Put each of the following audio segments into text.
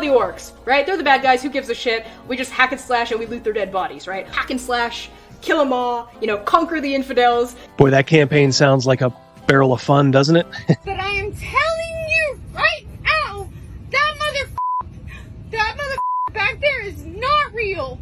the orcs, right? They're the bad guys. Who gives a shit? We just hack and slash and we loot their dead bodies, right? Hack and slash, kill them all, conquer the infidels. Boy, that campaign sounds like a barrel of fun, doesn't it? But I am telling you right now, that mother back there is not real.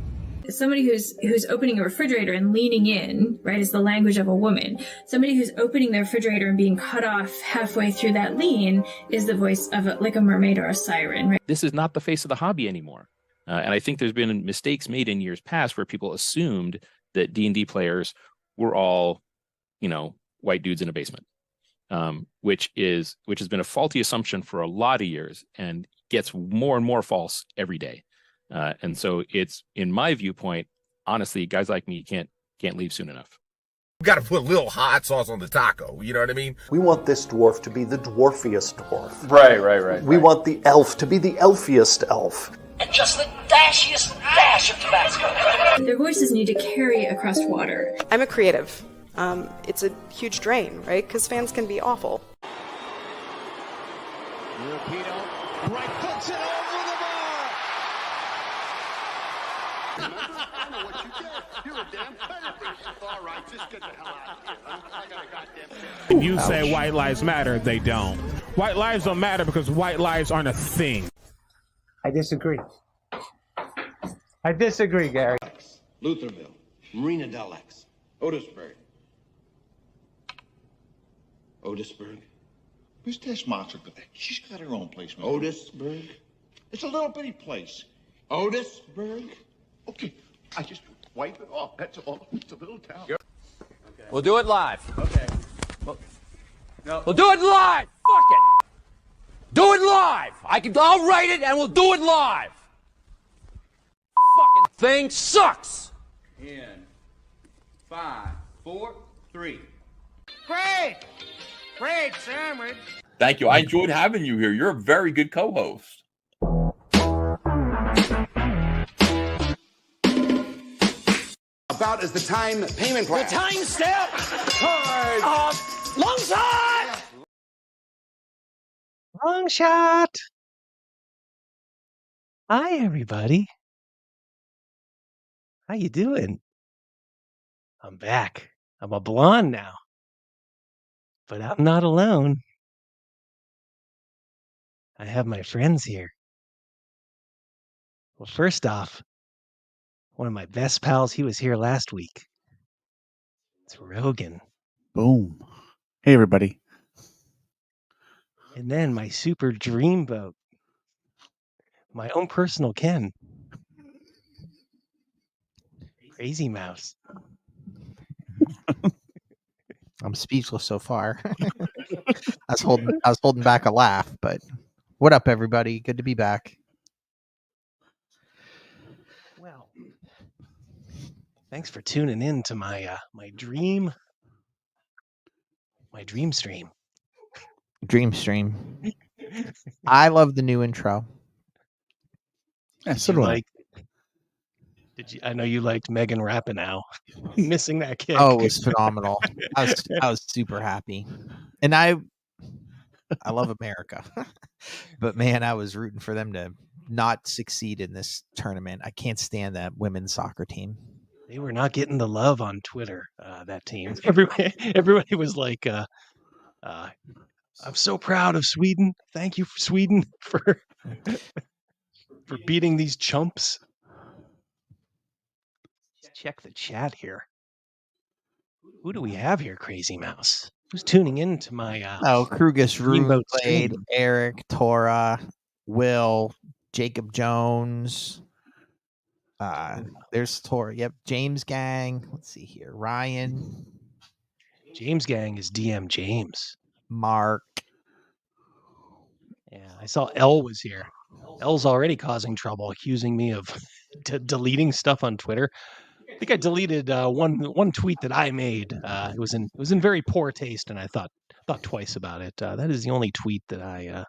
Somebody who's opening a refrigerator and leaning in, right, is the language of a woman. Somebody who's opening the refrigerator and being cut off halfway through that lean is the voice of like a mermaid or a siren, right? This is not the face of the hobby anymore. And I think there's been mistakes made in years past where people assumed that D&D players were all, white dudes in a basement, which has been a faulty assumption for a lot of years and gets more and more false every day. And so it's, in my viewpoint, honestly, guys like me can't leave soon enough. You got to put a little hot sauce on the taco. You know what I mean? We want this dwarf to be the dwarfiest dwarf. Right. We want the elf to be the elfiest elf. And just the dashiest dash of Tabasco. Their voices need to carry across water. I'm a creative. It's a huge drain, right? Because fans can be awful. Filipino, right puts it over the bar. I know what you did. You're a damn predator. All right, just get the hell out of here. I got a goddamn thing. You say white lives matter, they don't. White lives don't matter because white lives aren't a thing. I disagree. Gary. Lutherville, Marina Del X, Otisburg. Where's Tess Monster? She's got her own place, man. Otisburg? It's a little bitty place. Otisburg? Okay, I just wipe it off. That's all. It's a little town. Okay. We'll do it live. Okay. We'll do it live. Fuck it. Do it live. I'll write it and we'll do it live. Fucking thing sucks. In 5, 4, 3. Great sandwich. Thank you. I enjoyed having you here. You're a very good co-host. About as the time payment plan. The time step. Long shot. Long shot. Hi, everybody. How you doing? I'm back. I'm a blonde now. But I'm not alone. I have my friends here. Well, first off, one of my best pals, he was here last week. It's Rogan. Boom. Hey, everybody. And then my super dreamboat. My own personal Ken. Crazy Mouse. I'm speechless so far. I was holding back a laugh, but what up, everybody? Good to be back. Well, thanks for tuning in to my dream stream. Dream stream. I love the new intro. Yeah, so do I. I know you liked Megan Rapinoe. Missing that kick. Oh, it was phenomenal. I was super happy. And I love America. But man, I was rooting for them to not succeed in this tournament. I can't stand that women's soccer team. They were not getting the love on Twitter, that team. Everybody was like, I'm so proud of Sweden. Thank you, Sweden, for beating these chumps. Check the chat here. Who do we have here, Crazy Mouse? Who's tuning in to my Krugus, Runeblade, Eric, Tora, Will, Jacob Jones. There's Tora. Yep, James Gang. Let's see here. Ryan. James Gang is DM James. Mark. Yeah, I saw L was here. L's already causing trouble, accusing me of deleting stuff on Twitter. I think I deleted one tweet that I made. It was in very poor taste, and I thought twice about it. That is the only tweet that I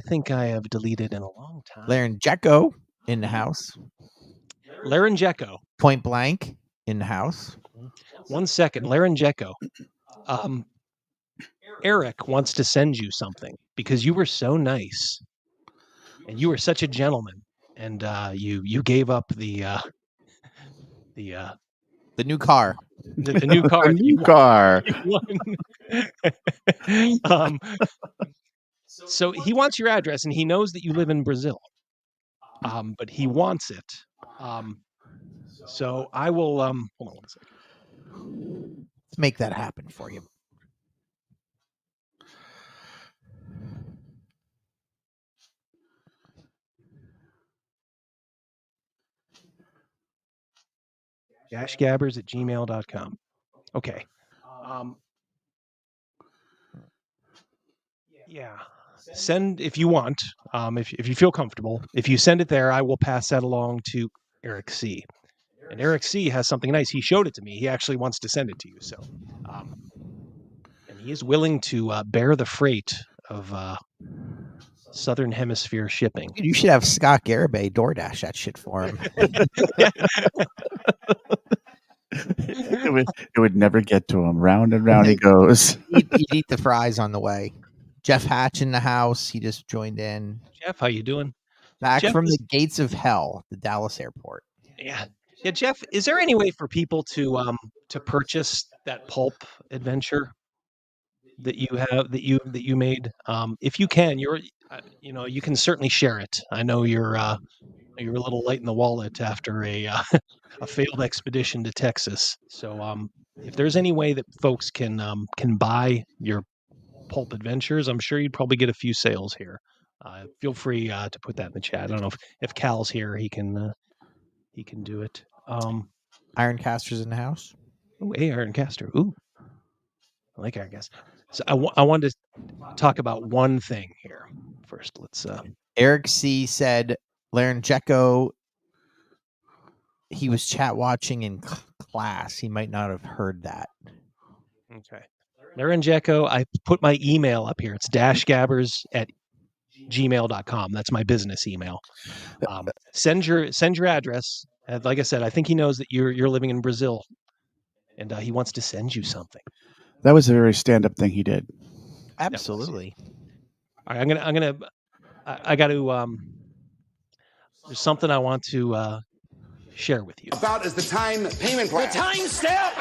think I have deleted in a long time. Lair and Jekko in the house. Lair and Jekko. Point blank in the house. 1 second, Lair and Jekko. Eric wants to send you something. because you were so nice and you were such a gentleman, and you gave up the new car. The new car. The new car. You won. So he wants your address, and he knows that you live in Brazil. But he wants it. So I will. Hold on 1 second. Let's make that happen for you. dashgabbers@gmail.com. Okay. Yeah. Send if you want. If you feel comfortable. If you send it there, I will pass that along to Eric C. And Eric C has something nice. He showed it to me. He actually wants to send it to you. So, and he is willing to bear the freight of Southern Hemisphere shipping. You should have Scott Garibay DoorDash that shit for him. It would never get to him. Round and round he goes. He'd eat the fries on the way. Jeff Hatch in the house. He just joined in. Jeff, how you doing? Back Jeff from the gates of hell, the Dallas airport. Yeah. Yeah, Jeff, is there any way for people to purchase that pulp adventure that you made? If you can, you can certainly share it. I know you're a little light in the wallet after a failed expedition to Texas. So if there's any way that folks can buy your pulp adventures, I'm sure you'd probably get a few sales here. Feel free to put that in the chat. I don't know if Cal's here, he can do it. Ironcaster's in the house. Oh, hey, Ironcaster. Ooh, I like Ironcaster. So I wanted to talk about one thing here first. Let's. Eric C said, Lair and Jekko, he was chat watching in class. He might not have heard that. Okay. Lair and Jekko, I put my email up here. It's dashgabbers@gmail.com. That's my business email. Send your address. And like I said, I think he knows that you're living in Brazil, and he wants to send you something. That was a very stand-up thing he did. Absolutely. All right, I got to. There's something I want to share with you. About is the time payment plan. The time step.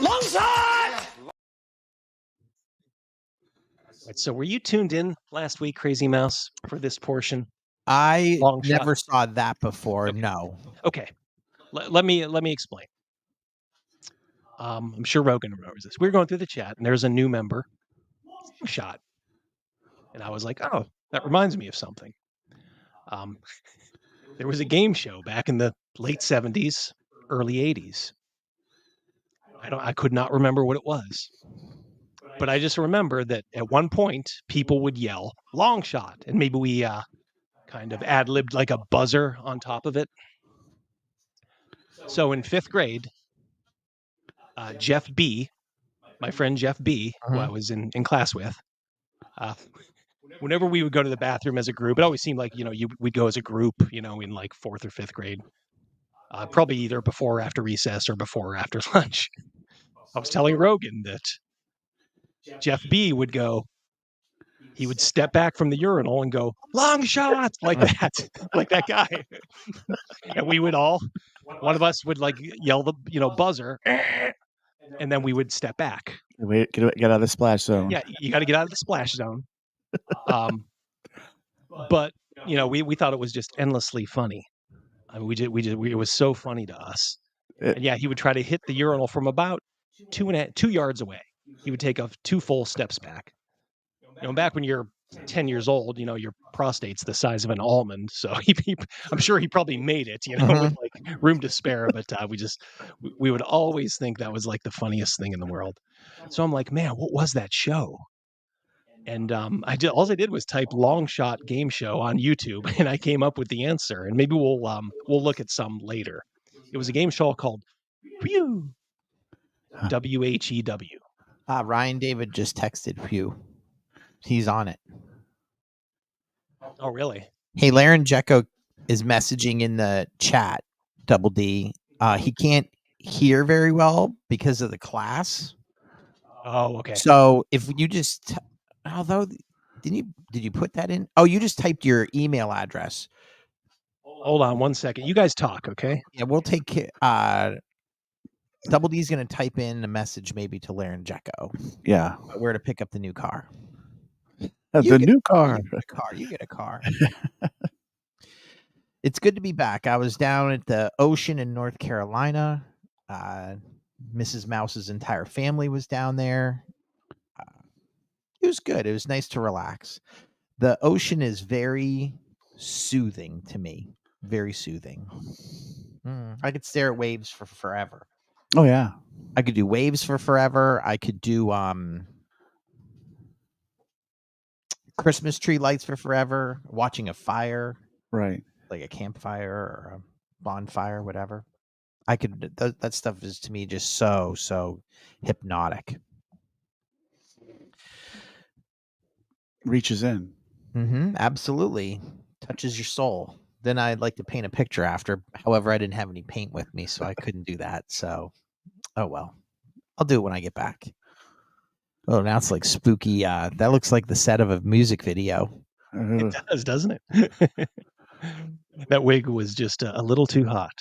Long shot. Right, so were you tuned in last week, Crazy Mouse, for this portion? I Long never shot. saw that before. Okay. No. Okay. Let me explain. I'm sure Rogan remembers this. We were going through the chat, and there's a new member, Shot, and I was like, "Oh, that reminds me of something." There was a game show back in the late 70s, early 80s. I could not remember what it was, but I just remember that at one point people would yell "long shot," and maybe we kind of ad-libbed like a buzzer on top of it. So in 5th grade, Jeff B, my friend Jeff B, who I was in class with, whenever we would go to the bathroom as a group, it always seemed like, we'd go as a group, in like 4th or 5th grade, probably either before or after recess or before or after lunch. I was telling Rogan that Jeff B would he would step back from the urinal and go, "Long shots," like that, like that guy. And we would one of us would like yell the, buzzer, and then we would step back. Wait, get out of the splash zone. Yeah, you got to get out of the splash zone. But we thought it was just endlessly funny. I mean, it was so funny to us. And yeah, he would try to hit the urinal from about 2 yards away. He would take 2 full steps back. Back when you're 10 years old, your prostate's the size of an almond. So I'm sure he probably made it, with like room to spare. But we would always think that was like the funniest thing in the world. So I'm like, man, what was that show? And all I did was type "long shot game show" on YouTube, and I came up with the answer. And maybe we'll look at some later. It was a game show called Whew, WHEW. Ryan David just texted Pew. He's on it. Oh, really? Hey, Lair and Jekko is messaging in the chat, Double D. He can't hear very well because of the class. Oh, okay. So if you just Although, did you put that in? Oh, you just typed your email address. Hold on 1 second. You guys talk, okay? Yeah, we'll take Double D's going to type in a message maybe to Lair and Jekko. Yeah. Where to pick up the new car. The new car. You get a car. It's good to be back. I was down at the ocean in North Carolina. Mrs. Mouse's entire family was down there. It was good. It was nice to relax. The ocean is very soothing to me. Very soothing. I could stare at waves for forever. Oh yeah. I could do waves for forever. I could do Christmas tree lights for forever. Watching a fire. Right. Like a campfire or a bonfire, whatever. I could that stuff is to me just so hypnotic. Reaches in. Absolutely. Touches your soul. Then I'd like to paint a picture after. However, I didn't have any paint with me, so I couldn't do that. So, oh well. I'll do it when I get back. Oh, now it's like spooky. That looks like the set of a music video. It does, doesn't it? That wig was just a little too hot.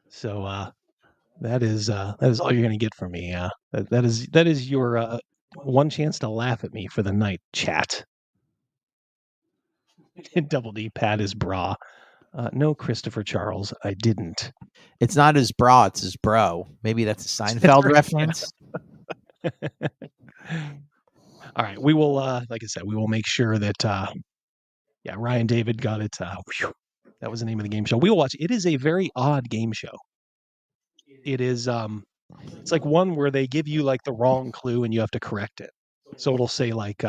So that is all you're going to get from me. That is your one chance to laugh at me for the night, chat. Double D pat his bra. No, Christopher Charles, I didn't. It's not his bra, it's his bro. Maybe that's a Seinfeld reference. All right, we will, like I said, we will make sure that, Ryan David got it. That was the name of the game show. We will watch. It is a very odd game show. It is, it's like one where they give you like the wrong clue and you have to correct it. So it'll say like,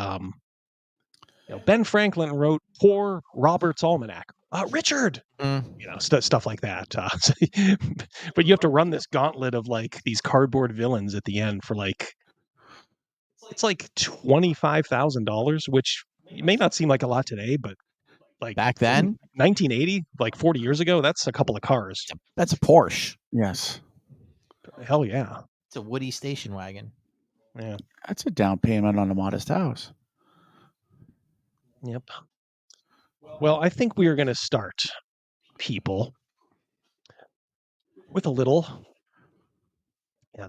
Ben Franklin wrote Poor Robert's Almanac. Richard, stuff like that. But you have to run this gauntlet of like these cardboard villains at the end for like, it's like $25,000, which may not seem like a lot today, but like back then, 1980, like 40 years ago, that's a couple of cars. That's a Porsche. Yes. Hell yeah. It's a Woody station wagon. Yeah. That's a down payment on a modest house. Yep. Well, I think we are going to start, people, with a little,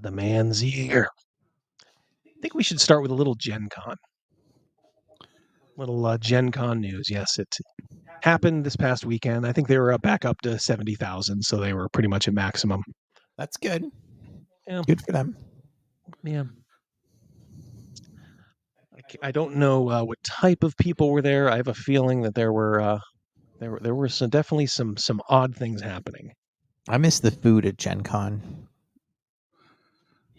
the man's ear. I think we should start with a little Gen Con. Little Gen Con news. Yes, it happened this past weekend. I think they were back up to 70,000, so they were pretty much at maximum. That's good. Yeah. Good for them. Yeah. I don't know what type of people were there. I have a feeling that there were definitely some odd things happening. I miss the food at Gen Con.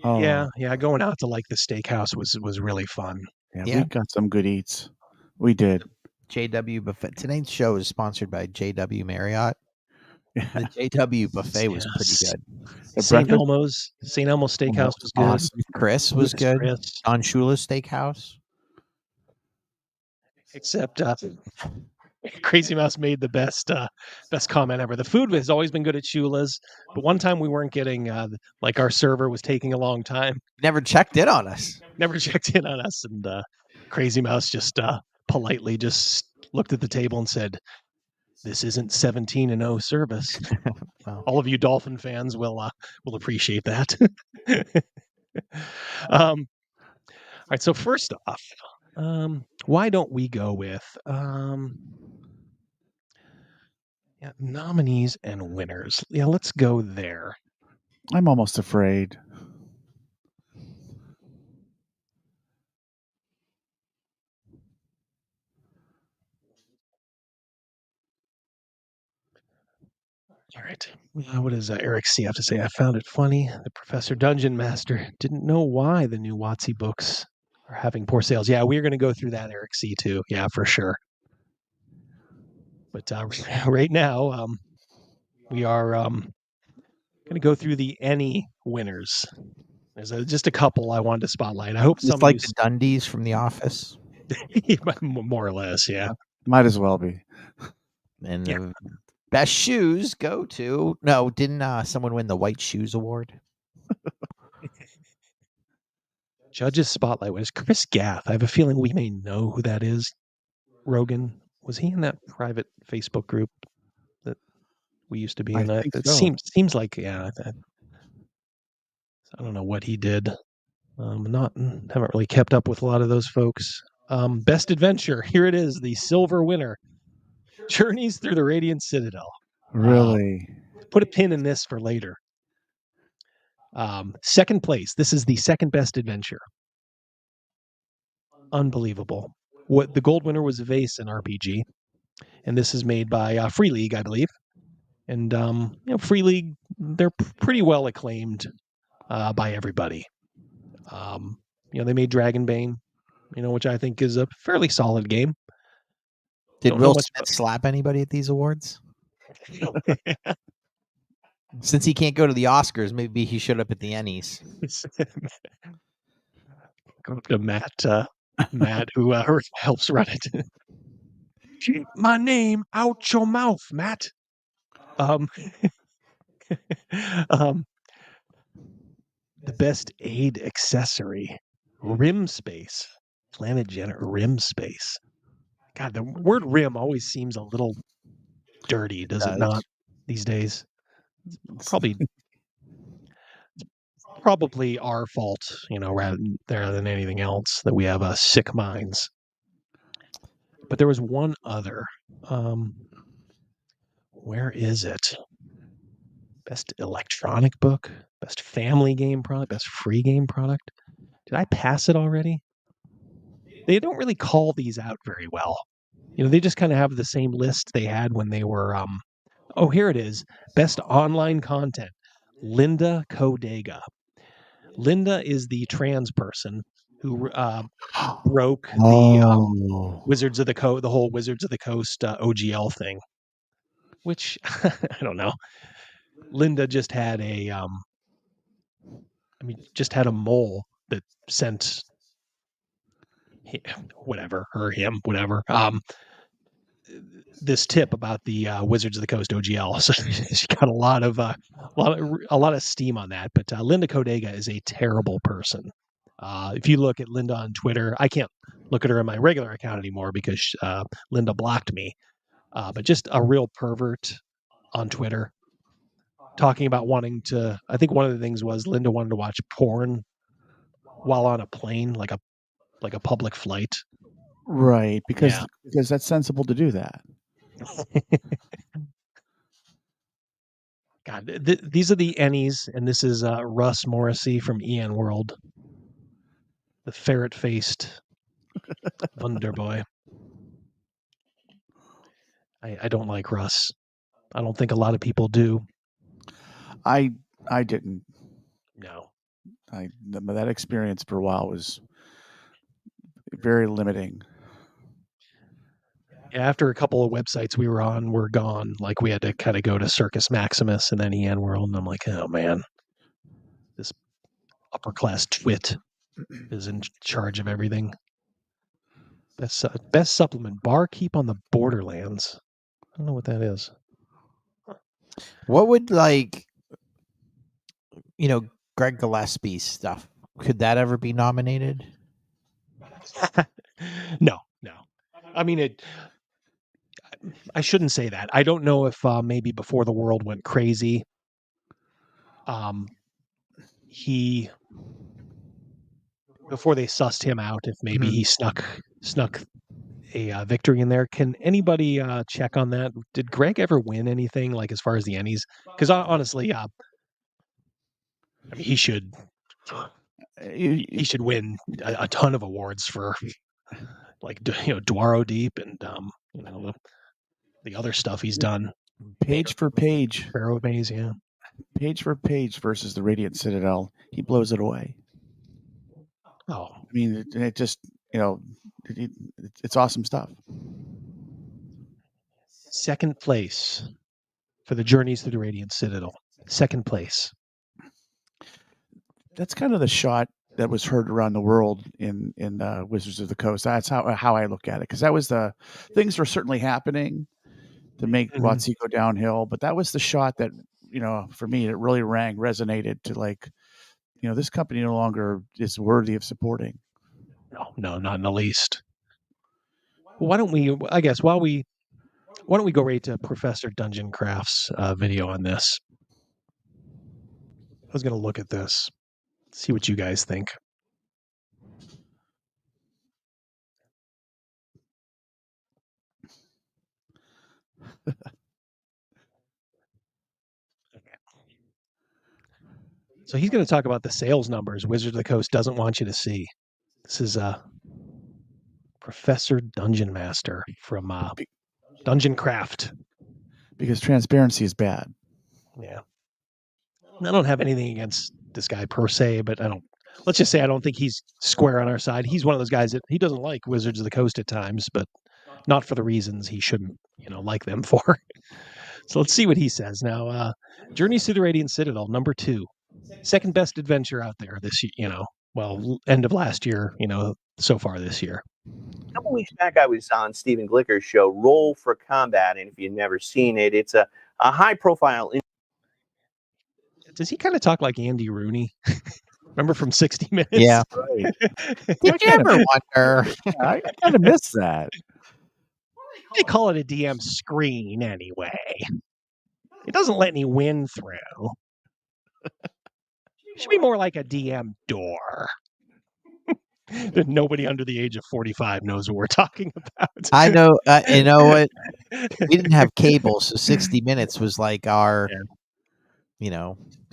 Oh. Yeah. Going out to like the steakhouse was really fun. Yeah, we got some good eats. We did. JW Buffet. Tonight's show is sponsored by JW Marriott. The JW Buffet was pretty good. St. Elmo's Steakhouse was good. Awesome. Chris was good. Don Shula's Steakhouse. Except Crazy Mouse made the best comment ever. The food has always been good at Shula's, but one time we weren't getting like our server was taking a long time. Never checked in on us. And Crazy Mouse just politely just looked at the table and said, "This isn't 17-0 service." Wow. All of you Dolphin fans will appreciate that. All right. So first off, why don't we go with nominees and winners? Yeah, let's go there. I'm almost afraid. All right. What does Eric C have to say? I found it funny. The Professor Dungeon Master didn't know why the new WotC books are having poor sales. Yeah, we're going to go through that, Eric C, too. Yeah, for sure. But right now, we are going to go through the any winners. There's just a couple I wanted to spotlight. I hope It's like the Dundies from The Office. More or less, yeah. Might as well be. And the best shoes go to... No, didn't someone win the White Shoes Award? Judge's Spotlight was Chris Gath. I have a feeling we may know who that is. Rogan, was he in that private Facebook group that we used to be in? I think It so. seems like, yeah. I don't know what he did. Haven't really kept up with a lot of those folks. Best Adventure. Here it is, the silver winner. Journeys Through the Radiant Citadel. Really? Put a pin in this for later. Second place. This is the second best adventure. Unbelievable. What the gold winner was Vase, an RPG, and this is made by Free League, I believe. And Free League, they're pretty well acclaimed by everybody. They made Dragonbane, which I think is a fairly solid game. Did Will Smith slap anybody at these awards? Since he can't go to the Oscars, maybe he showed up at the Ennies. Go up to Matt, who helps run it. Keep my name out your mouth, Matt. The best aid accessory, rim space, Planet Jenner rim space. God, the word rim always seems a little dirty, does it not? These days, probably our fault, rather than anything else, that we have sick minds. But there was one other. Where is it? Best electronic book, best family game product, best free game product. Did I pass it already? They don't really call these out very well. They just kind of have the same list they had when they were. Oh, here it is. Best online content. Linda Kodega. Linda is the trans person who broke the Wizards of the Coast, the whole Wizards of the Coast OGL thing. Which I don't know. Linda just had a mole that sent him, this tip about the Wizards of the Coast OGL. So she got a lot of steam on that. But Linda Kodega is a terrible person. If you look at Linda on Twitter, I can't look at her on my regular account anymore because Linda blocked me. But just a real pervert on Twitter, talking about wanting to. I think one of the things was Linda wanted to watch porn while on a plane, like a public flight. Right, because that's sensible to do that. God, these are the Ennies, and this is Russ Morrissey from EN World, the ferret-faced Wonderboy. I don't like Russ. I don't think a lot of people do. I didn't. No. That experience for a while was very limiting. After a couple of websites we were on were gone, like we had to kind of go to Circus Maximus and then EN World, and I'm like, oh man, this upper-class twit is in charge of everything. Best supplement, Barkeep on the Borderlands. I don't know what that is. What would Greg Gillespie's stuff? Could that ever be nominated? No. I mean, I shouldn't say that. I don't know if maybe Before the World Went Crazy, before they sussed him out, if maybe he snuck a victory in there. Can anybody check on that? Did Greg ever win anything, like as far as the Ennies? Because honestly, I mean, he should win a ton of awards for Dwaro Deep and the other stuff he's done. Page for page. Pharaoh Maze, yeah. Page for page versus the Radiant Citadel. He blows it away. Oh. I mean, it just, it's awesome stuff. Second place for the Journeys Through the Radiant Citadel. Second place. That's kind of the shot that was heard around the world in Wizards of the Coast. That's how I look at it, because that was the things were certainly happening to make WotC go downhill, but that was the shot that for me it really resonated to this company no longer is worthy of supporting. No, not in the least. Well, why don't we? I guess why don't we go right to Professor Dungeon Craft's video on this? I was going to look at this, see what you guys think. So he's going to talk about the sales numbers Wizards of the Coast doesn't want you to see. This is Professor Dungeon Master from Dungeon Craft. Because transparency is bad. Yeah. I don't have anything against this guy per se, but let's just say I don't think he's square on our side. He's one of those guys that he doesn't like Wizards of the Coast at times, but not for the reasons he shouldn't, like them for. So let's see what he says. Now, Journeys to the Radiant Citadel, number 2. Second best adventure out there this year, end of last year, so far this year. A couple weeks back, I was on Stephen Glicker's show, Roll for Combat, and if you've never seen it, it's a high-profile. Does he kind of talk like Andy Rooney? Remember from 60 Minutes? Yeah. Right. Did you ever wonder? I kind of miss that. They call it a DM screen anyway. It doesn't let any wind through. It should be more like a DM door. That nobody under the age of 45 knows what we're talking about. I know. You know what? We didn't have cable, so 60 Minutes was like our,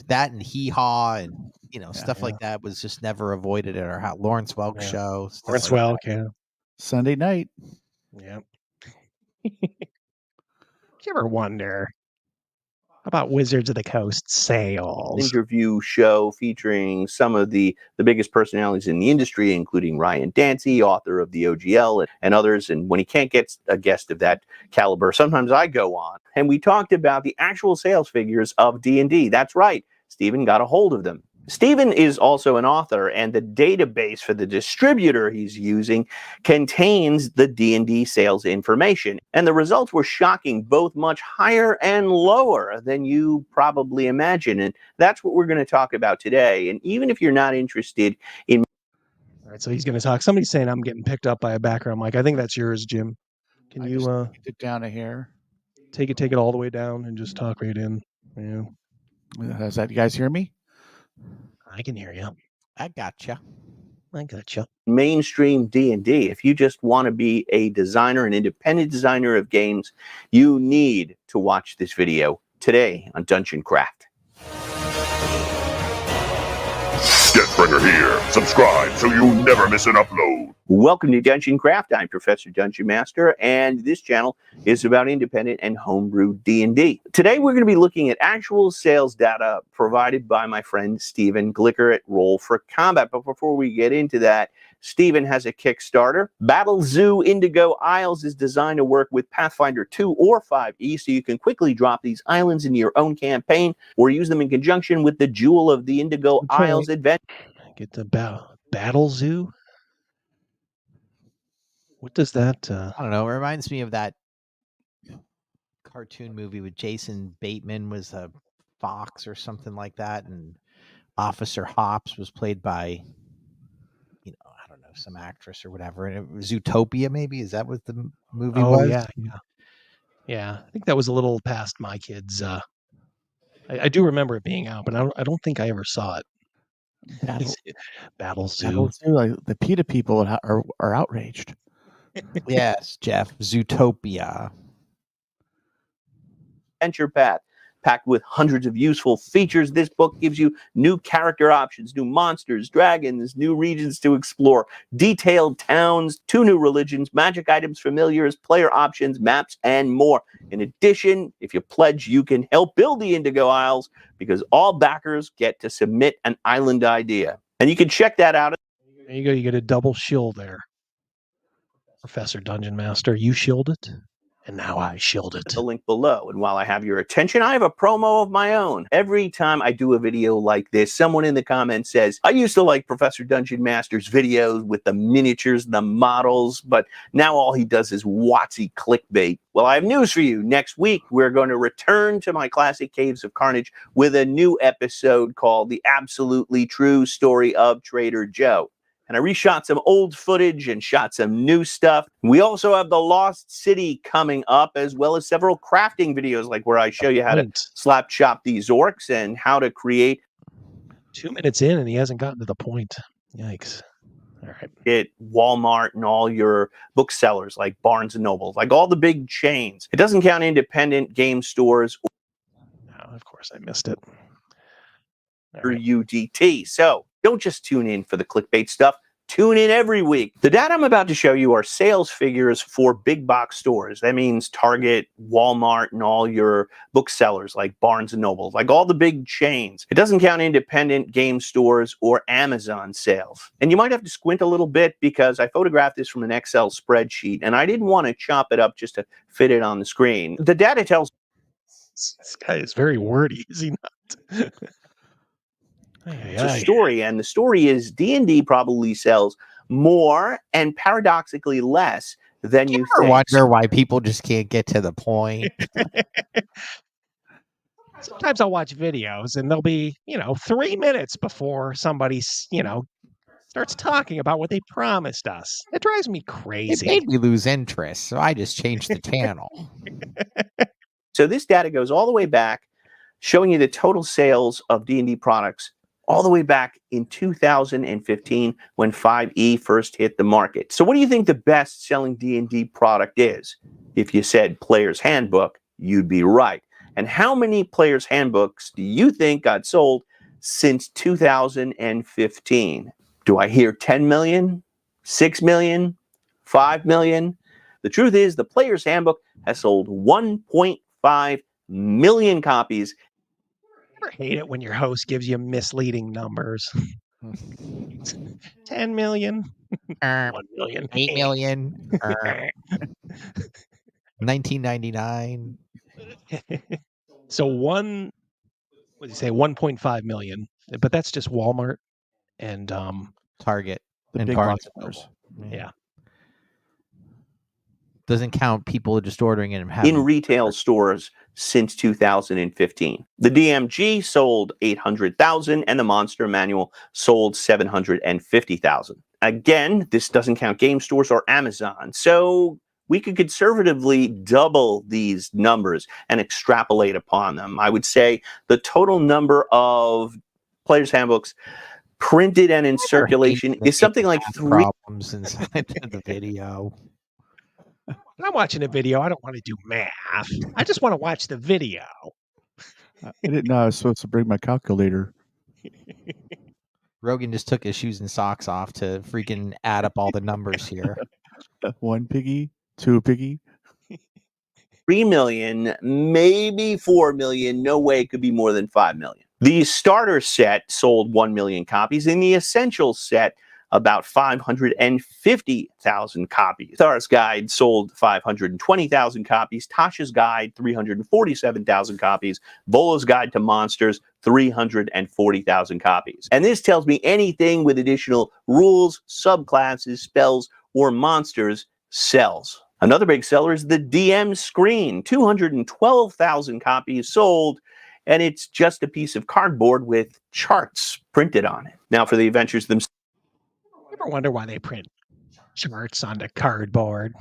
that and Hee Haw and stuff like that was just never avoided at our Lawrence Welk show. Lawrence Welk, yeah. Sunday night. Yeah. Did you ever wonder about Wizards of the Coast sales? Interview show featuring some of the biggest personalities in the industry, including Ryan Dancy, author of the OGL, and others. And when he can't get a guest of that caliber, sometimes I go on. And we talked about the actual sales figures of D&D. That's right. Stephen got a hold of them. Stephen is also an author, and the database for the distributor he's using contains the D&D sales information. And the results were shocking, both much higher and lower than you probably imagine. And that's what we're going to talk about today. And even if you're not interested in... All right, so he's going to talk. Somebody's saying I'm getting picked up by a background mic. I think that's yours, Jim. Can you get it down to here? Take it all the way down and just talk right in. Yeah. Does that, you guys hear me? I can hear you. I gotcha. Mainstream D&D. If you just want to be a designer, an independent designer of games, you need to watch this video today on Dungeon Craft. Deathbringer here. Subscribe so you never miss an upload. Welcome to Dungeon Craft. I'm Professor Dungeon Master, and this channel is about independent and homebrew D&D. Today, we're going to be looking at actual sales data provided by my friend Stephen Glicker at Roll for Combat. But before we get into that, Stephen has a Kickstarter. Battle Zoo Indigo Isles is designed to work with Pathfinder 2 or 5e, so you can quickly drop these islands into your own campaign or use them in conjunction with the Jewel of the Indigo Isles adventure. Get the Battle Zoo? What does that... I don't know. It reminds me of that cartoon movie with Jason Bateman was a fox or something like that, and Officer Hops was played by... I don't know, some actress or whatever. And it was Zootopia, maybe? Is that what the movie was? Yeah. I think that was a little past my kids. I do remember it being out, but I don't think I ever saw it. Battle Zoo. Like the PETA people are outraged. Yes, Jeff. Zootopia. Adventure Path. Packed with hundreds of useful features, this book gives you new character options, new monsters, dragons, new regions to explore, detailed towns, 2 new religions, magic items, familiars, player options, maps, and more. In addition, if you pledge, you can help build the Indigo Isles because all backers get to submit an island idea. And you can check that out. There you go. You get a double shield there. Professor Dungeon Master, you shield it? And now I shield it. The link below. And while I have your attention, I have a promo of my own. Every time I do a video like this, someone in the comments says, I used to like Professor Dungeon Master's videos with the miniatures, the models, but now all he does is WotC clickbait. Well, I have news for you. Next week, we're going to return to my classic Caves of Carnage with a new episode called The Absolutely True Story of Trader Joe. And I reshot some old footage and shot some new stuff. We also have the Lost City coming up, as well as several crafting videos, like where I show you how to slap chop these orcs and how to create. 2 minutes in and he hasn't gotten to the point. Yikes. All right. At Walmart and all your booksellers like Barnes and Noble, like all the big chains. It doesn't count independent game stores. No, of course I missed it. Or UDT. So don't just tune in for the clickbait stuff. Tune in every week. The data I'm about to show you are sales figures for big box stores. That means Target, Walmart, and all your booksellers like Barnes and Noble, like all the big chains. It doesn't count independent game stores or Amazon sales. And you might have to squint a little bit because I photographed this from an Excel spreadsheet and I didn't want to chop it up just to fit it on the screen. The data tells this guy is very wordy, is he not? It's a story, and the story is D&D probably sells more and paradoxically less than you I think. wonder why people just can't get to the point. Sometimes I'll watch videos and they'll be, 3 minutes before somebody, starts talking about what they promised us. It drives me crazy. It made me lose interest, so I just changed the channel. So this data goes all the way back, showing you the total sales of D&D products all the way back in 2015 when 5e first hit the market. So what do you think the best-selling D&D product is? If you said Player's Handbook, you'd be right. And how many Player's Handbooks do you think got sold since 2015? Do I hear 10 million, 6 million, 5 million? The truth is the Player's Handbook has sold 1.5 million copies. I hate it when your host gives you misleading numbers. 10 million, 1 million, 8 million, 1999. So what did you say? 1.5 million, but that's just Walmart and Target The and big Barnes box and Noble. stores. Yeah. Doesn't count people just ordering it and having in retail stores since 2015. The DMG sold 800,000 and the Monster Manual sold 750,000. Again, this doesn't count game stores or Amazon. So we could conservatively double these numbers and extrapolate upon them. I would say the total number of Player's Handbooks printed and in circulation is something like 3 problems inside the video. When I'm watching a video, I don't want to do math. I just want to watch the video. I didn't know I was supposed to bring my calculator. Rogan just took his shoes and socks off to freaking add up all the numbers here. 1 piggy, 2 piggy. 3 million, maybe 4 million. No way it could be more than 5 million. The starter set sold 1 million copies. In the essential set, about 550,000 copies. Thar's Guide sold 520,000 copies. Tasha's Guide, 347,000 copies. Vola's Guide to Monsters, 340,000 copies. And this tells me anything with additional rules, subclasses, spells, or monsters sells. Another big seller is the DM Screen, 212,000 copies sold, and it's just a piece of cardboard with charts printed on it. Now for the adventures themselves. You ever wonder why they print charts onto cardboard?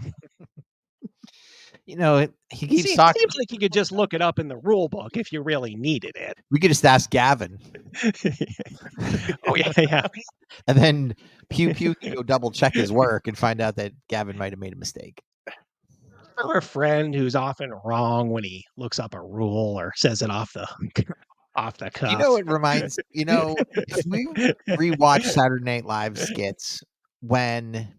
He keeps It talking. seems like you could just look it up in the rule book if you really needed it. We could just ask Gavin. Oh, yeah. And then Pew Pew can go double check his work and find out that Gavin might have made a mistake. Or a friend who's often wrong when he looks up a rule or says it off the cuff. It reminds, if we rewatch Saturday Night Live skits, when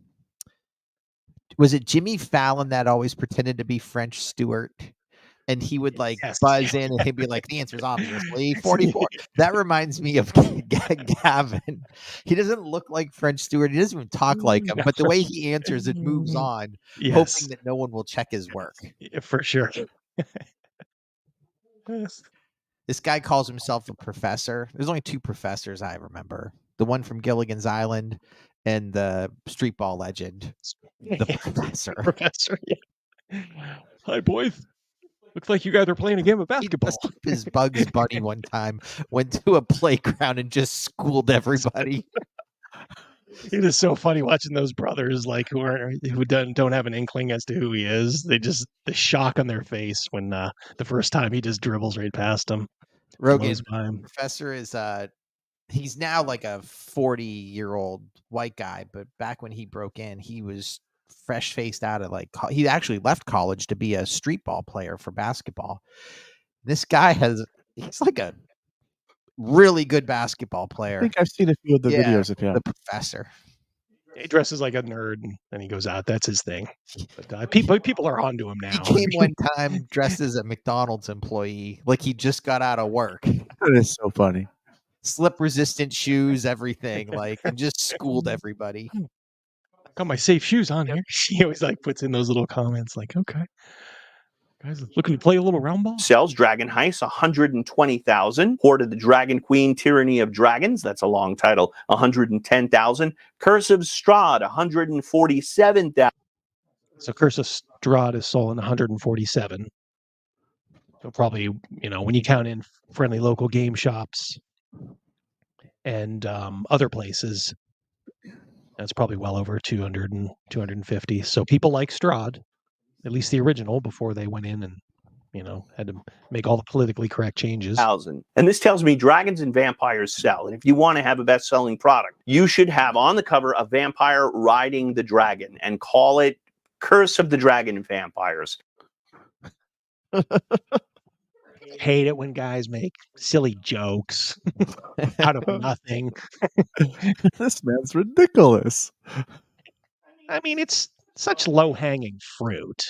was it Jimmy Fallon that always pretended to be French Stewart and he would like Yes. buzz in and he'd be like, the answer is obviously 44. That reminds me of Gavin. He doesn't look like French Stewart. He doesn't even talk like him, but the way he answers it moves on, Yes. hoping that no one will check his work. Yeah, for sure. This guy calls himself a professor. There's only 2 professors I remember. The one from Gilligan's Island and the street ball legend, the professor. Professor. Yeah. Hi, boys. Looks like you guys are playing a game of basketball. His Bugs Bunny one time went to a playground and just schooled everybody. It is so funny watching those brothers like who don't have an inkling as to who he is. They just the shock on their face when the first time he just dribbles right past them. Rogan, professor is he's now like a 40-year-old white guy, but back when he broke in, he was fresh faced out of he actually left college to be a street ball player for basketball. This guy he's like a really good basketball player. I think I've seen a few of the videos of him. The professor. He dresses like a nerd and he goes out. That's his thing. But people are onto him now. He came one time dressed as a McDonald's employee, like he just got out of work. That is so funny. Slip resistant shoes, everything, and just schooled everybody. Got my safe shoes on here. He always puts in those little comments okay. Guys, looking to play a little round ball? Sells Dragon Heist, 120,000. Horde of the Dragon Queen, Tyranny of Dragons. That's a long title. 110,000. Curse of Strahd, 147,000. So Curse of Strahd is sold in 147. So probably, when you count in friendly local game shops and other places, that's probably well over 200 and 250. So people like Strahd, at least the original, before they went in and, had to make all the politically correct changes. And this tells me dragons and vampires sell. And if you want to have a best-selling product, you should have on the cover a vampire riding the dragon and call it Curse of the Dragon and Vampires. Hate it when guys make silly jokes out of nothing. This man's ridiculous. I mean, it's such low-hanging fruit.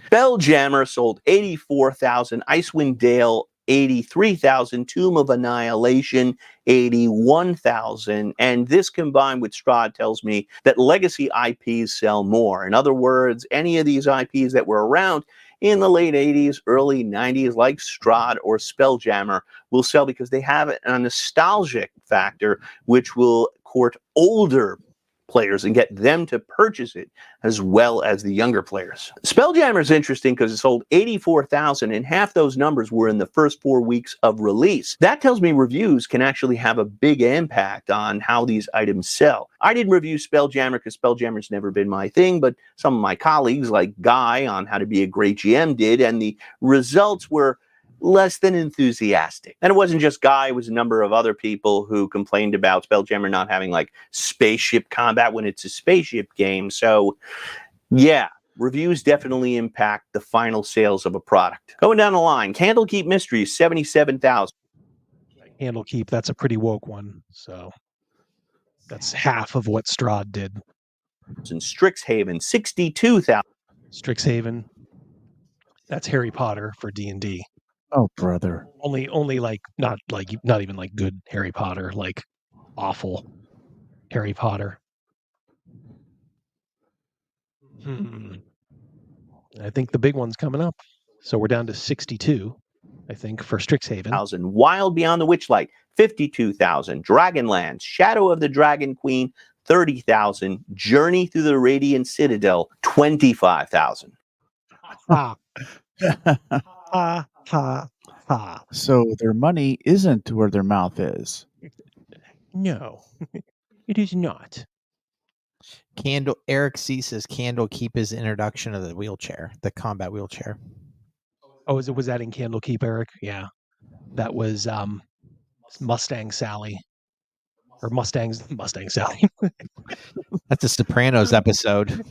Spelljammer sold 84,000. Icewind Dale, 83,000. Tomb of Annihilation, 81,000. And this combined with Strahd tells me that legacy IPs sell more. In other words, any of these IPs that were around in the late 80s, early 90s, like Strahd or Spelljammer, will sell because they have a nostalgic factor which will court older players and get them to purchase it as well as the younger players. Spelljammer is interesting because it sold 84,000 and half those numbers were in the first 4 weeks of release. That tells me reviews can actually have a big impact on how these items sell. I didn't review Spelljammer because Spelljammer's never been my thing, but some of my colleagues like Guy on How to Be a Great GM did, and the results were less than enthusiastic. And it wasn't just Guy, it was a number of other people who complained about Spelljammer not having spaceship combat when it's a spaceship game. So yeah, reviews definitely impact the final sales of a product. Going down the line, Candlekeep Mysteries, 77,000. Candlekeep, that's a pretty woke one. So that's half of what Strahd did. And Strixhaven, 62,000. Strixhaven, that's Harry Potter for D&D. Oh, brother. Only not even good Harry Potter, awful Harry Potter. I think the big one's coming up. So we're down to 62, I think, for Strixhaven. Wild Beyond the Witchlight, 52,000. Dragonlance, Shadow of the Dragon Queen, 30,000. Journey Through the Radiant Citadel, 25,000. So their money isn't where their mouth is. No, it is not. Eric C says Candlekeep is introduction of the wheelchair, the combat wheelchair. Oh, was that in Candlekeep, Eric? Yeah, that was Mustang Sally, or Mustang Sally. That's a Sopranos episode.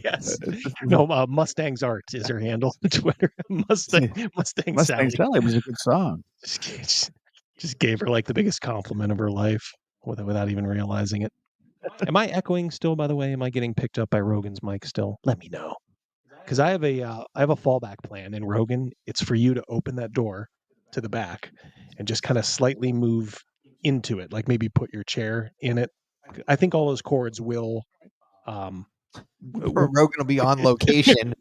Yes. No, Mustang's Art is her handle on Twitter. Mustang Sally was a good song. Just gave her the biggest compliment of her life without even realizing it. Am I echoing still, by the way? Am I getting picked up by Rogan's mic still? Let me know. because I have a fallback plan in Rogan. It's for you to open that door to the back and just kind of slightly move into it, like maybe put your chair in it. I think all those cords will. Rogan will be on location.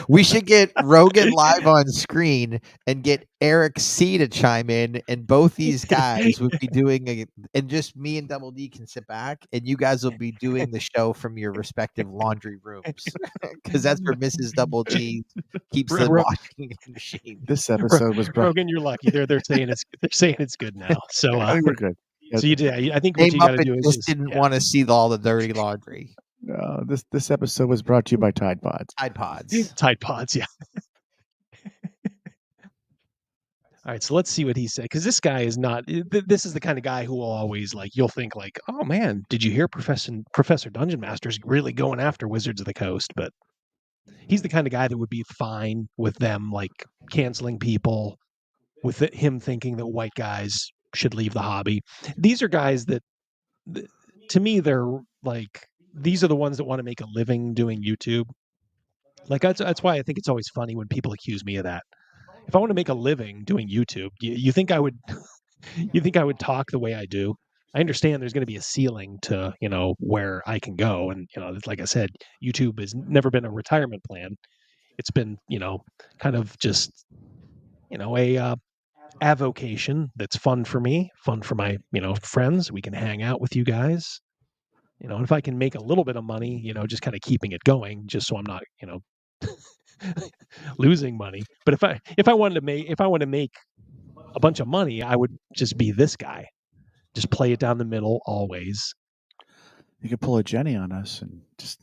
We should get Rogan live on screen and get Eric C to chime in, and both these guys would be doing and just me and Double D can sit back, and you guys will be doing the show from your respective laundry rooms, because that's where Mrs. Double D keeps the washing machine. This episode was brought. Rogan, you're lucky. They're saying it's good now. So I think we're good. So you did. I think what you got to do is just didn't want to see all the dirty laundry. This episode was brought to you by Tide Pods. Tide Pods. Tide Pods, yeah. All right, so let's see what he said, because this guy is not. This is the kind of guy who will always you'll think oh man, did you hear Professor Dungeon Master's really going after Wizards of the Coast? But he's the kind of guy that would be fine with them canceling people, with him thinking that white guys should leave the hobby. These are guys that, to me, they're these are the ones that want to make a living doing YouTube. That's why I think it's always funny when people accuse me of that. If I want to make a living doing YouTube, you think I would talk the way I do? I understand there's going to be a ceiling to, where I can go. And, like I said, YouTube has never been a retirement plan. It's been, kind of just, a avocation that's fun for me, fun for my, friends. We can hang out with you guys. And if I can make a little bit of money, just kind of keeping it going, just so I'm not, losing money. But if I wanted to make a bunch of money, I would just be this guy, just play it down the middle always. You could pull a Jenny on us and just.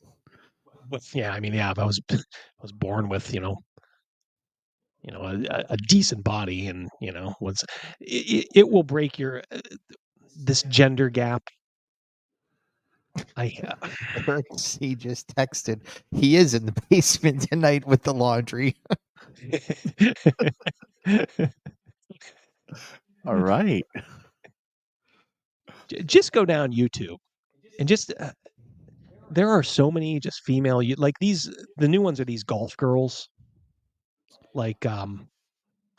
If I was born with, a decent body, and it will break your this gender gap. Eric C just texted. He is in the basement tonight with the laundry. All right. Just go down YouTube and just there are so many just female the new ones are these golf girls. I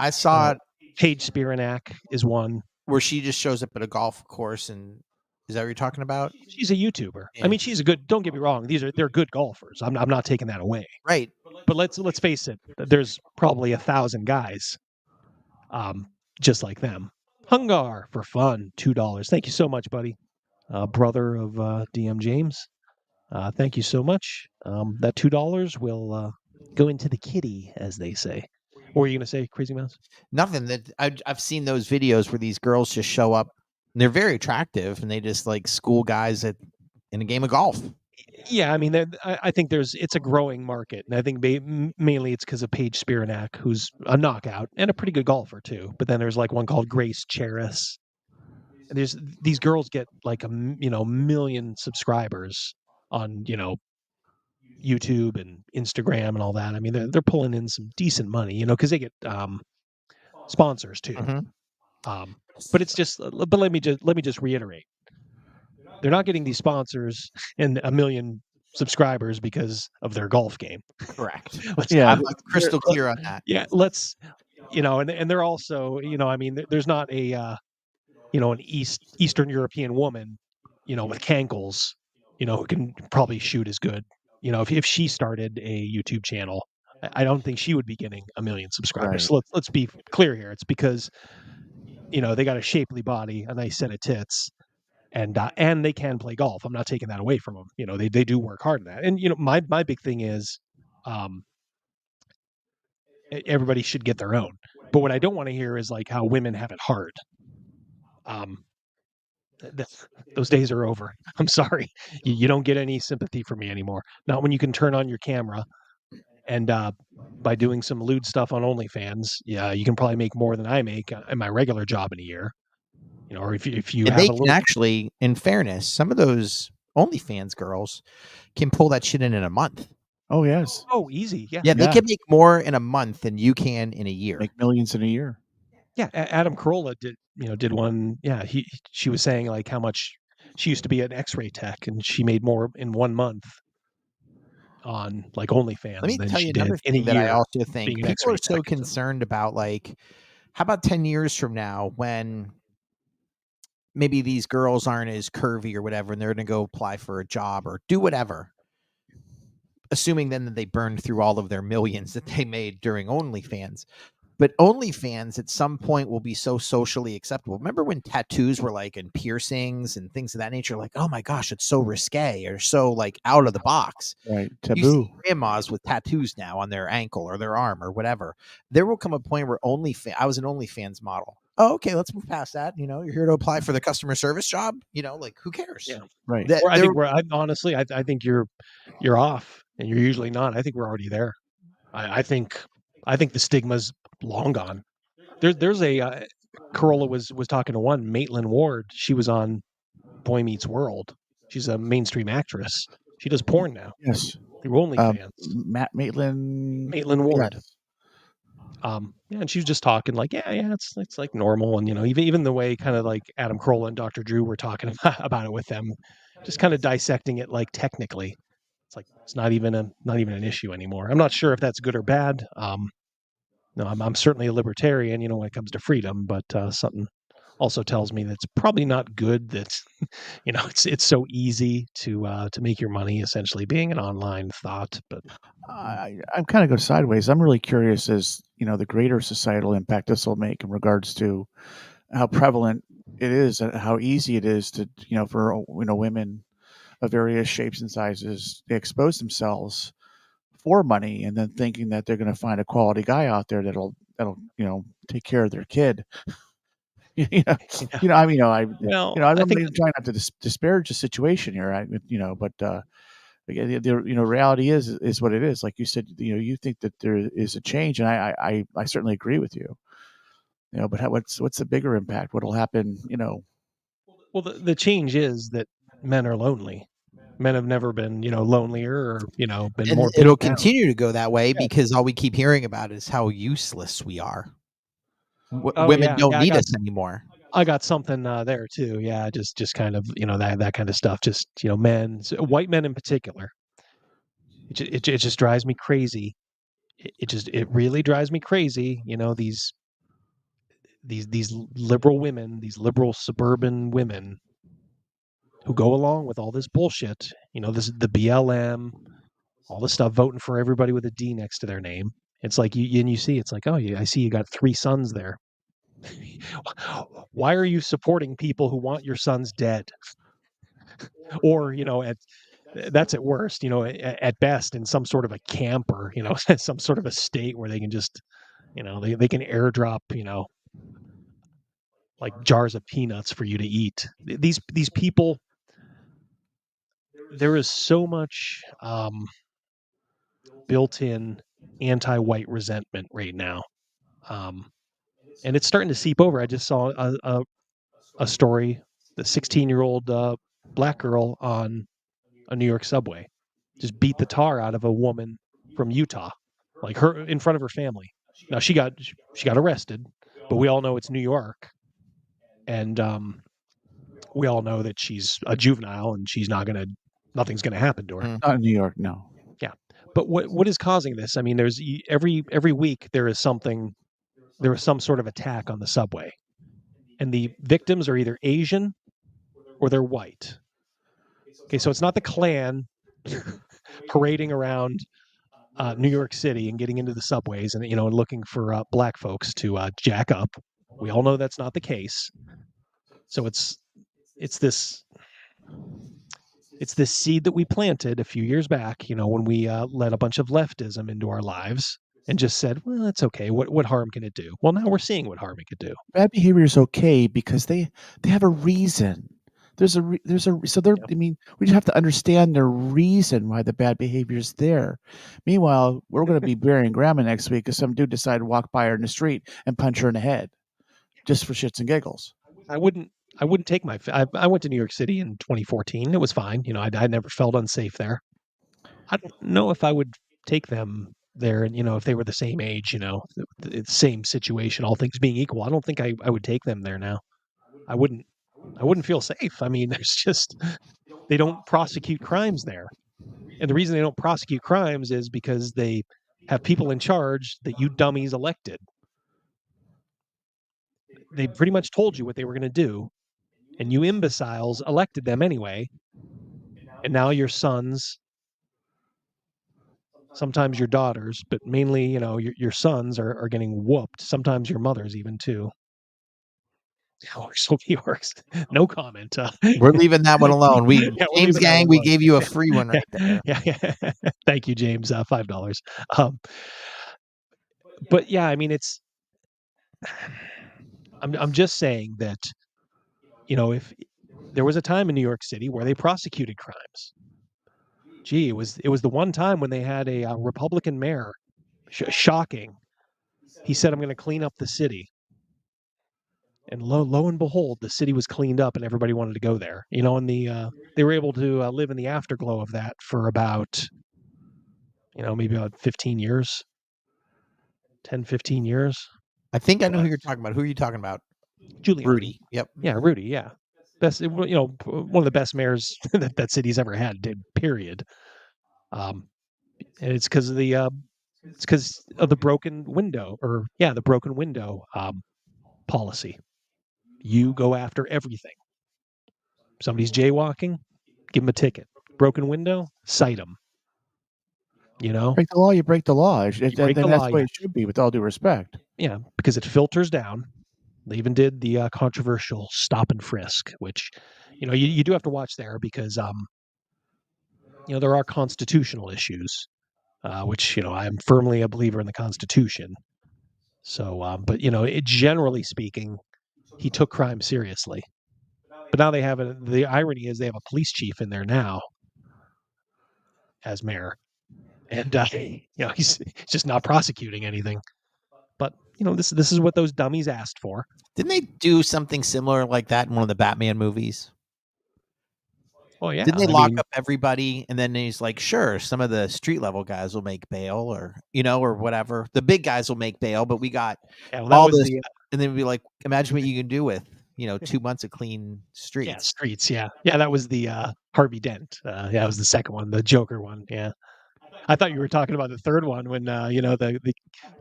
saw Paige Spiranak is one where she just shows up at a golf course, and is that what you're talking about? She's a YouTuber. Yeah. I mean, she's a good. Don't get me wrong; they're good golfers. I'm not taking that away. Right. But let's face it. There's probably 1,000 guys, just like them. Hungar for fun, $2. Thank you so much, buddy. Brother of DM James. Thank you so much. That $2 will go into the kitty, as they say. What were you going to say, Crazy Mouse? Nothing. That I've seen those videos where these girls just show up. And they're very attractive, and they just school guys in a game of golf. Yeah, I mean, I think it's a growing market, and I think mainly it's because of Paige Spiranak, who's a knockout and a pretty good golfer too. But then there's one called Grace Cheris. And these girls get a million subscribers on YouTube and Instagram and all that. I mean, they're pulling in some decent money, because they get sponsors too. Mm-hmm. But it's just. But let me just reiterate. They're not getting these sponsors and a million subscribers because of their golf game. Correct. I'm crystal clear on that. Yeah, let's. And they're also. I mean, there's not a. An Eastern European woman. With cankles. Who can probably shoot as good. If she started a YouTube channel, I don't think she would be getting a million subscribers. Right. So let's be clear here. It's because. They got a shapely body, a nice set of tits, and they can play golf. I'm not taking that away from them. They do work hard in that. And my big thing is, everybody should get their own. But what I don't want to hear is how women have it hard. Those days are over. I'm sorry. You don't get any sympathy from me anymore. Not when you can turn on your camera and by doing some lewd stuff on OnlyFans, you can probably make more than I make in my regular job in a year. Or if you and have they a can little... actually, in fairness, some of those OnlyFans girls can pull that shit in a month. Oh yes. Oh, easy. Yeah. Yeah, they can make more in a month than you can in a year. Make millions in a year. Yeah, Adam Carolla did one. Yeah, she was saying how much she used to be an X-ray tech, and she made more in 1 month on like OnlyFans Let me than tell she you did another in a thing that I year also think being an people are X-ray so tech. concerned about, like, how about 10 years from now when maybe these girls aren't as curvy or whatever, and they're going to go apply for a job or do whatever, assuming then that they burned through all of their millions that they made during OnlyFans. But OnlyFans at some point will be so socially acceptable. Remember when tattoos were like, and piercings and things of that nature, like, oh my gosh, it's so risque or so like out of the box. Right. You see Taboo. grandmas with tattoos now on their ankle or their arm or whatever. There will come a point where I was an OnlyFans model. Oh, okay, let's move past that. You know, you're here to apply for the customer service job. You know, like, who cares? Yeah. Right. Or I think honestly, I think you're off, and you're usually not. I think we're already there. I think the stigma's long gone. There's a Corolla was talking to one Maitland Ward. She was on Boy Meets World. She's a mainstream actress. She does porn now. Yes. Through OnlyFans. Maitland Ward. Yes. Yeah, and she was just talking like, it's like normal, and even the way kind of like Adam Carolla and Dr. Drew were talking about it with them, just kind of dissecting it like technically. It's like it's not even an issue anymore. I'm not sure if that's good or bad. No, I'm certainly a libertarian, when it comes to freedom, but something also tells me that's probably not good. That it's so easy to make your money essentially being an online thought. But I'm kind of go sideways. I'm really curious as the greater societal impact this will make in regards to how prevalent it is and how easy it is to for women of various shapes and sizes they expose themselves for money and then thinking that they're going to find a quality guy out there that'll take care of their kid. I think trying not to disparage the situation here, but the reality is what it is. Like you said, you think that there is a change, and I certainly agree with you. But what's the bigger impact? What'll happen? Well, the change is that men are lonely. Men have never been, lonelier or, been and more. It'll continue to go that way because all we keep hearing about is how useless we are. Women don't need us anymore. I got something there too. Yeah, just kind of that kind of stuff. Just white men in particular. It just drives me crazy. It really drives me crazy. These liberal women, these liberal suburban women who go along with all this bullshit. This the BLM, all this stuff, voting for everybody with a D next to their name. It's like you see, it's like, oh, I see you got 3 sons there. Why are you supporting people who want your sons dead? Or, that's at worst, at best in some sort of a camp or, some sort of a state where they can just, they can airdrop, like jars of peanuts for you to eat. These people, there is so much built-in anti-white resentment right now. And it's starting to seep over. I just saw a story, the 16-year-old black girl on a New York subway just beat the tar out of a woman from Utah, like her in front of her family. Now she got arrested, but we all know it's New York, and we all know that she's a juvenile and nothing's gonna happen to her. Not in New York, no. Yeah, but what is causing this? I mean, there's every week there is some sort of attack on the subway, and the victims are either Asian or they're white. Okay, so it's not the Klan parading around New York City and getting into the subways and looking for black folks to jack up. We all know that's not the case. So it's this seed that we planted a few years back. When we let a bunch of leftism into our lives and just said, well, it's okay. What harm can it do? Well, now we're seeing what harm it could do. Bad behavior is okay because they have a reason. I mean, we just have to understand the reason why the bad behavior is there. Meanwhile, we're going to be burying grandma next week because some dude decided to walk by her in the street and punch her in the head just for shits and giggles. I wouldn't take I went to New York City in 2014. It was fine. I never felt unsafe there. I don't know if I would take them there, and if they were the same age, the same situation, all things being equal, I don't think I would take them there now. I wouldn't feel safe. I mean, they don't prosecute crimes there. And the reason they don't prosecute crimes is because they have people in charge that you dummies elected. They pretty much told you what they were going to do, and you imbeciles elected them anyway. And now your sons, sometimes your daughters, but mainly, your sons are getting whooped. Sometimes your mothers even too. So Yorks, no comment. We're leaving that one alone. We Yeah, we're James leaving that Gang, one we alone. gave you a free one right there. Yeah. Thank you, James. $5. But yeah, I mean, I'm just saying that, if there was a time in New York City where they prosecuted crimes. Gee, it was the one time when they had a Republican mayor. Shocking. He said, "I'm going to clean up the city." And lo and behold, the city was cleaned up and everybody wanted to go there. And they were able to live in the afterglow of that for about, maybe about 15 years, 10, 15 years. I think I know who you're talking about. Who are you talking about? Giuliani. Rudy. Yep. Yeah, Rudy. Yeah. Best, one of the best mayors that city's ever had, period. And it's because of the broken window policy. You go after everything. Somebody's jaywalking, give them a ticket. Broken window, cite them. Break the law, you break the law. break the That's law, the way yeah. it should be, with all due respect. Yeah, because it filters down. They even did the controversial stop and frisk, which, you do have to watch there because, there are constitutional issues, which, I am firmly a believer in the Constitution. So, but, generally speaking, he took crime seriously. But now the irony is they have a police chief in there now as mayor. And, he's just not prosecuting anything. But, this is what those dummies asked for. Didn't they do something similar like that in one of the Batman movies? Well, yeah. Didn't they lock up everybody? And then he's like, sure, some of the street level guys will make bail or whatever. The big guys will make bail, but we got all this. And then we'd be like, imagine what you can do with, 2 months of clean streets. Yeah, streets. Yeah. Yeah. That was the Harvey Dent. That was the second one, the Joker one. Yeah. I thought you were talking about the third one when, the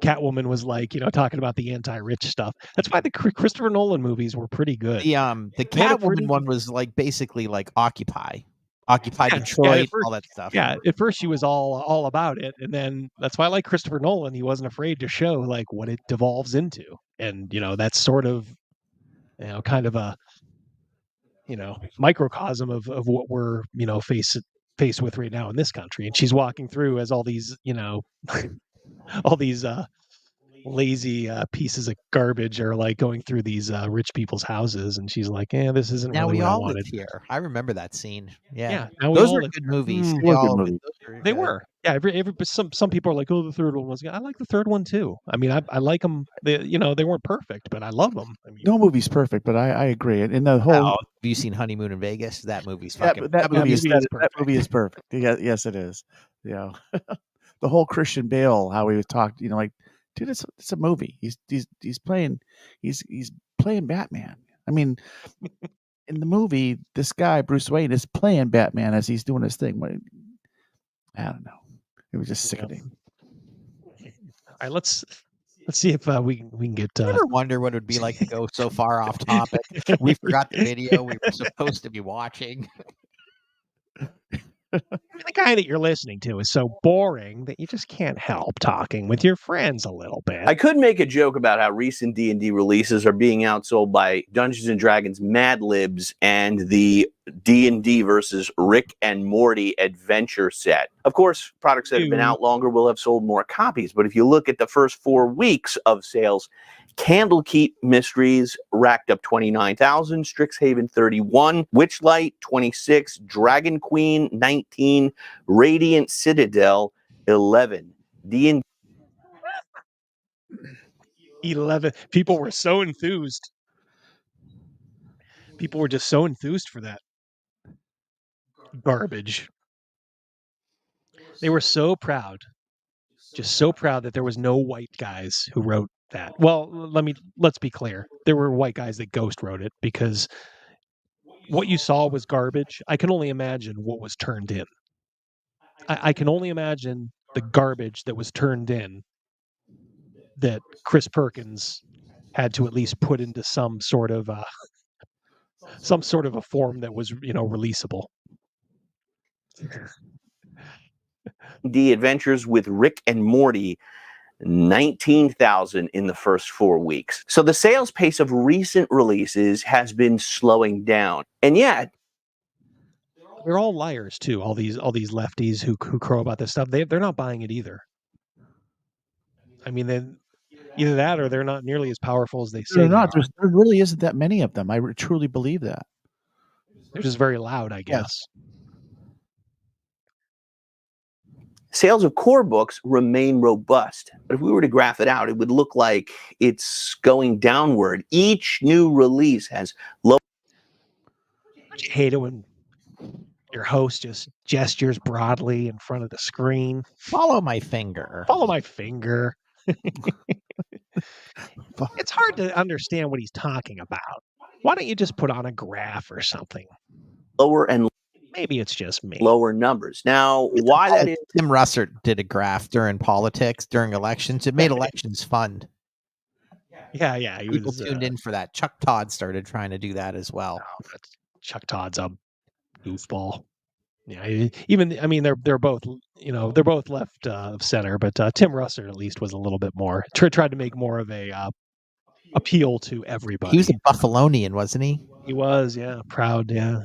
Catwoman was like, talking about the anti-rich stuff. That's why the Christopher Nolan movies were pretty good. The Catwoman one was like basically like Occupy Detroit, all that stuff. Yeah, at first she was all about it, and then that's why I like Christopher Nolan. He wasn't afraid to show like what it devolves into, and that's sort of kind of a microcosm of what we're faced with right now in this country. And she's walking through as all these all these lazy pieces of garbage are like going through these rich people's houses, and she's like, "Yeah, this isn't now really we what I all wanted." live here. I remember that scene. Yeah, now those were good movies. They were. Yeah, some people are like, "Oh, the third one was good." I like the third one too. I mean, I like them. They weren't perfect, but I love them. I mean, no movie's perfect, but I agree. And the whole have you seen Honeymoon in Vegas? That movie's fucking. That movie is perfect. Yes, it is. Yeah, the whole Christian Bale, how he was talked. Like, dude, it's a movie. He's playing Batman. I mean, in the movie, this guy Bruce Wayne is playing Batman as he's doing his thing. I don't know. It was just sickening. All right, let's see if we can get. I ever wonder what it would be like to go so far off topic? We forgot the video we were supposed to be watching. The guy that you're listening to is so boring that you just can't help talking with your friends a little bit. I could make a joke about how recent D&D releases are being outsold by Dungeons & Dragons Mad Libs and the D&D versus Rick and Morty adventure set. Of course, products that have been out longer will have sold more copies, but if you look at the first 4 weeks of sales, Candlekeep Mysteries racked up 29,000, Strixhaven 31, Witchlight 26, Dragon Queen 19, Radiant Citadel 11. D&D 11. People were so enthused. People were just so enthused for that garbage. They were so proud. Just so proud that there was no white guys who wrote that. Well, let's be clear. There were white guys that ghost wrote it, because what you saw was garbage. I can only imagine what was turned in. I can only imagine the garbage that was turned in that Chris Perkins had to at least put into some sort of a form that was, releasable. The Adventures with Rick and Morty, 19,000 in the first 4 weeks. So the sales pace of recent releases has been slowing down. And yet, they're all liars too. All these lefties who crow about this stuff, they're not buying it either. I mean, then either that or they're not nearly as powerful as they say They're they not. are. There really isn't that many of them. I truly believe that. They're just very loud, I guess. sales of core books remain robust. But if we were to graph it out, it would look like it's going downward. Each new release has low. Don't you hate it when your host just gestures broadly in front of the screen? Follow my finger. Follow my finger. It's hard to understand what he's talking about. Why don't you just put on a graph or something? Lower and maybe it's just me. Lower numbers. Now, why that is? Tim Russert did a graph during politics, during elections. It made elections fun. Yeah. People tuned in for that. Chuck Todd started trying to do that as well. Chuck Todd's a goofball. Yeah, even I mean they're both they're both left of center, but Tim Russert at least was a little bit more tried to make more of a appeal to everybody. He was a Buffalonian, wasn't he? He was, yeah, proud, yeah,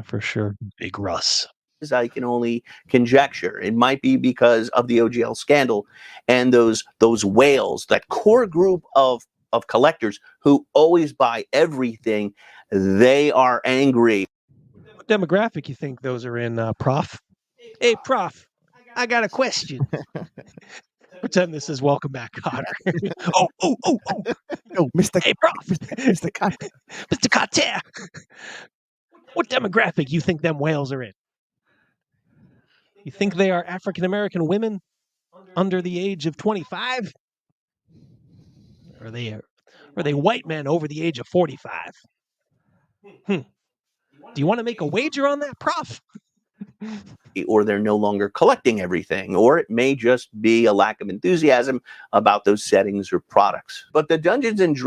for sure. Big Russ. I can only conjecture. It might be because of the OGL scandal and those whales, that core group of collectors who always buy everything. They are angry. What demographic you think those are in, Prof? Hey, Prof, I got a question. Pretend this is Welcome Back, Cotter. Oh, Mr. Hey, Prof. Mr. Cotter. Mr. Cotter. What demographic you think them whales are in? You think they are African-American women under the age of 25? Or are they white men over the age of 45? Do you want to make a wager on that, Prof? Or they're no longer collecting everything, or it may just be a lack of enthusiasm about those settings or products. But the Dungeons and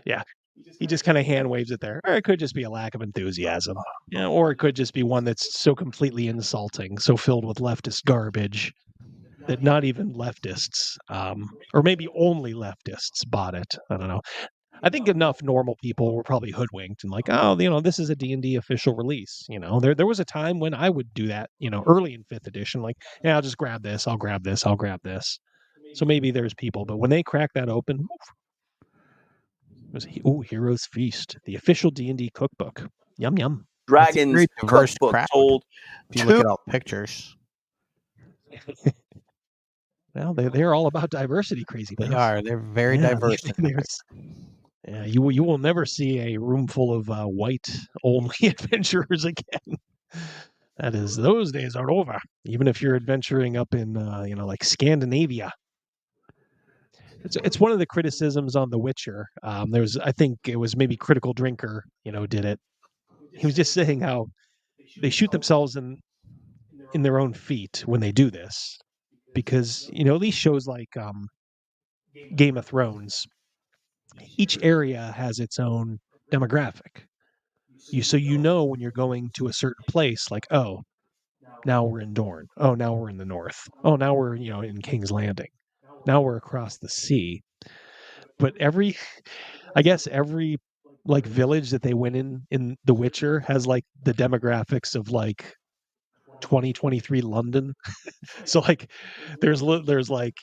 yeah, he just kind of hand waves it there. Or it could just be a lack of enthusiasm, or it could just be one that's so completely insulting, so filled with leftist garbage that not even leftists, or maybe only leftists, bought it. I don't know. I think enough normal people were probably hoodwinked and like, oh, this is a D&D official release. There was a time when I would do that, early in 5th edition, like, yeah, I'll just grab this, I'll grab this, I'll grab this. So maybe there's people, but when they crack that open, it was Heroes Feast, the official D&D cookbook. Yum, yum. Dragons cookbook sold. If you look at all the pictures. Well, they're all about diversity, crazy They pants. are. They're very diverse. Yeah, you will never see a room full of white-only adventurers again. Those days are over. Even if you're adventuring up in, like Scandinavia. It's one of the criticisms on The Witcher. I think it was maybe Critical Drinker, did it. He was just saying how they shoot themselves in their own feet when they do this, because at least shows like Game of Thrones, each area has its own demographic. So when you're going to a certain place, like, oh, now we're in Dorne. Oh, now we're in the north. Oh, now we're in King's Landing. Now we're across the sea. But every like village that they went in The Witcher has like the demographics of like 2023 London. So like there's like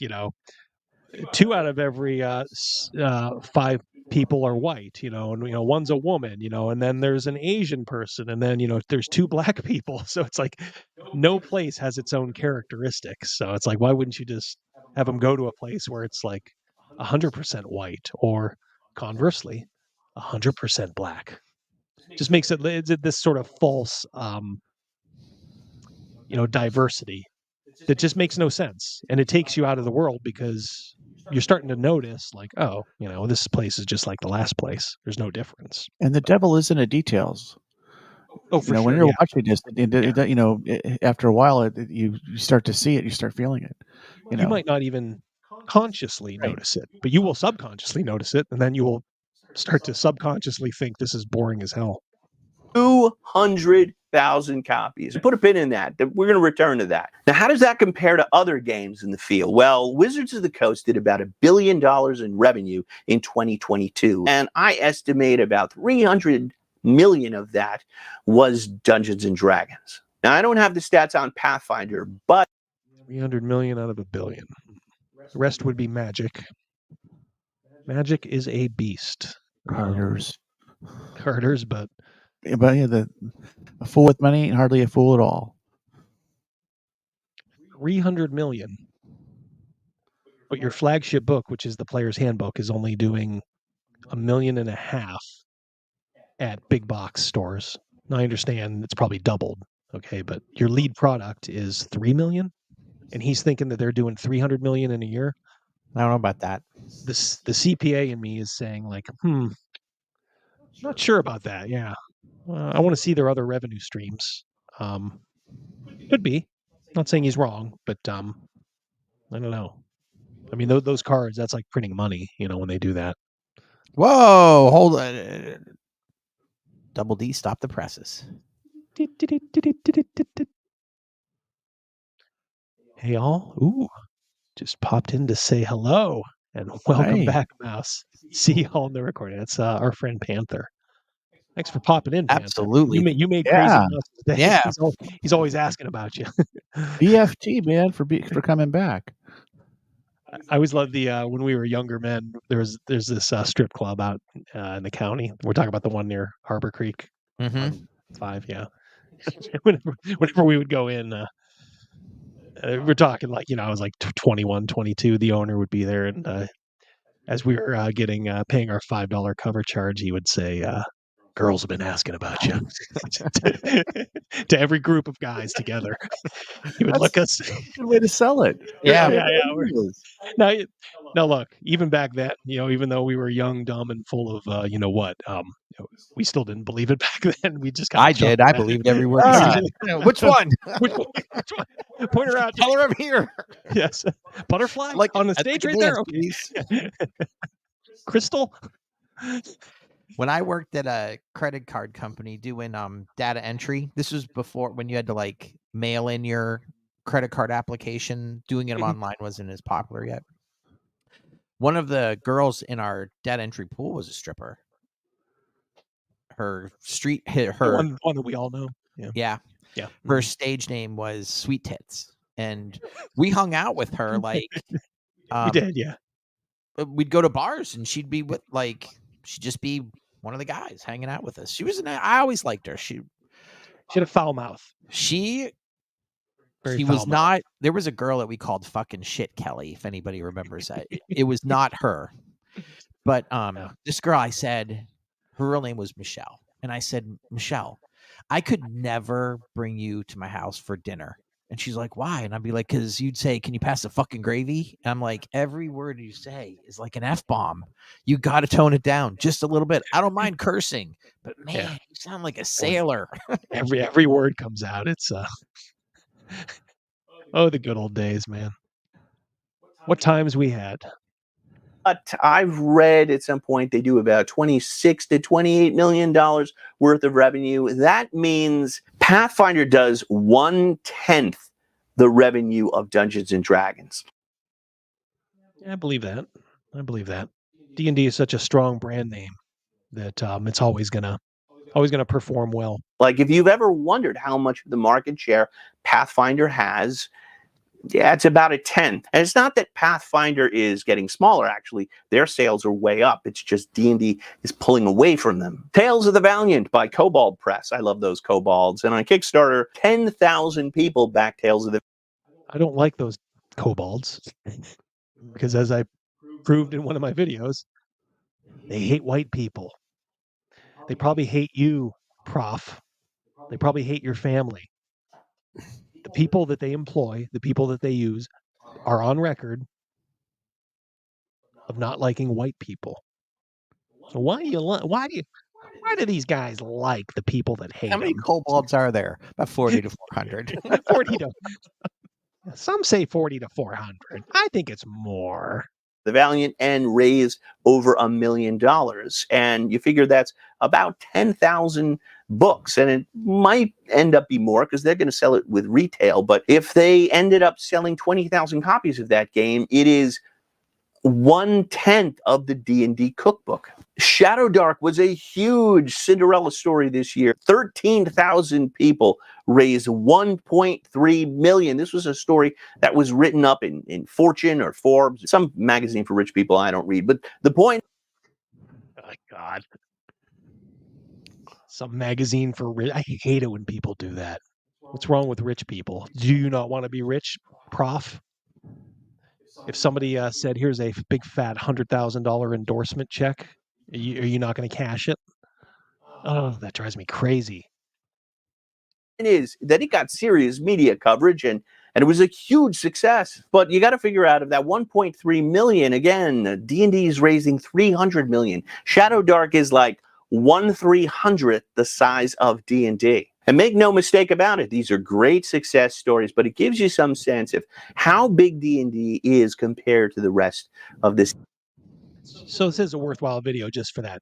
2 out of every 5 people are white, and one's a woman, and then there's an Asian person, and then there's 2 black people. So it's like no place has its own characteristics. So it's like, why wouldn't you just have them go to a place where it's like 100% white, or conversely 100% black? Just makes it this sort of false diversity that just makes no sense, and it takes you out of the world, because you're starting to notice like, oh, this place is just like the last place. There's no difference. And the devil is in the details. Oh, for when sure. you're Yeah. watching this, after a while, you start to see it, you start feeling it. You might not even consciously notice it, but you will subconsciously notice it, and then you will start to subconsciously think this is boring as hell. 200,000 copies. Put a pin in that. We're going to return to that. Now, how does that compare to other games in the field? Well, Wizards of the Coast did about $1 billion in revenue in 2022, and I estimate about 300 million of that was Dungeons and Dragons. Now, I don't have the stats on Pathfinder, but 300 million out of $1 billion. The rest would be Magic. Magic is a beast. Carters, but a fool with money ain't hardly a fool at all. 300 million. But your flagship book, which is the Player's Handbook, is only doing $1.5 million at big box stores. Now, I understand it's probably doubled, okay, but your lead product is 3 million, and he's thinking that they're doing 300 million in a year. I don't know about that. The CPA in me is saying, like, not sure about that. Yeah, I want to see their other revenue streams. Could be. Not saying he's wrong, but I don't know. I mean, those cards, that's like printing money, when they do that. Whoa, hold on. Double D, stop the presses. Hey, all. Ooh, just popped in to say hello and welcome back, Mouse. See y'all in the recording. That's our friend Panther. Thanks for popping in, Panther. Absolutely. You made Crazy Mouse's day. Yeah. He's always asking about you. BFT, man, for coming back. I always loved the when we were younger men. There's this strip club out in the county. We're talking about the one near Harbor Creek. Mm-hmm. 5, yeah. whenever we would go in, we're talking like, I was like 21, 22. The owner would be there, and as we were paying our $5 cover charge, he would say, "Girls have been asking about you," to every group of guys together. He would look us. Good way to sell it. Yeah. Now, look. Even back then, even though we were young, dumb, and full of, we still didn't believe it back then. We just I did. I believed every word he said. Which one? Which one? Point her out. Tell her I'm here. Yes. Butterfly Like on the stage right there. Okay. Crystal. When I worked at a credit card company doing data entry, this was before when you had to like mail in your credit card application. Doing it online wasn't as popular yet. One of the girls in our data entry pool was a stripper. Her one that we all know. Yeah. Her stage name was Sweet Tits, and we hung out with her like we did, yeah. We'd go to bars, and she'd just be one of the guys hanging out with us. She was I always liked her. She had a foul mouth. She Very was foul not. There was a girl that we called fucking shit Kelly, if anybody remembers that. It was not her. But this girl, I said, her real name was Michelle. And I said, Michelle, I could never bring you to my house for dinner. And she's like, why? And I'd be like, because you'd say, can you pass the fucking gravy? And I'm like, every word you say is like an F-bomb. You got to tone it down just a little bit. I don't mind cursing, but man, you sound like a sailor. Every word comes out. It's oh, the good old days, man. What times we had. But I've read at some point they do about $26 to $28 million worth of revenue. That means Pathfinder does 1/10 the revenue of Dungeons and Dragons. Yeah, I believe that. D&D is such a strong brand name that it's always gonna perform well. Like if you've ever wondered how much of the market share Pathfinder has, yeah, it's about 1/10. And it's not that Pathfinder is getting smaller, actually. Their sales are way up. It's just D&D is pulling away from them. Tales of the Valiant by Kobold Press. I love those kobolds. And on Kickstarter, 10,000 people back Tales of the... I don't like those kobolds because, as I proved in one of my videos, they hate white people. They probably hate you, Prof. They probably hate your family. The people that they employ, the people that they use, are on record of not liking white people. So why do Why do these guys like the people that hate How many them? kobolds are there? About 40 to 400. 40 to some say 40 to 400. I think it's more. The Valiant and raise over $1 million. And you figure that's about 10,000 books. And it might end up be more because they're going to sell it with retail. But if they ended up selling 20,000 copies of that game, it is 1/10 of the D&D cookbook. Shadow Dark was a huge Cinderella story this year. 13,000 people raised 1.3 million. This was a story that was written up in Fortune or Forbes, some magazine for rich people I don't read. But the point... Oh, God. Some magazine for rich. I hate it when people do that. What's wrong with rich people? Do you not want to be rich, Prof? If somebody said, here's a big fat $100,000 endorsement check, are you not going to cash it? Oh, that drives me crazy. It is that it got serious media coverage and it was a huge success. But you got to figure out of that 1.3 million, again, D&D is raising 300 million. Shadow Dark is like 1/300th the size of D&D. And make no mistake about it, these are great success stories, but it gives you some sense of how big D&D is compared to the rest of this. So this is a worthwhile video just for that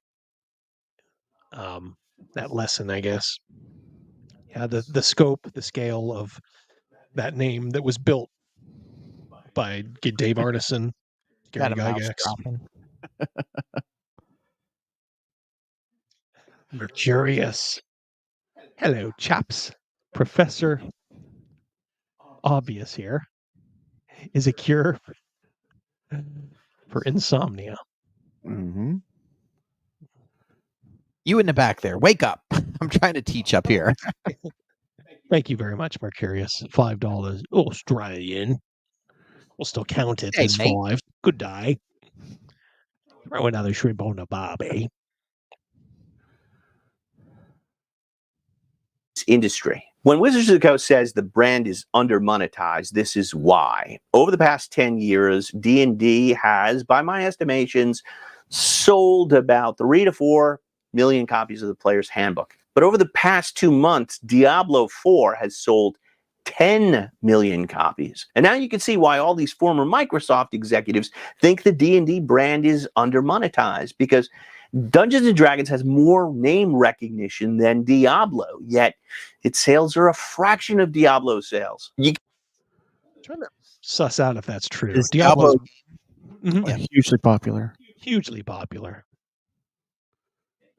that lesson, I guess. Yeah, the scope, the scale of that name that was built by Dave Arneson, Gary Gygax. Mercurius. Hello, chaps. Professor Obvious here is a cure for insomnia. Mm-hmm. You in the back there, wake up. I'm trying to teach up here. Thank you very much, Mercurius. $5 Australian. We'll still count it as mate. 5. Good day. Throw another shrimp on the barbie. Industry. When Wizards of the Coast says the brand is under monetized, this is why. Over the past 10 years, D&D has, by my estimations, sold about 3 to 4 million copies of the Player's Handbook. But over the past 2 months, Diablo 4 has sold 10 million copies. And now you can see why all these former Microsoft executives think the D&D brand is under monetized, because Dungeons & Dragons has more name recognition than Diablo, yet its sales are a fraction of Diablo sales. Trying to suss out if that's true. Is Diablo's Hugely popular. hugely popular.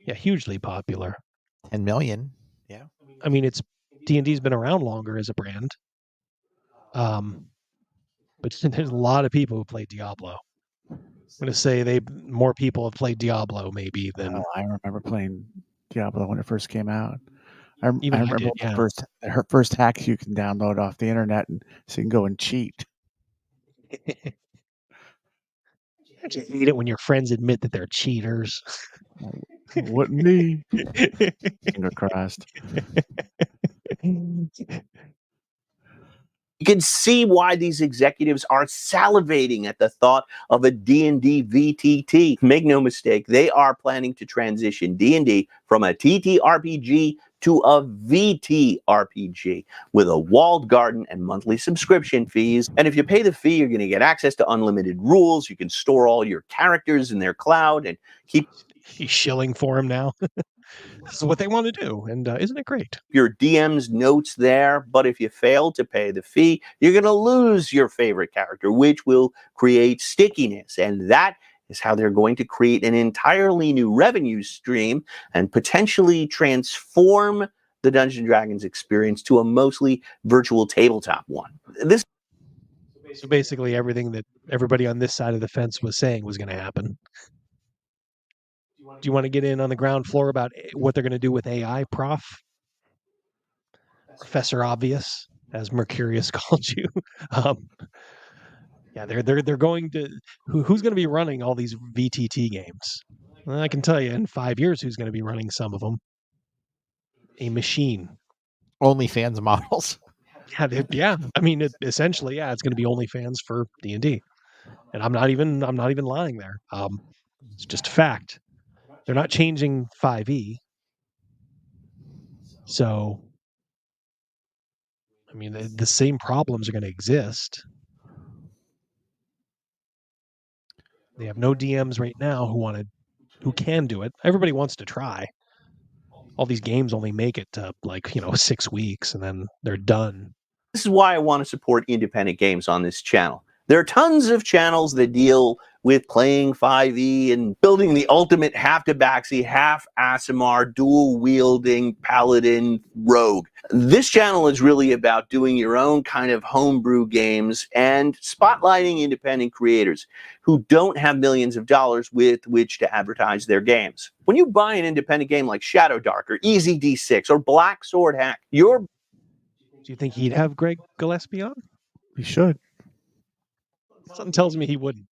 Yeah, hugely popular. 10 million. Yeah. I mean, it's D&D's been around longer as a brand. But there's a lot of people who play Diablo. I'm going to say more people have played Diablo maybe than... I remember playing Diablo when it first came out. I remember did, the first hacks you can download off the internet and so you can go and cheat. I just hate it when your friends admit that they're cheaters. Wouldn't me? Finger crossed. You can see why these executives are salivating at the thought of a D&D VTT. Make no mistake, they are planning to transition D&D from a TTRPG to a VTRPG with a walled garden and monthly subscription fees. And if you pay the fee, you're going to get access to unlimited rules. You can store all your characters in their cloud and keep... He's shilling for him now. This is what they want to do, and isn't it great? Your DM's notes there, but if you fail to pay the fee, you're going to lose your favorite character, which will create stickiness. And that is how they're going to create an entirely new revenue stream and potentially transform the Dungeons & Dragons experience to a mostly virtual tabletop one. So basically everything that everybody on this side of the fence was saying was going to happen. Do you want to get in on the ground floor about what they're going to do with AI, Prof? Professor Obvious, as Mercurius called you. Yeah, they're going to... Who's going to be running all these VTT games? Well, I can tell you in 5 years who's going to be running some of them. A machine. OnlyFans models. Yeah. I mean, essentially, it's going to be OnlyFans for D&D. And I'm not even lying there. It's just a fact. They're not changing 5e. So, I mean, the same problems are going to exist. They have no DMs right now who can do it. Everybody wants to try. All these games only make it to 6 weeks and then they're done. This is why I want to support independent games on this channel. There are tons of channels that deal with playing 5e and building the ultimate half-tabaxi, half-Aasimar, dual-wielding paladin rogue. This channel is really about doing your own kind of homebrew games and spotlighting independent creators who don't have millions of dollars with which to advertise their games. When you buy an independent game like Shadow Dark or Easy D6 or Black Sword Hack, you're... Do you think he'd have Greg Gillespie on? He should. Something tells me he wouldn't.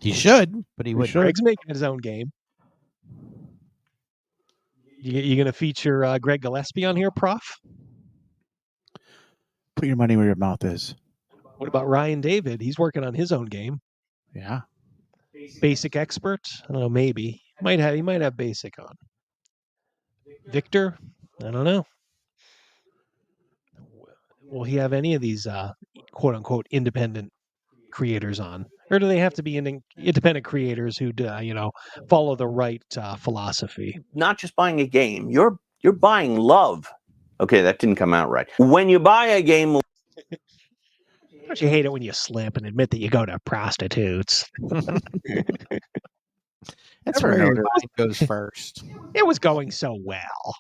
He should, but he wouldn't. Greg's making his own game. You going to feature Greg Gillespie on here, Prof? Put your money where your mouth is. What about Ryan David? He's working on his own game. Yeah. Basic expert? I don't know, maybe. He might have basic on. Victor? I don't know. Will he have any of these quote unquote independent creators on? Or do they have to be independent creators who follow the right philosophy? Not just buying a game, you're buying love. Okay, that didn't come out right. When you buy a game... Don't you hate it when you slip and admit that you go to prostitutes? That's where your mind goes first. It was going so well.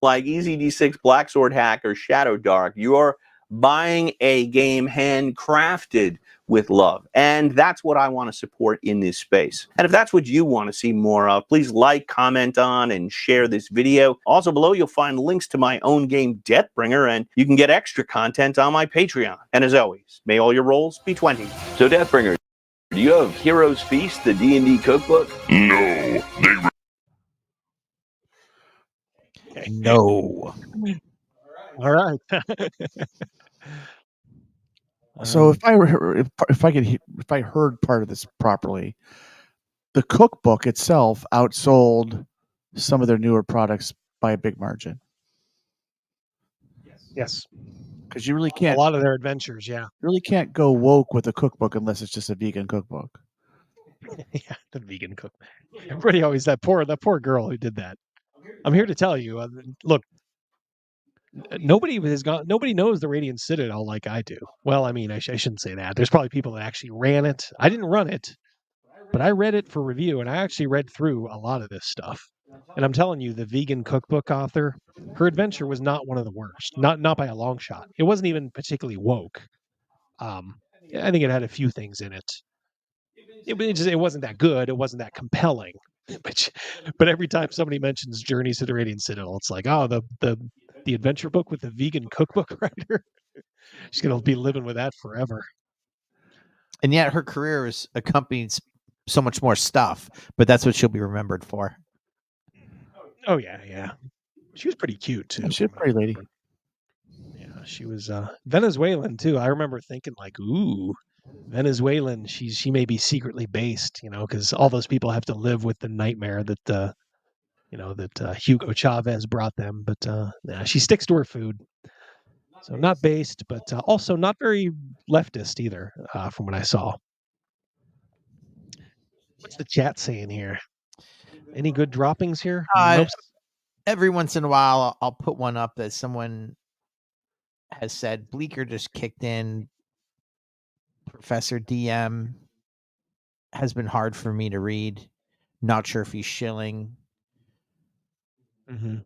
Like Easy D6, Black Sword Hack, or Shadow Dark, you're buying a game handcrafted with love. And that's what I want to support in this space. And if that's what you want to see more of, please like, comment on, and share this video. Also below, you'll find links to my own game, Deathbringer, and you can get extra content on my Patreon. And as always, may all your rolls be 20. So Deathbringer, do you have Heroes Feast, the D&D cookbook? No, they... No. All right. So if I heard part of this properly, the cookbook itself outsold some of their newer products by a big margin. Yes. Because you really can't... A lot of their adventures, yeah. You really can't go woke with a cookbook unless it's just a vegan cookbook. Yeah, the vegan cookbook. Everybody always, that poor girl who did that. I'm here to tell you, look, nobody knows the Radiant Citadel like I do. Well, I mean, I shouldn't say that. There's probably people that actually ran it. I didn't run it, but I read it for review, and I actually read through a lot of this stuff. And I'm telling you, the vegan cookbook author, her adventure was not one of the worst. Not by a long shot. It wasn't even particularly woke. I think it had a few things in it. It wasn't that good. It wasn't that compelling. But every time somebody mentions Journeys to the Radiant Citadel, it's like, oh, the adventure book with the vegan cookbook writer. She's gonna be living with that forever. And yet her career is accompanied so much more stuff, but that's what she'll be remembered for. Oh yeah. She was pretty cute too. She's a pretty lady. Yeah, she was Venezuelan too. I remember thinking like, ooh, Venezuelan. She may be secretly based, because all those people have to live with the nightmare that Hugo Chavez brought them. But she sticks to her food. So not based, but also not very leftist either, from what I saw. What's the chat saying here? Any good droppings here? Every once in a while, I'll put one up that someone has said, Bleecker just kicked in. Professor DM has been hard for me to read. Not sure if he's shilling. Mm-hmm.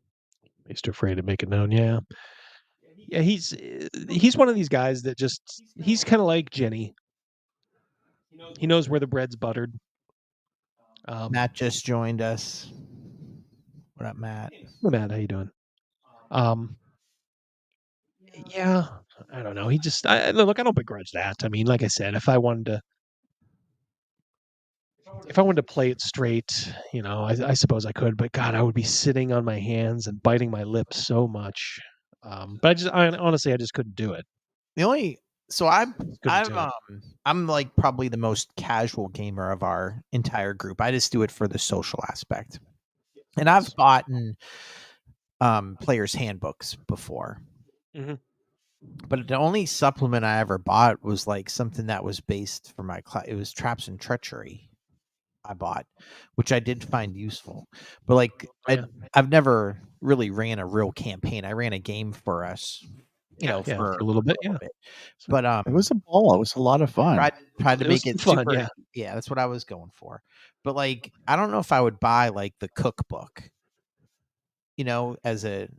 He's afraid to make it known. Yeah. Yeah, he's one of these guys that he's kind of like Jenny. He knows where the bread's buttered. Matt just joined us. What up, Matt? Hey, Matt, how you doing? Yeah, I don't know. Look, I don't begrudge that. I mean, like I said, if I wanted to play it straight, I suppose I could. But God, I would be sitting on my hands and biting my lips so much. But honestly, I just couldn't do it. The only So I'm Couldn't do it. I'm like probably the most casual gamer of our entire group. I just do it for the social aspect. And I've bought players handbooks before. Mhm. But the only supplement I ever bought was like something that was based for my class. It was Traps and Treachery I bought, which I did find useful. But like I've never really ran a real campaign. I ran a game for us, for a little bit, yeah. But It was a ball. It was a lot of fun. tried to It was make it fun, super. yeah. That's what I was going for. But like, I don't know if I would buy like the cookbook, as a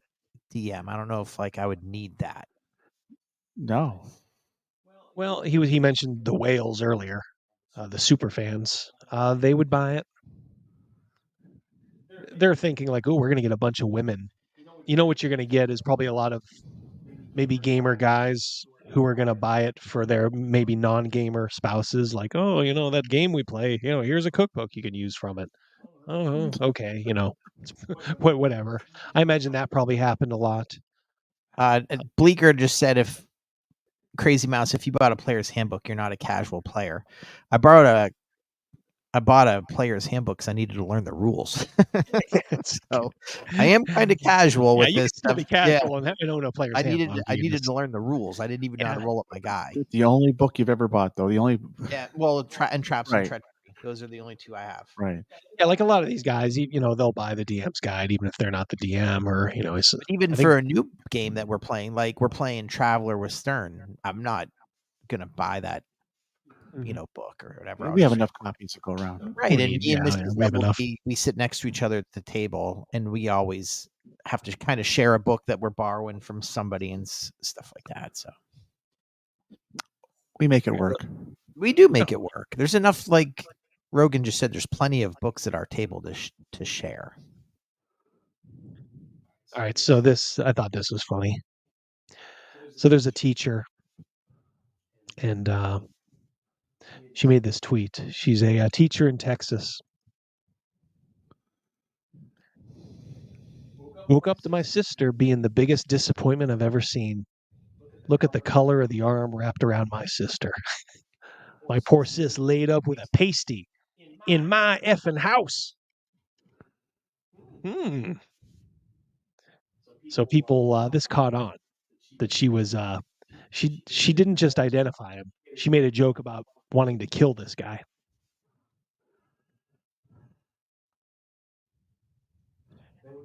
DM. I don't know if like I would need that. No. Well, he mentioned the whales earlier, the super fans. They would buy it. They're thinking like, oh, we're going to get a bunch of women. You know what you're going to get is probably a lot of maybe gamer guys who are going to buy it for their maybe non-gamer spouses. Like, oh, that game we play, here's a cookbook you can use from it. Oh, okay, whatever. I imagine that probably happened a lot. Bleeker just said, if Crazy Mouse, if you bought a player's handbook, you're not a casual player. I bought a player's handbook because I needed to learn the rules. So I am kind of casual with you this can still stuff. be casual and own a player's I handbook. needed to learn the rules. I didn't even know how to roll up my guy. The only book you've ever bought, though. The only. Yeah, well, Traps and Right. Treachery. Those are the only two I have. Right. Yeah, like a lot of these guys, they'll buy the DM's guide even if they're not the DM, or Even for a new game that we're playing, like we're playing Traveler with Stern, I'm not gonna buy that, book or whatever. We have enough copies to go around. Right, and me and Mrs. we have enough. We sit next to each other at the table, and we always have to kind of share a book that we're borrowing from somebody and stuff like that. So we make it work. We do make it work. There's enough, like Rogan just said, there's plenty of books at our table to share. All right, so I thought this was funny. So there's a teacher, and she made this tweet. She's a teacher in Texas. Woke up to my sister being the biggest disappointment I've ever seen. Look at the color of the arm wrapped around my sister. My poor sis laid up with a pasty in my effing house. So people, this caught on that she was, she didn't just identify him. She made a joke about wanting to kill this guy.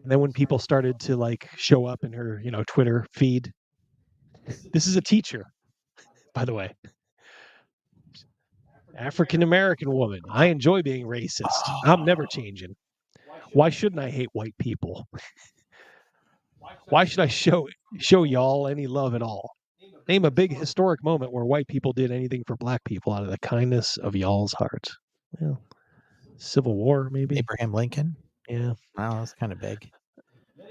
And then when people started to like show up in her, Twitter feed, this is a teacher, by the way. African-American woman. I enjoy being racist. I'm never changing. Why shouldn't I hate white people? Why should I show y'all any love at all? Name a big historic moment where white people did anything for black people out of the kindness of y'all's hearts. Well, Civil War, maybe. Abraham Lincoln. Yeah. Wow, that's kind of big.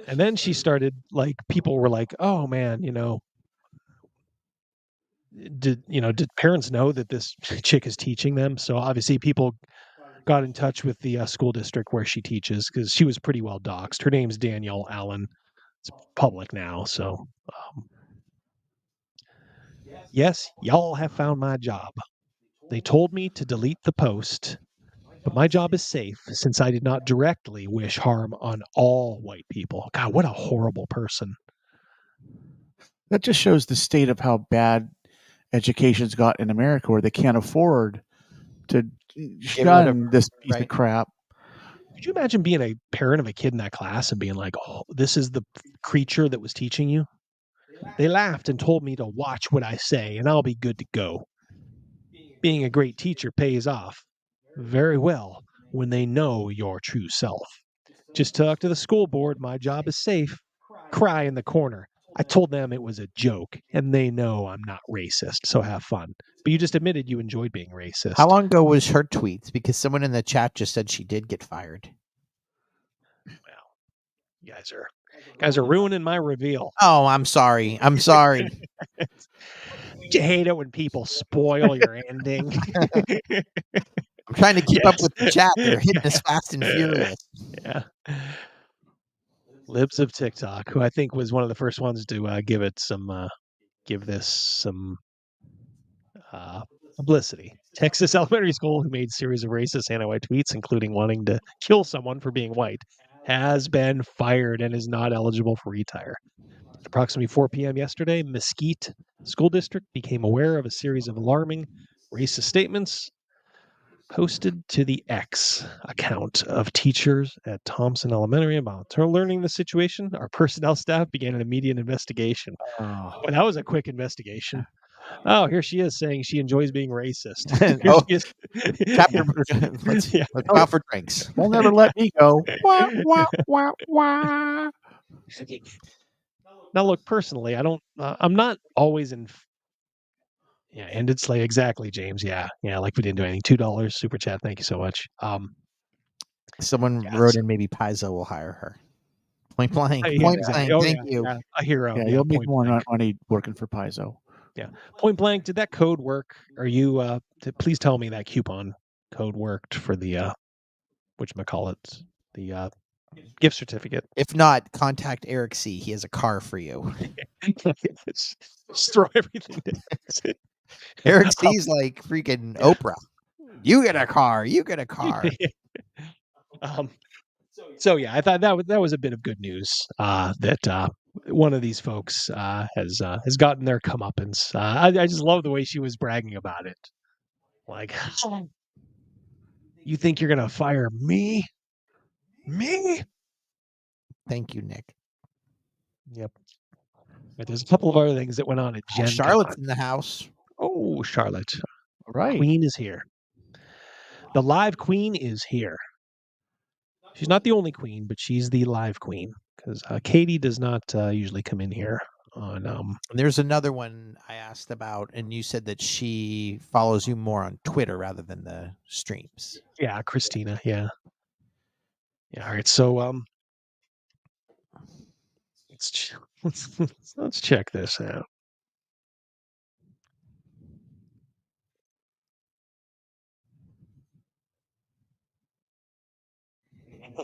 And then she started, like, people were like, oh man, did parents know that this chick is teaching them? So obviously people got in touch with the school district where she teaches, because she was pretty well doxxed. Her name's Danielle Allen. It's public now. So yes, y'all have found my job. They told me to delete the post, but my job is safe since I did not directly wish harm on all white people. God, what a horrible person. That just shows the state of how bad education's got in America, where they can't afford to shun this piece of crap. Could you imagine being a parent of a kid in that class and being like, oh, this is the creature that was teaching you? They laughed and told me to watch what I say and I'll be good to go. Being a great teacher pays off very well when they know your true self. Just talk to the school board. My job is safe. Cry in the corner. I told them it was a joke, and they know I'm not racist, so have fun. But you just admitted you enjoyed being racist. How long ago was her tweets? Because someone in the chat just said she did get fired. Well, you guys are ruining my reveal. Oh, I'm sorry. I'm sorry. Don't you hate it when people spoil your ending? I'm trying to keep up with the chat. They're hitting us fast and furious. Yeah. Libs of TikTok, who I think was one of the first ones to give this some publicity. Texas elementary school, who made series of racist anti-white tweets, including wanting to kill someone for being white, has been fired and is not eligible for retire. At approximately 4 p.m. yesterday, Mesquite School District became aware of a series of alarming racist statements posted to the X account of teachers at Thompson Elementary. About learning the situation, our personnel staff began an immediate investigation. Oh. Well, that was a quick investigation. Oh, here she is saying she enjoys being racist. Oh, She is. chapter. Let's Yeah. go out for drinks. They'll never let me go. Wah, wah, wah, wah. Now, look, personally, I'm not always in. Yeah, and it's like exactly, James. Yeah, like we didn't do anything. $2 super chat. Thank you so much. Someone Yes. wrote in, maybe Paizo will hire her. Point blank. Yeah, Point exactly. blank. Oh, Thank yeah, you. yeah, a hero. Yeah, Yeah, you'll make point more blank. money working for Paizo. Yeah, point blank. Did that code work? Are you? Please tell me that coupon code worked for the whatchamacallit, the gift certificate. If not, contact Eric C. He has a car for you. Just throw everything down. Eric C's like freaking Oprah. You get a car. You get a car. So yeah, I thought that was a bit of good news. That one of these folks has gotten their comeuppance. I just love the way she was bragging about it. Like, you think you're gonna fire me? Me? Thank you, Nick. Yep. But there's a couple of other things that went on at Gen Charlotte's Con. in the house. Oh, Charlotte. All right. Queen is here. The live queen is here. She's not the only queen, but she's the live queen because Katie does not usually come in here on. There's another one I asked about, and you said that she follows you more on Twitter rather than the streams. Yeah, Christina. Yeah. All right. So let's check this out.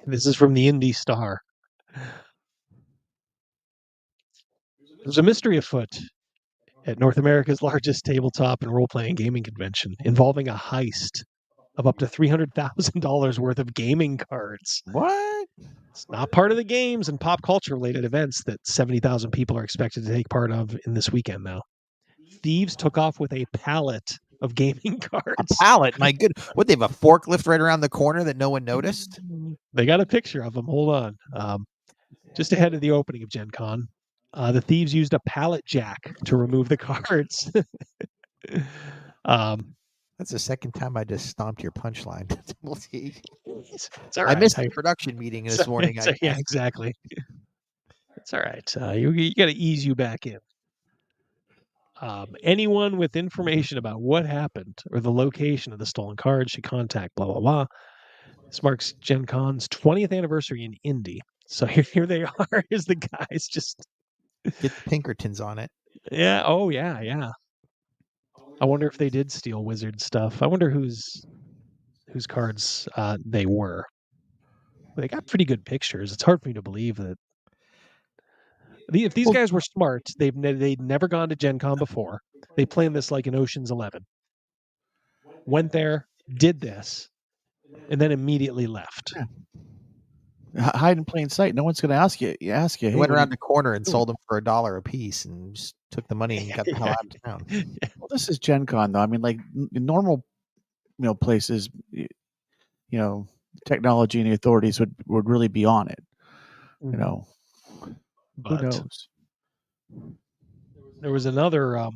This is from the Indie Star. There's a mystery afoot at North America's largest tabletop and role-playing gaming convention involving a heist of up to $300,000 worth of gaming cards. What? It's not part of the games and pop culture-related events that 70,000 people are expected to take part of in this weekend, though. Thieves took off with a pallet of gaming cards. A pallet? My good. What, they have a forklift right around the corner that no one noticed? They got a picture of them. Hold on. Just ahead of the opening of Gen Con, the thieves used a pallet jack to remove the cards. That's the second time I just stomped your punchline. It's all right. I missed the production meeting this morning. Yeah, exactly. It's all right. You got to ease you back in. Anyone with information about what happened or the location of the stolen cards should contact blah, blah, blah. This marks Gen Con's 20th anniversary in Indy. So here they are. Here's the guys just... Get the Pinkertons on it. Yeah. Oh, yeah. I wonder if they did steal Wizard stuff. I wonder whose cards they were. They got pretty good pictures. It's hard for me to believe that if these guys were smart, they'd never gone to Gen Con before. They planned this like in Ocean's 11. Went there, did this, and then immediately left. Yeah. Hide in plain sight. No one's going to ask you. They Hey, went around the corner and sold them for $1 a piece and just took the money and got the hell out of town. Well, this is Gen Con, though. I mean, like in normal, places, technology and the authorities would really be on it. But who knows? There was another.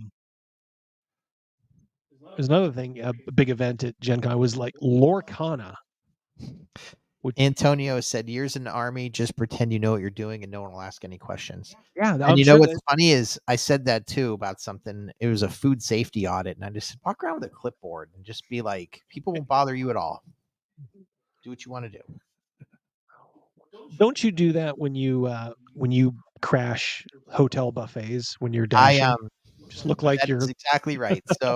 There's another thing. A big event at Gen Con was like Lorcana. Antonio said, years in the army, just pretend you know what you're doing and no one will ask any questions. Yeah. And you know what's funny is I said that too about something. It was a food safety audit. And I just said, walk around with a clipboard and just be like, people won't bother you at all. Do what you want to do. Don't you do that when you crash hotel buffets when you're dashing? Just look like you're exactly right. So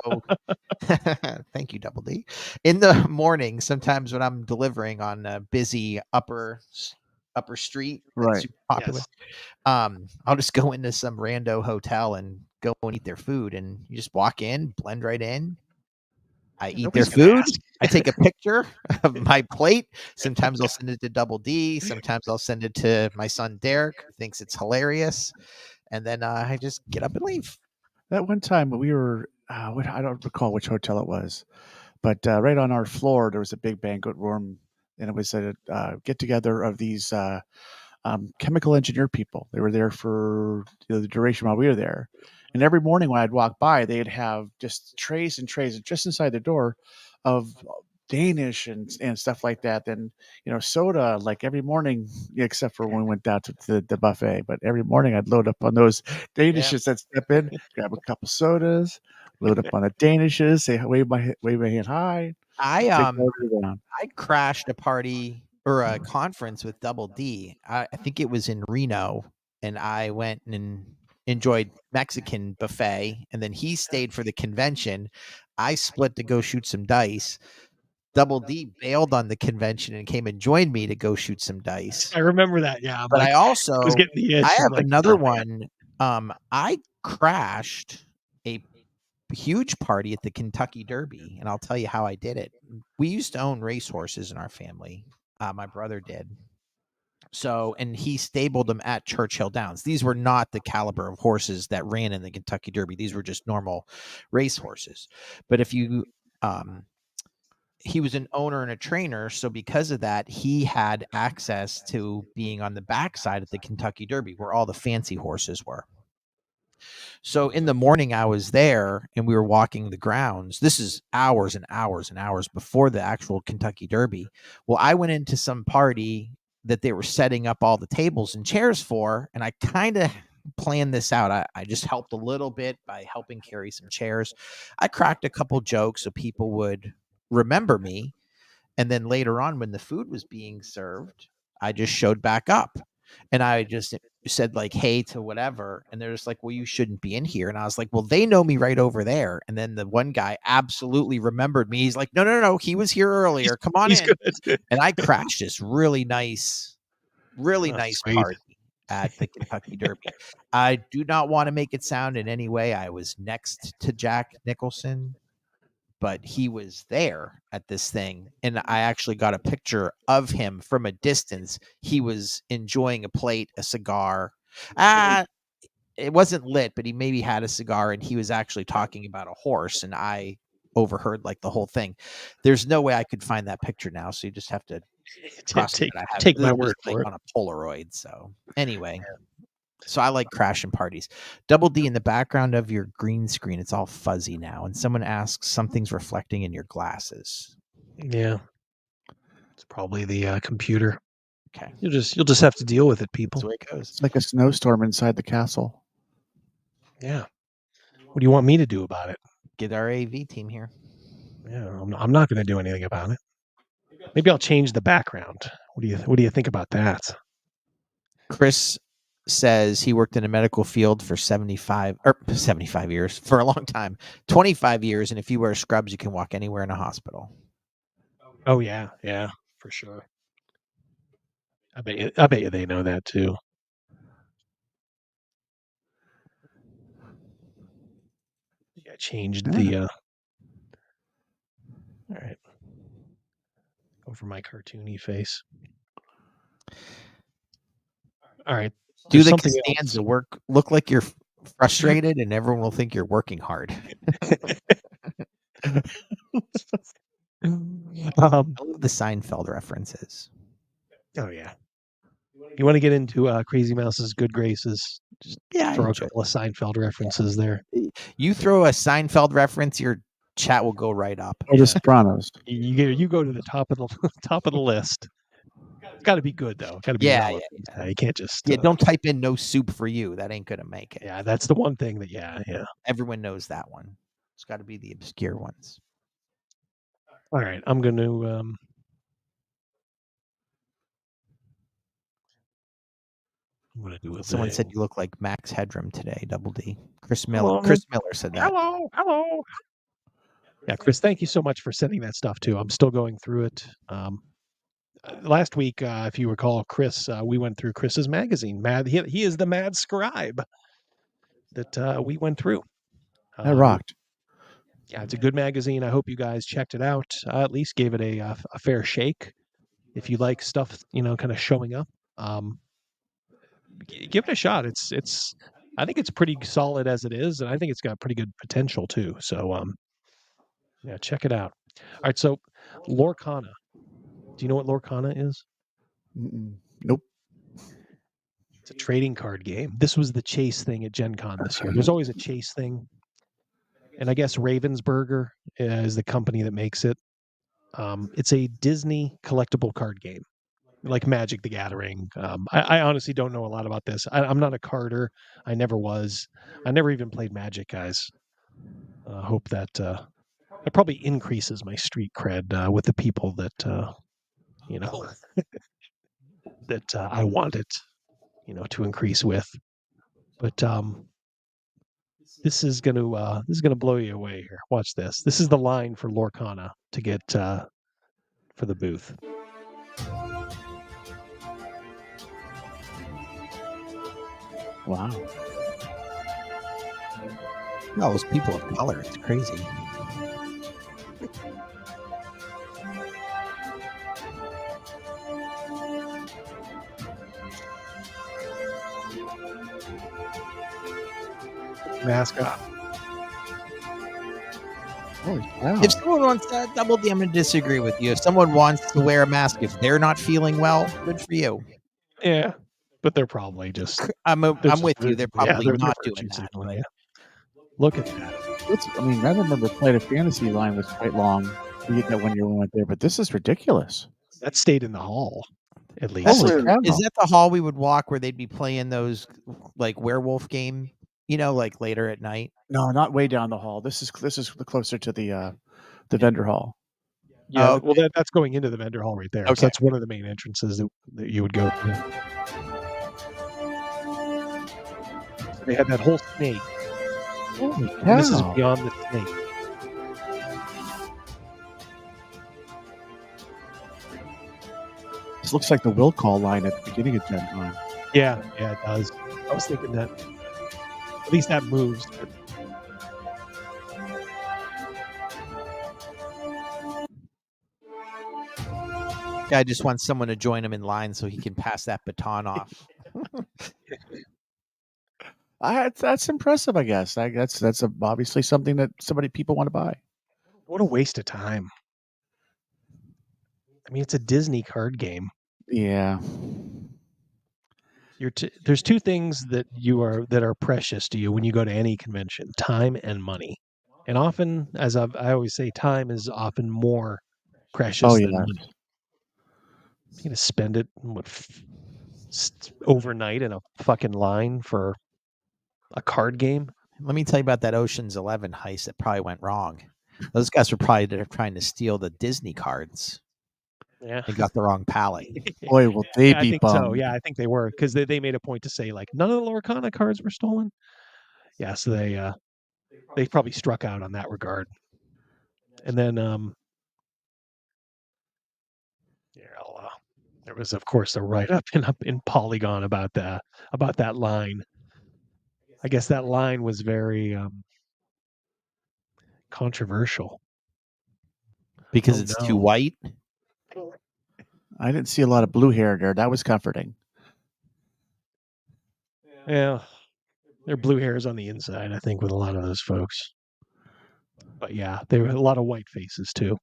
thank you, Double D. In the morning, sometimes when I'm delivering on a busy upper street, right, super popular, I'll just go into some rando hotel and go and eat their food, and you just walk in, blend right in. I eat Nobody's their gonna food. ask. I take a picture of my plate. Sometimes I'll send it to Double D. Sometimes I'll send it to my son Derek, who thinks it's hilarious. And then I just get up and leave. That one time we were, I don't recall which hotel it was, but right on our floor there was a big banquet room, and it was a get together of these chemical engineer people. They were there for the duration while we were there. And every morning when I'd walk by, they'd have just trays and trays just inside the door of Danish and stuff like that. And, soda like every morning, except for when we went down to the buffet. But every morning I'd load up on those Danishes that step in, grab a couple sodas, load up on the Danishes, say, wave my hand hi. I crashed a party or a conference with Double D. I think it was in Reno, and I went and enjoyed Mexican buffet, and then he stayed for the convention. I split to go shoot some dice. Double D bailed on the convention and came and joined me to go shoot some dice. I remember that. Yeah, But I also was getting the itch. I I'm have like, another oh, man. one. I crashed a huge party at the Kentucky Derby, and I'll tell you how I did it. We used to own racehorses in our family. My brother did. So, and he stabled them at Churchill Downs. These were not the caliber of horses that ran in the Kentucky Derby. These were just normal racehorses. But if you, he was an owner and a trainer, so because of that, he had access to being on the backside of the Kentucky Derby, where all the fancy horses were. So in the morning, I was there and we were walking the grounds. This is hours and hours and hours before the actual Kentucky Derby. Well, I went into some party that they were setting up all the tables and chairs for, and I kind of planned this out. I just helped a little bit by helping carry some chairs. I cracked a couple jokes so people would remember me. And then later on, when the food was being served, I just showed back up. And I just said like, hey to whatever. And they're just like, well, you shouldn't be in here. And I was like, well, they know me right over there. And then the one guy absolutely remembered me. He's like, no. He was here earlier. Come on in. Good. And I crashed this really nice Sweet. party at the Kentucky Derby. I do not want to make it sound in any way I was next to Jack Nicholson, but he was there at this thing. And I actually got a picture of him from a distance. He was enjoying a plate, a cigar. It wasn't lit, but he maybe had a cigar, and he was actually talking about a horse. And I overheard like the whole thing. There's no way I could find that picture now. So you just have to take my word for it on a Polaroid. So anyway, so I like crashing parties. Double D, in the background of your green screen, it's all fuzzy now. And someone asks, something's reflecting in your glasses. Yeah, it's probably the computer. Okay, you'll just have to deal with it, people. That's the way it goes. It's like a snowstorm inside the castle. Yeah. What do you want me to do about it? Get our AV team here. Yeah, I'm not going to do anything about it. Maybe I'll change the background. What do you think about that? Chris says he worked in a medical field for 75 years, for a long time, 25 years. And if you wear scrubs, you can walk anywhere in a hospital. Oh yeah, for sure. I bet you they know that too. Yeah, changed the. All right. Go for my cartoony face. All right. Do the Costanza look like you're frustrated, and everyone will think you're working hard. I love the Seinfeld references. Oh yeah. You want to get into Crazy Mouse's good graces? Just throw a couple of Seinfeld references there. You throw a Seinfeld reference, your chat will go right up. Or The Sopranos. You go to the top of the list. It's got to be good though. Got to be relevant. You can't just don't type in no soup for you. That ain't gonna make it. Yeah, that's the one thing that yeah. Everyone knows that one. It's got to be the obscure ones. All right, I'm going to. I'm going to do it. Someone said you look like Max Headroom today. Double D. Chris Miller said that. Hello. Yeah, Chris, thank you so much for sending that stuff too. I'm still going through it. Last week, if you recall, Chris, we went through Chris's magazine. He is the Mad Scribe. that we went through. That rocked. Yeah, it's a good magazine. I hope you guys checked it out. I at least gave it a fair shake. If you like stuff, kind of showing up, give it a shot. I think it's pretty solid as it is, and I think it's got pretty good potential too. So, yeah, check it out. All right, so Lorcana. Do you know what Lorcana is? Nope. It's a trading card game. This was the Chase thing at Gen Con this year. There's always a Chase thing. And I guess Ravensburger is the company that makes it. It's a Disney collectible card game, like Magic the Gathering. I honestly don't know a lot about this. I'm not a carder. I never was. I never even played Magic, guys. Hope that it probably increases my street cred with the people that, that I want it, to increase with. But this is gonna blow you away here. Watch this. This is the line for Lorcana to get for the booth. Wow. All those people of color. It's crazy. Mask up. Holy cow. If someone wants to double D, I'm going to disagree with you. If someone wants to wear a mask if they're not feeling well, good for you. Yeah, but they're probably just. I'm with you. They're probably not doing that. Right? Look at that. I remember Flight of Fantasy line was quite long. We get that when you went there, but this is ridiculous. That stayed in the hall, at least. Is that the hall we would walk where they'd be playing those like werewolf game? Like later at night. No, not way down the hall. This is closer to the vendor hall. Yeah, well, that's going into the vendor hall right there. Okay. So that's one of the main entrances that you would go through. They had that whole snake. Holy cow. And this is beyond the snake. This looks like the will call line at the beginning of Gen Con. Yeah, it does. I was thinking that. At least that moves. Guy just wants someone to join him in line so he can pass that baton off. That's impressive, I guess. That's obviously something that people want to buy. What a waste of time. I mean, it's a Disney card game. Yeah. There's two things that are precious to you when you go to any convention: time and money. And often, as I always say, time is often more precious than money. You're gonna spend it overnight in a fucking line for a card game. Let me tell you about that Ocean's 11 heist that probably went wrong. Those guys were probably trying to steal the Disney cards. Yeah, they got the wrong palette. Boy, will they be bummed. So. Yeah, I think they were, because they made a point to say like none of the Lorcana cards were stolen. Yeah, so they probably struck out on that regard. And then there was of course a write-up in Polygon about that line. I guess that line was very controversial because it's too white. I didn't see a lot of blue hair there. That was comforting. Yeah, there are blue hairs on the inside, I think, with a lot of those folks. But yeah, there were a lot of white faces too.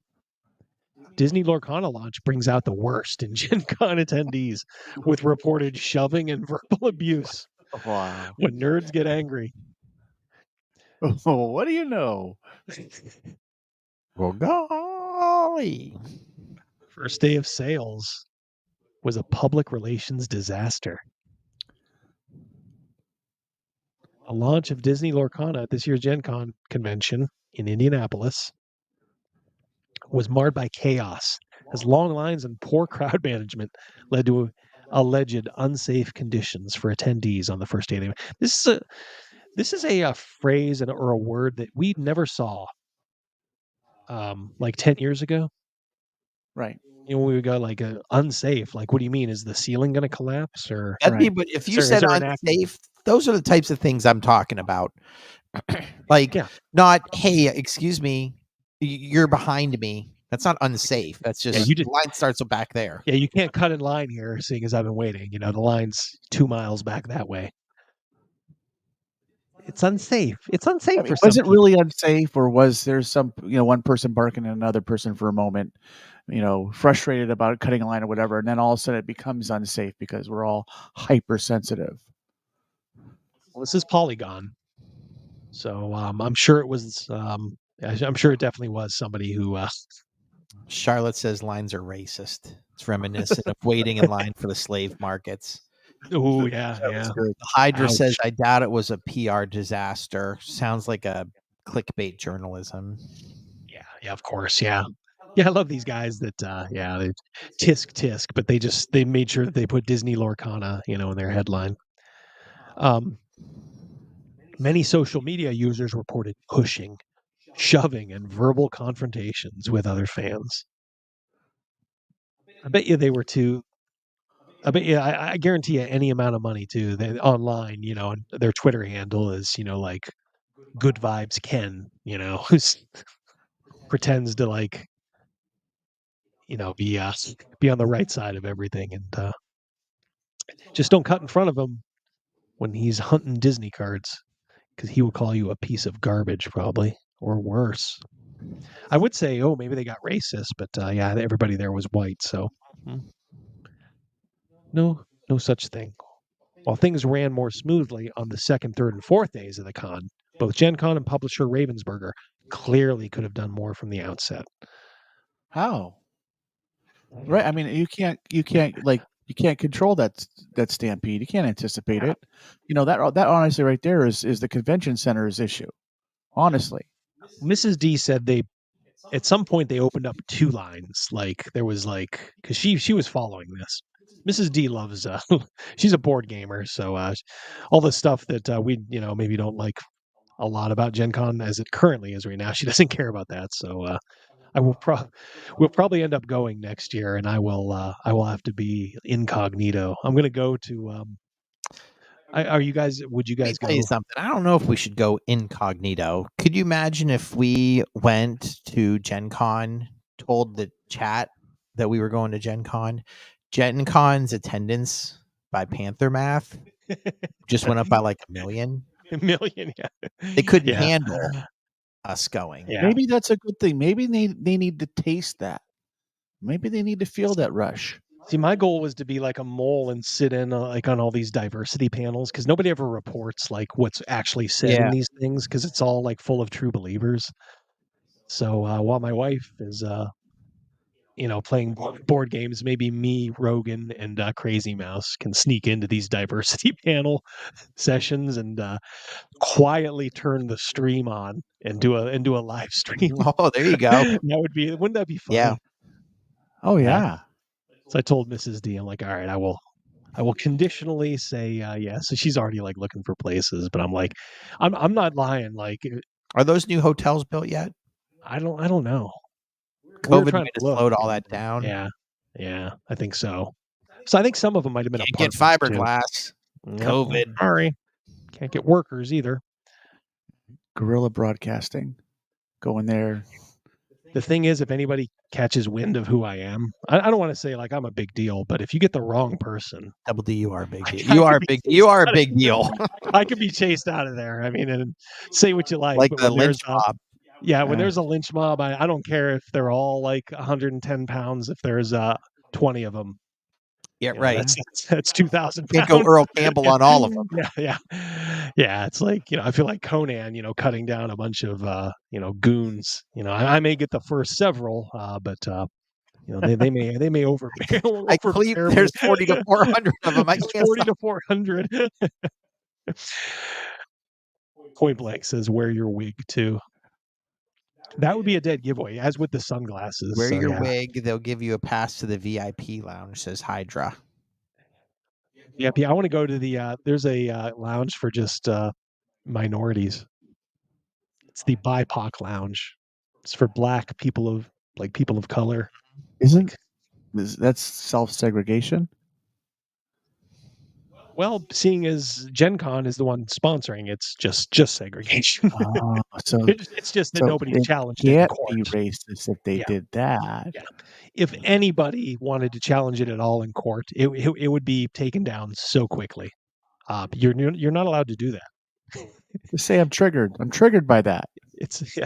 Disney Lorcana launch brings out the worst in Gen Con attendees with reported shoving and verbal abuse. Wow. When nerds get angry. Oh, what do you know? Well, golly. First day of sales was a public relations disaster. A launch of Disney Lorcana at this year's Gen Con convention in Indianapolis was marred by chaos as long lines and poor crowd management led to alleged unsafe conditions for attendees on the first day. This is a phrase or a word that we never saw like 10 years ago. Right. We got like unsafe. Like, what do you mean? Is the ceiling going to collapse? Or but if you said unsafe those are the types of things I'm talking about. Like, not, hey, excuse me, you're behind me. That's not unsafe. That's just you the line starts back there. Yeah, you can't cut in line here, seeing as I've been waiting. You know, the line's 2 miles back that way. It's unsafe. It's unsafe for some Was it people. really unsafe, or was there some, one person barking at another person for a moment, frustrated about cutting a line or whatever, and then all of a sudden it becomes unsafe because we're all hypersensitive? Well, this is Polygon, so I'm sure it was. I'm sure it definitely was somebody who. Charlotte says lines are racist. It's reminiscent of waiting in line for the slave markets. Oh yeah, yeah. Hydra Ouch. says, I doubt it was a PR disaster. Sounds like a clickbait journalism. Yeah, of course, yeah. Yeah, I love these guys that they tisk, but they made sure that they put Disney Lorcana, in their headline. Many social media users reported pushing, shoving, and verbal confrontations with other fans. I bet you they were too. I bet you, I guarantee you any amount of money too. They online, and their Twitter handle is, like good vibes Ken, who's pretends to like, be on the right side of everything, and just don't cut in front of him when he's hunting Disney cards, because he will call you a piece of garbage, probably, or worse. I would say, oh, maybe they got racist, but yeah, everybody there was white, so no such thing. While things ran more smoothly on the second, third, and fourth days of the con, both Gen Con and publisher Ravensburger clearly could have done more from the outset. How? Right. I mean, you can't control that stampede. You can't anticipate it. That honestly right there is the convention center's issue. Honestly. Mrs. D said at some point they opened up 2 lines. Like there was because she was following this. Mrs. D loves she's a board gamer, so all the stuff that we maybe don't like a lot about Gen Con as it currently is right now, she doesn't care about that. So we'll probably end up going next year, and I will have to be incognito. I'm going to go to. Would you guys Let me go? tell you something. I don't know if we should go incognito. Could you imagine if we went to Gen Con, told the chat that we were going to Gen Con? Gen Con's attendance by Panther math just went up by like 1 million. 1 million, yeah. They couldn't handle us going. Yeah. Maybe that's a good thing. Maybe they need to taste that. Maybe they need to feel that rush. See, my goal was to be like a mole and sit in on all these diversity panels, because nobody ever reports like what's actually said in these things, because it's all like full of true believers. So while my wife is playing board games, maybe me, Rogan, and Crazy Mouse can sneak into these diversity panel sessions and quietly turn the stream on and do a live stream. Oh, there you go. Wouldn't that be fun? Yeah. Oh yeah. So I told Mrs. D, I'm like, all right, I will conditionally say yes. So she's already like looking for places, but I'm like, I'm not lying. Like, are those new hotels built yet? I don't know. COVID might have slowed all that down. Yeah, I think so. So I think some of them might have been Can't get fiberglass. COVID. Sorry, can't get workers either. Guerrilla broadcasting, going there. The thing is, if anybody catches wind of who I am, I don't want to say like I'm a big deal, but if you get the wrong person, Double D, you are a big deal. You are a big deal. I could be chased out of there. I mean, and say what you like. Like but the lynch mob. Yeah, when there's a lynch mob, I don't care if they're all like 110 pounds. If there's 20 of them, yeah, right. That's 2,000 pounds. Can't go Earl Campbell on all of them. Yeah. It's like I feel like Conan, cutting down a bunch of goons. I may get the first several, but they may overbear. There's 40 to 400 of them. I can't 40 to 400. Point Blank says, "Wear your wig too." That would be a dead giveaway, as with the sunglasses. Wear your wig. They'll give you a pass to the VIP lounge, says Hydra. Yeah, I want to go to the, there's a lounge for just minorities. It's the BIPOC lounge. It's for black people of color. Isn't that's self-segregation? Well, seeing as Gen Con is the one sponsoring, it's just segregation. So it's just that nobody's it challenged it in can't court. be racist if they Yeah. did that. Yeah. If anybody wanted to challenge it at all in court, it would be taken down so quickly. You're not allowed to do that. Just say I'm triggered. I'm triggered by that.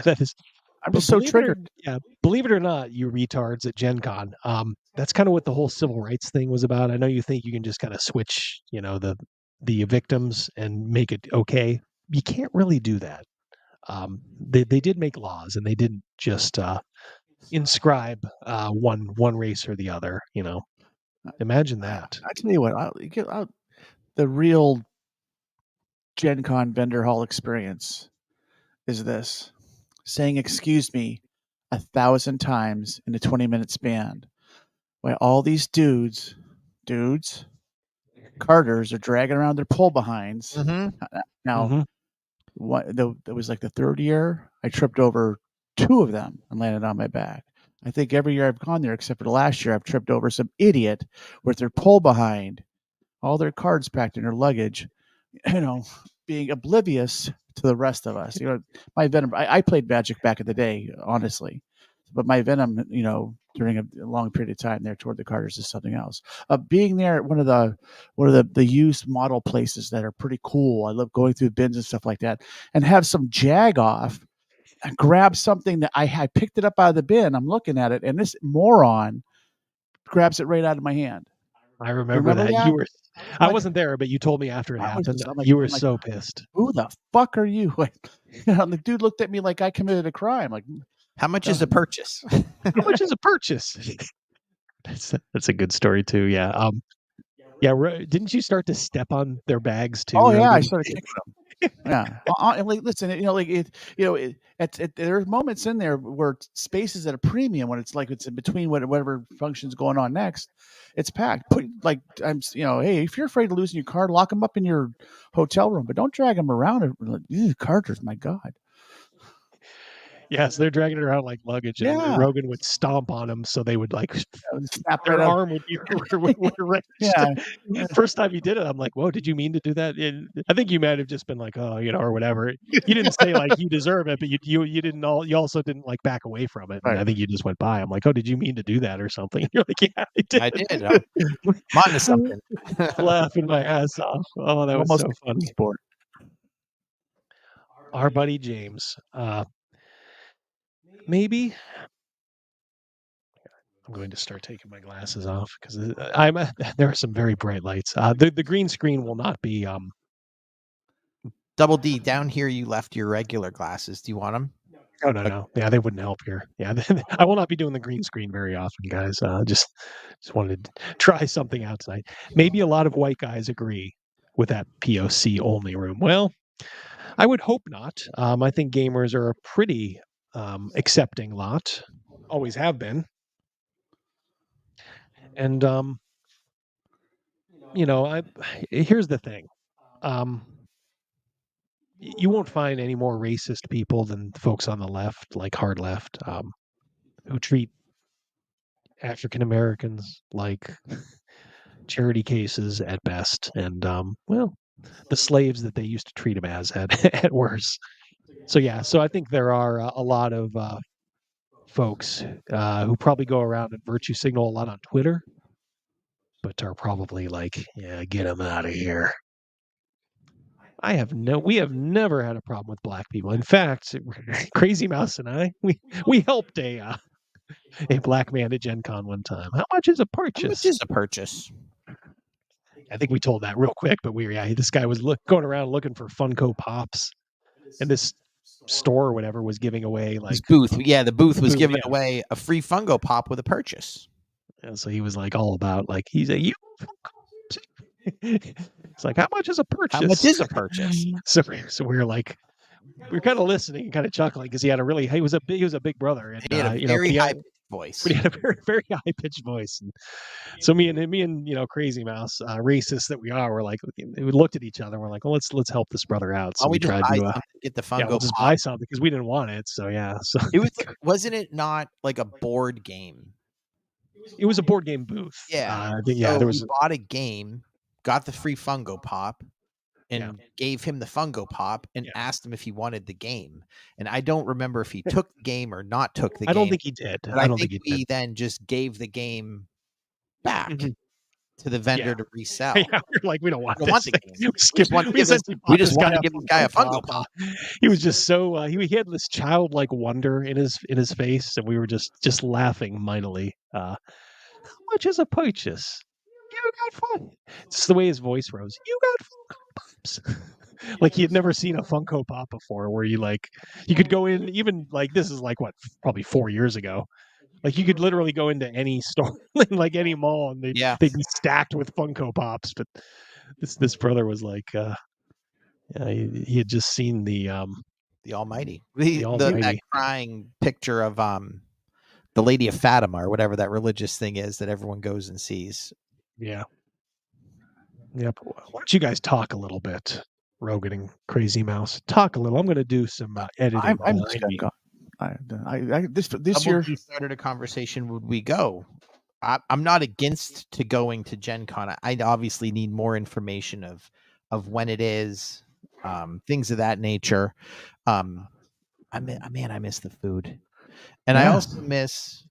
That is. I'm But just so triggered. believe it or not, you retards at Gen Con, that's kind of what the whole civil rights thing was about. I know you think you can just kind of switch, the victims and make it okay. You can't really do that. They did make laws, and they didn't just inscribe one race or the other. Imagine that. I tell you what, the real Gen Con vendor hall experience is this: saying "excuse me" 1,000 times in a 20-minute span, while all these dudes, carters are dragging around their pull behinds. Now, that was like the third year. I tripped over 2 of them and landed on my back. I think every year I've gone there, except for the last year, I've tripped over some idiot with their pull behind, all their cards packed in their luggage, being oblivious to the rest of us. My Venom, I played Magic back in the day, honestly, but my Venom, during a long period of time there toward the Carters is something else. Being there at one of the used model places that are pretty cool. I love going through bins and stuff like that, and have some jag off and grab something that I picked it up out of the bin. I'm looking at it, and this moron grabs it right out of my hand. I remember that. You were. I wasn't there, but you told me after it happened. You were so pissed. Who the fuck are you? The dude looked at me like I committed a crime. Like, how much is a purchase? How much is a purchase? That's a good story too. Yeah. Didn't you start to step on their bags too? Oh yeah, I started kicking them. Yeah. Listen, there are moments in there where space is at a premium when it's in between whatever function's going on next. It's packed. Hey, if you're afraid of losing your card, lock them up in your hotel room, but don't drag them around. These carters, my God. Yes, they're dragging it around like luggage, and Rogan would stomp on them, so they would snap their right arm would be wrenched. Yeah. First time you did it, I'm like, "Whoa, did you mean to do that?" And I think you might have just been like, "Oh, or whatever." You didn't say like you deserve it, but you didn't. You also didn't back away from it. Right. I think you just went by. I'm like, "Oh, did you mean to do that or something?" And you're like, "Yeah, I did." I did. I'm onto something. Laughing my ass off. Oh, that was so funny. Sport. Our buddy James. Maybe I'm going to start taking my glasses off because there are some very bright lights. The green screen will not be. Double D, down here you left your regular glasses. Do you want them? Oh no. Yeah, they wouldn't help here. Yeah, I will not be doing the green screen very often, guys. Just wanted to try something out tonight. Maybe a lot of white guys agree with that POC only room. Well, I would hope not. I think gamers are a pretty accepting lot, always have been, and here's the thing: you won't find any more racist people than folks on the left, like hard left, who treat African Americans like charity cases at best, and the slaves that they used to treat them as at worse. So I think there are a lot of folks who probably go around and virtue signal a lot on Twitter, but are probably like, "Yeah, get them out of here." We have never had a problem with black people. In fact, Crazy Mouse and I, we helped a black man at Gen Con one time. How much is a purchase? How much is a purchase? I think we told that real quick, but this guy was going around looking for Funko Pops, and this store or whatever was giving away this booth. Yeah, the booth was giving away a free Funko Pop with a purchase. And so he was all about he's a you. It's like, how much is a purchase? How much is a purchase? So we were kind of listening and kind of chuckling because he was a big brother, and he had a very high pitched voice. But he had a very, very high pitched voice, and so me and Crazy Mouse, racist that we are, we looked at each other. And we're like, well, let's help this brother out. So we tried to get the Funko Pop. Just buy something because we didn't want it. So so it was wasn't it not like a board game? It was a board game booth. Yeah, there was we bought a game got the free Funko Pop, and gave him the Funko Pop and asked him if he wanted the game. And I don't remember if he took the game or not took the game. I don't think he did. But I think we then just gave the game back to the vendor to resell. Yeah, we're like, we don't want We this. don't want the game. We just want to give this guy a Funko Pop. He was just so he had this childlike wonder in his face, and we were just laughing mightily. How much is a purchase? You got fun. It's the way his voice rose. You got Funko Pops. Like he had never seen a Funko Pop before, where you could go in, even like this is like what, probably 4 years ago. Like you could literally go into any store, like any mall, and they'd be stacked with Funko Pops. But this brother was like, he had just seen the Almighty, the Almighty. that crying picture of the Lady of Fatima or whatever that religious thing is that everyone goes and sees. Yeah. Yep. Why don't you guys talk a little bit, Rogan and Crazy Mouse? Talk a little. I'm going to do some editing. I'm just going to go. This year we started a conversation. Would we go? I'm not against to going to Gen Con. I obviously need more information of when it is, things of that nature. I miss the food, and I also miss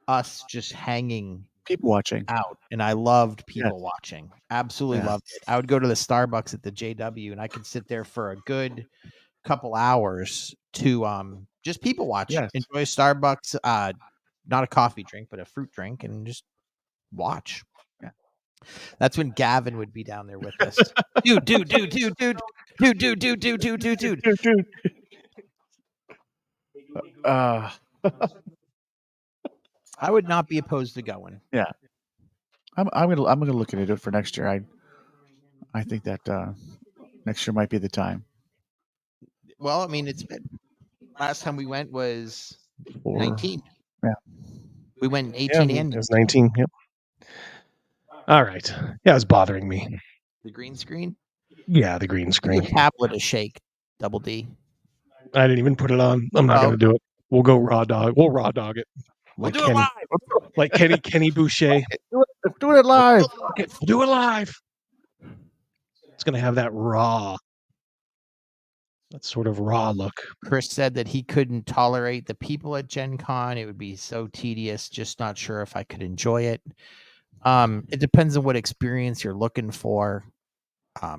us just hanging, people watching out. And I loved people watching. Absolutely loved it. I would go to the Starbucks at the JW, and I could sit there for a good couple hours to just people watch, enjoy Starbucks, not a coffee drink, but a fruit drink, and just watch. Yeah. That's when Gavin would be down there with us. dude. I would not be opposed to going. Yeah. I'm gonna look at it for next year. I think that next year might be the time. Well, I mean, it's been, last time we went was 19. Yeah. We went 18 and it was 19. Yep. All right. Yeah, it was bothering me. The green screen? Yeah, the green screen. Give your tablet a shake, Double D. I didn't even put it on. I'm not going to do it. We'll go raw dog. We'll raw dog it. We'll do it live. Like Kenny Boucher. Do it live. Do it live. It's going to have that raw. That sort of raw look. Chris said that he couldn't tolerate the people at Gen Con. It would be so tedious. Just not sure if I could enjoy it. It depends on what experience you're looking for.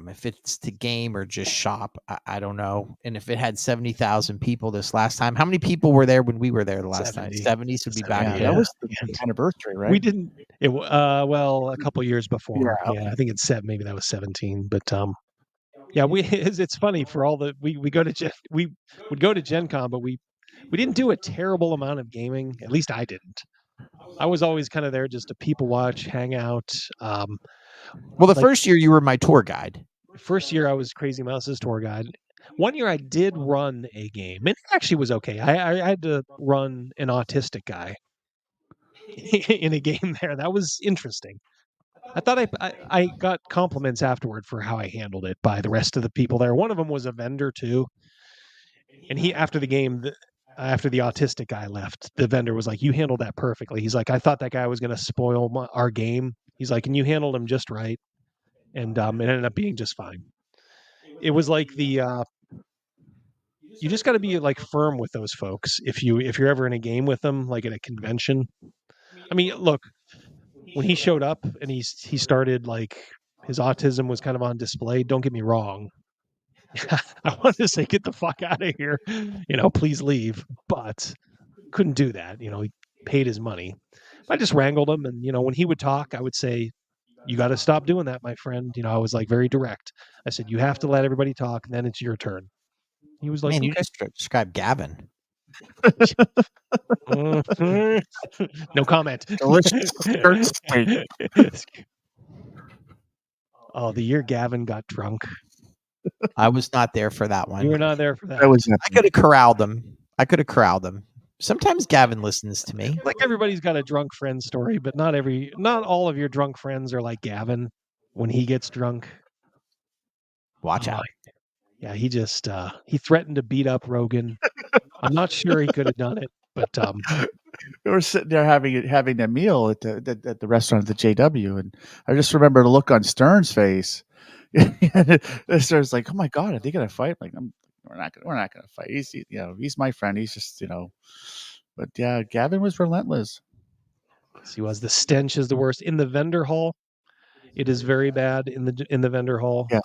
If it's to game or just shop, I don't know. And if it had 70,000 people this last time, how many people were there when we were there the last time? 70, so be back. Yeah, that was the anniversary, right? We didn't. Well, a couple years before. Yeah, I think it's set. Maybe that was 17. But yeah, it's funny for all the we would go to Gen Con, but we didn't do a terrible amount of gaming. At least I didn't. I was always kind of there just to people watch, hang out. Well, the first year you were my tour guide. First year I was Crazy Mouse's tour guide. One year I did run a game. It actually was okay. I had to run an autistic guy in a game there. That was interesting. I thought I got compliments afterward for how I handled it by the rest of the people there. One of them was a vendor too. And he, after the game, after the autistic guy left, the vendor was like, "You handled that perfectly." He's like, "I thought that guy was going to spoil our game." He's like, "And you handled him just right." And it ended up being just fine. It was like you just got to be like firm with those folks. If you're ever in a game with them, like at a convention. I mean, look, when he showed up and he started, like, his autism was kind of on display. Don't get me wrong. I wanted to say, get the fuck out of here, please leave. But couldn't do that. He paid his money. I just wrangled him. And, when he would talk, I would say, "You got to stop doing that, my friend." I was like very direct. I said, "You have to let everybody talk, and then it's your turn." He was like, "Man, you just described Gavin." No comment. Delicious. Oh, the year Gavin got drunk. I was not there for that one. You were not there for that. I could have corralled him. Sometimes Gavin listens to me. Like, everybody's got a drunk friend story, but not all of your drunk friends are like Gavin when he gets drunk. Watch out. Yeah, he just he threatened to beat up Rogan. I'm not sure he could have done it, but we were sitting there having a meal at the restaurant at the JW, and I just remember the look on Stern's face. Stern's like, "Oh my God, are they gonna fight?" Like, we're not gonna fight. He's my friend. He's just But yeah, Gavin was relentless. He was. The stench is the worst in the vendor hall. It is very bad in the vendor hall. Yes.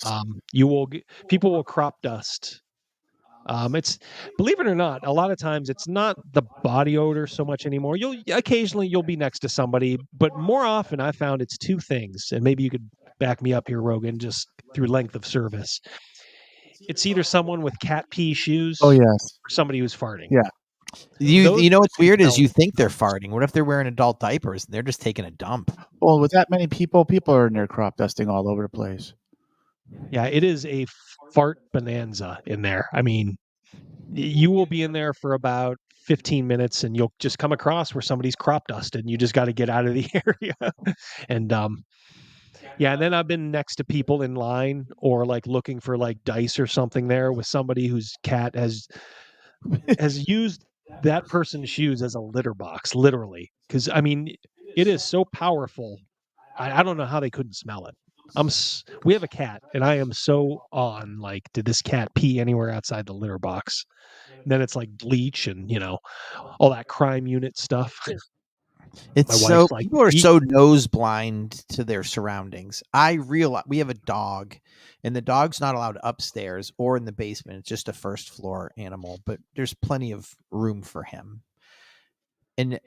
People will crop dust. It's, believe it or not, a lot of times it's not the body odor so much anymore. Occasionally you'll be next to somebody, but more often I found it's two things, and maybe you could back me up here, Rogan, just through length of service. It's either someone with cat pee shoes, Oh yes, or somebody who's farting. Yeah. You know what's weird is you think they're farting. What if they're wearing adult diapers and they're just taking a dump? Well, with that many people are in there crop dusting all over the place. Yeah, it is a fart bonanza in there. I mean, you will be in there for about 15 minutes and you'll just come across where somebody's crop dusted and you just got to get out of the area. And and then I've been next to people in line or like looking for like dice or something there with somebody whose cat has used that person's shoes as a litter box, literally. Because I mean, it is so powerful. I don't know how they couldn't smell it. We have a cat, and I am so on. Like, did this cat pee anywhere outside the litter box? And then it's like bleach and all that crime unit stuff. It's so people are so nose blind to their surroundings. I realize we have a dog, and the dog's not allowed upstairs or in the basement. It's just a first floor animal, but there's plenty of room for him. And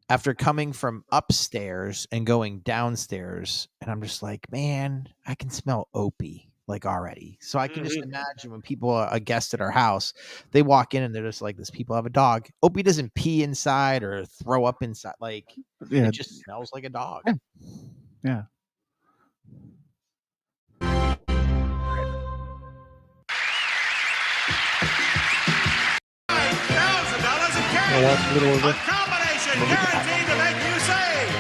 after coming from upstairs and going downstairs, and I'm just like, man, I can smell Opie like already. So I can just imagine when people are a guest at our house, they walk in and they're just like, "This people have a dog." Opie doesn't pee inside or throw up inside. Like, it just smells like a dog. Yeah. Watch a little over. Combination guaranteed to make you save.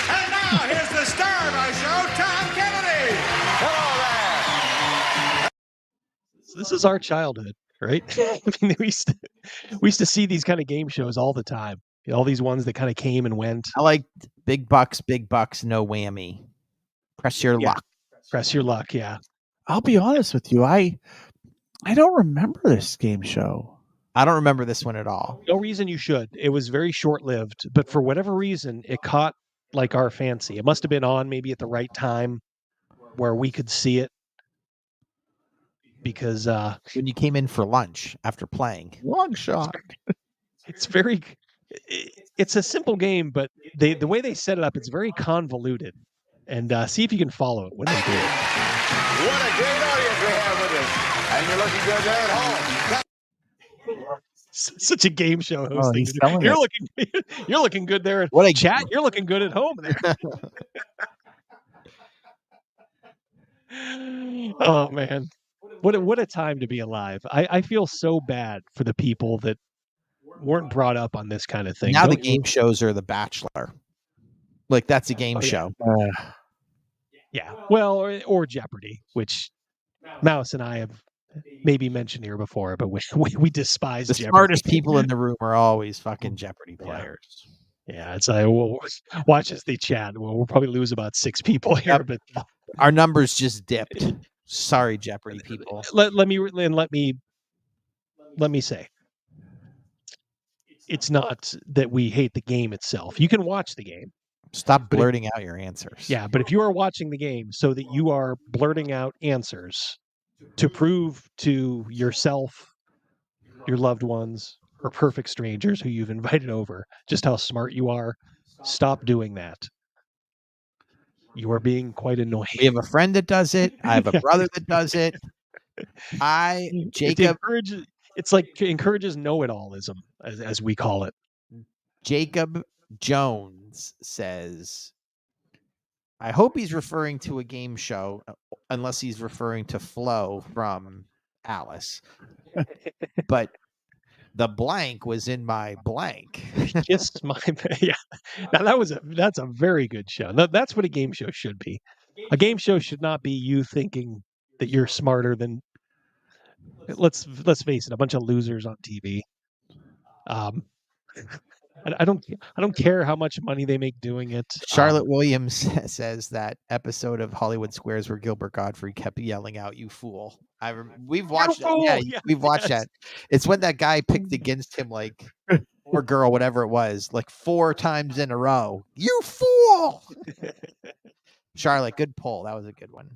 And now here's the star of our show, Tom Kennedy. Hello there. This is our childhood, right? I mean, we used to see these kind of game shows all the time. All these ones that kind of came and went. I like big bucks, no whammy. Press your luck. Press your luck, yeah. I'll be honest with you. I don't remember this game show. I don't remember this one at all. No reason you should. It was very short-lived, but for whatever reason, it caught like our fancy. It must have been on maybe at the right time where we could see it. Because when you came in for lunch after playing. Long shot. It's a simple game, but the way they set it up, it's very convoluted. And see if you can follow it when they do it. What a great audience we have with us. And you're looking good there at home. Such a game show hosting. You're looking good there at chat. You're looking good at home there. Oh man, what a time to be alive. I feel so bad for the people that weren't brought up on this kind of thing. Now the game shows are The Bachelor. Like that's a game show. Yeah. Well, or Jeopardy, which Mouse and I have maybe mentioned here before, but we despise the Jeopardy. Smartest people in the room are always fucking Jeopardy players. Yeah, it's like, we'll watch as they chat. We'll probably lose about 6 people here, but our numbers just dipped. Sorry, Jeopardy people. Let me say, it's not that we hate the game itself. You can watch the game. Stop blurting out your answers. Yeah, but if you are watching the game so that you are blurting out answers to prove to yourself, your loved ones, or perfect strangers who you've invited over just how smart you are, stop doing that. You are being quite annoying. We have a friend that does it. I have a brother that does it. Jacob. It's like encourages know-it-allism, as we call it. Jacob Jones says, I hope he's referring to a game show, unless he's referring to Flo from Alice. But the blank was in my blank. Just my yeah. Now that's a very good show. That's what a game show should be. A game show should not be you thinking that you're smarter than. Let's face it, a bunch of losers on TV. I don't care how much money they make doing it. Charlotte Williams says that episode of Hollywood Squares where Gilbert Gottfried kept yelling out, "You fool!" We've watched it. Yeah, we've watched that. It's when that guy picked against him, like, or girl, whatever it was, like 4 times in a row. You fool! Charlotte, good pull. That was a good one.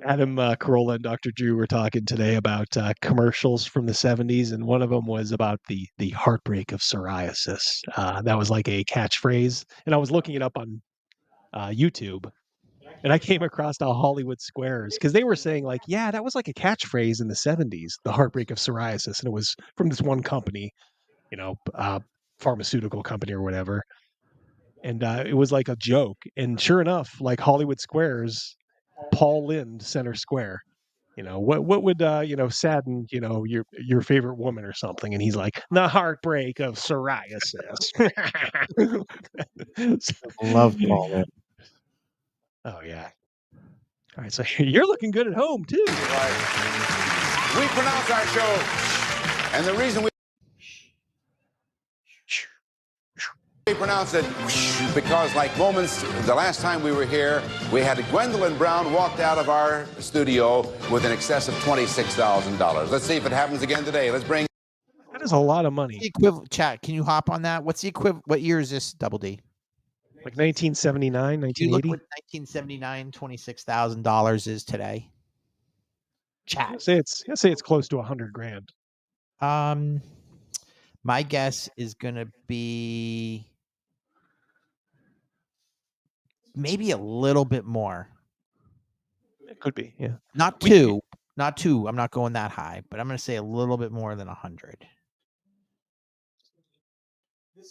Adam Carolla and Dr. Drew were talking today about commercials from the 70s, and one of them was about the heartbreak of psoriasis. That was like a catchphrase, and I was looking it up on YouTube, and I came across the Hollywood Squares because they were saying, like, yeah, that was like a catchphrase in the 70s, the heartbreak of psoriasis, and it was from this one company, pharmaceutical company or whatever, and it was like a joke. And sure enough, like Hollywood Squares, Paul Lynde Center Square, what would sadden your favorite woman or something, and he's like, the heartbreak of psoriasis. Love Paul Lynde. Oh yeah. All right, so you're looking good at home too. We pronounce our show, and the reason we pronounce it because, like moments, the last time we were here, we had Gwendolyn Brown walked out of our studio with an excess of $26,000. Let's see if it happens again today. Let's bring. That is a lot of money. Equivalent, chat. Can you hop on that? What's the equivalent? What year is this, Double D? Like 1979, 1980. Look what 1979, $26,000 is today. Chat. I'd say it's close to $100,000. My guess is gonna be maybe a little bit more. It could be, yeah. Not two. I'm not going that high, but I'm gonna say a little bit more than 100.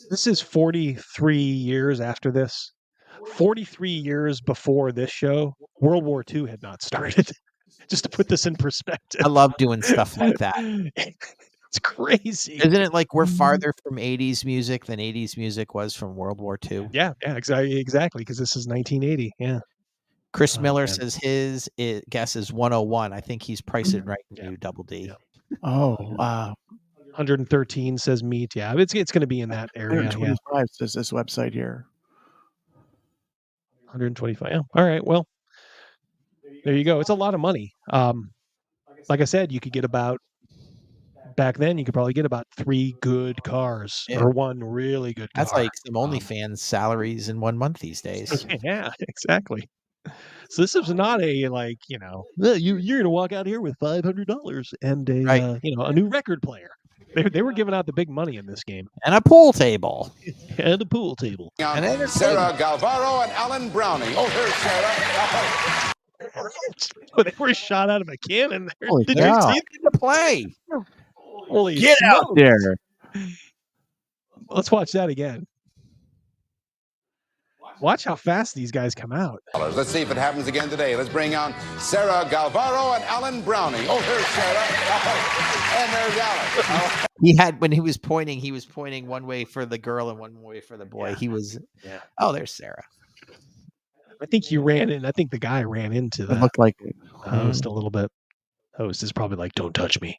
This is 43 years after this. 43 years before this show, World War II had not started. Just to put this in perspective. I love doing stuff like that. It's crazy. Isn't it like we're farther from 80s music than 80s music was from World War II? Yeah, exactly, because this is 1980. Yeah. Chris Miller says his guess is 101. I think he's priced it right to Double D. Yeah. Oh, wow. 113 says meat. Yeah, it's going to be in that area. 125 says this website here. 125. Yeah. All right. Well, there you go. It's a lot of money. Like I said, you could get back then you could probably get about 3 good cars or 1 really good car. That's like some OnlyFans salaries in 1 month these days. Yeah, exactly. So this is not a you're going to walk out here with $500 and a new record player. They were giving out the big money in this game. And a pool table. And a pool table. And Sarah Galvaro and Alan Browning. Oh, here's Sarah. They were shot out of a cannon there. Holy Did cow. you see the play? Holy Get out there. Let's watch that again. Watch how fast these guys come out. Let's see if it happens again today. Let's bring on Sarah Galvaro and Alan Browning. Oh, here's Sarah. And there's Alan. He had, when he was pointing one way for the girl and one way for the boy. Yeah. He was, oh, there's Sarah. I think the guy ran into the It looked like it. host a little bit. Host is probably like, don't touch me.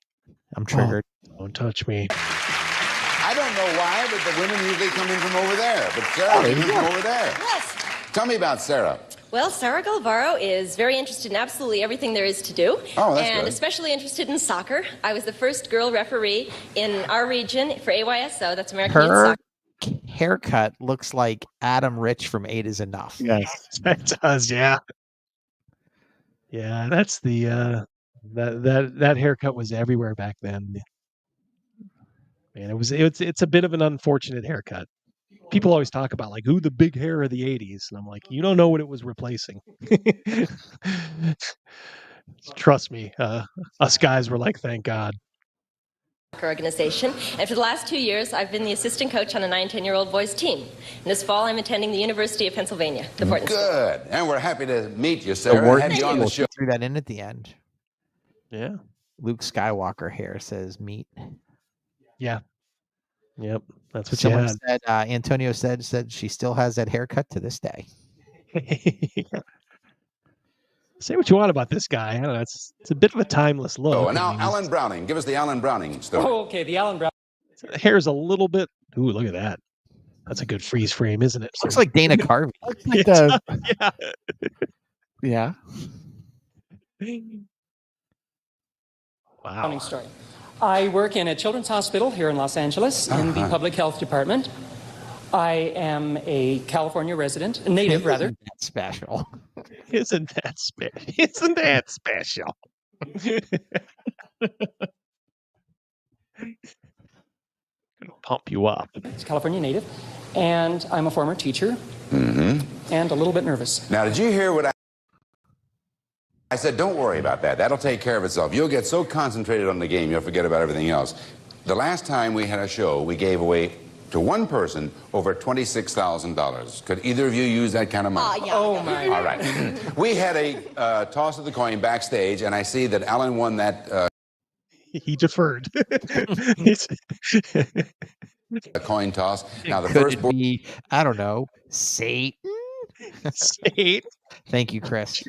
I'm triggered. Don't touch me. I don't know why, but the women usually come in from over there. But Sarah came in from over there. Yes. Tell me about Sarah. Well, Sarah Galvaro is very interested in absolutely everything there is to do. Oh, that's and good. Especially interested in soccer. I was the first girl referee in our region for AYSO. That's American Youth Her Soccer. haircut looks like Adam Rich from 8 is Enough. Yes, it does. Yeah. Yeah, that's the that haircut was everywhere back then. Man, it's a bit of an unfortunate haircut. People always talk about like who the big hair of the 80s, and I'm like, you don't know what it was replacing. Trust me, us guys were like, thank God. Organization, and for the last 2 years I've been the assistant coach on a 9-10-year-old boys team. And this fall I'm attending the University of Pennsylvania, the Wharton School. Good, and we're happy to meet you, Sarah. And have you on the show. Threw that in at the end. Yeah. Luke Skywalker here says meat. Yeah. Yep. That's what Someone you had. said. Antonio said she still has that haircut to this day. Say what you want about this guy. I don't know. It's a bit of a timeless look. Oh, and now Alan Browning. Give us the Alan Browning story. Oh, okay. The Alan Browning. The hair's a little bit. Ooh, look at that. That's a good freeze frame, isn't it? Looks like Dana Carvey. Like yeah. Wow. Funny story. I work in a children's hospital here in Los Angeles in the public health department. I am a California resident, a native rather. Isn't that special? Isn't that special? Isn't that special? Gonna pump you up. It's a California native, and I'm a former teacher and a little bit nervous. Now, did you hear what I said? Don't worry about that. That'll take care of itself. You'll get so concentrated on the game, you'll forget about everything else. The last time we had a show, we gave away to one person over $26,000. Could either of you use that kind of money? Oh, my. All right. We had a toss of the coin backstage, and I see that Alan won that. He deferred. A coin toss. Now, the Could first it board be, I don't know, Satan? Satan. Thank you, Chris.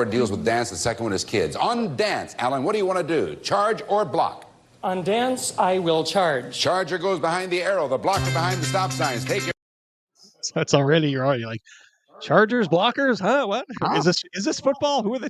deals with dance, the second one is kids. On dance, Alan, what do you want to do? Charge or block? On dance, I will charge. Charger goes behind the arrow, the blocker behind the stop signs. Take your That's already you're like Chargers, blockers, huh? What is this football? Who are the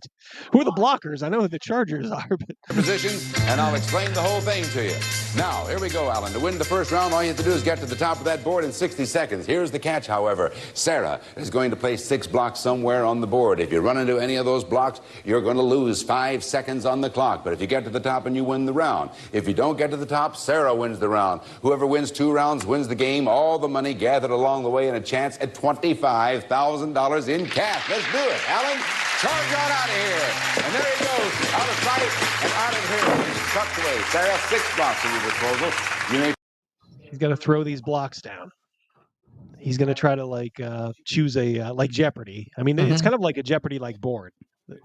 blockers? I know who the Chargers are, but positions, and I'll explain the whole thing to you. Now, here we go, Alan. To win the first round, all you have to do is get to the top of that board in 60 seconds. Here's the catch, however. Sarah is going to place 6 blocks somewhere on the board. If you run into any of those blocks, you're going to lose 5 seconds on the clock. But if you get to the top and you win the round. If you don't get to the top, Sarah wins the round. Whoever wins 2 rounds wins the game. All the money gathered along the way and a chance at $25,000 in cash. Let's do it, Alan. Charge on out of here. And there he goes, out of sight and out of here. He's tucked away. Sarah, 6 blocks in your disposal. You may he's got to throw these blocks down. He's going to try to choose a like Jeopardy. I mean, it's kind of like a Jeopardy-like board.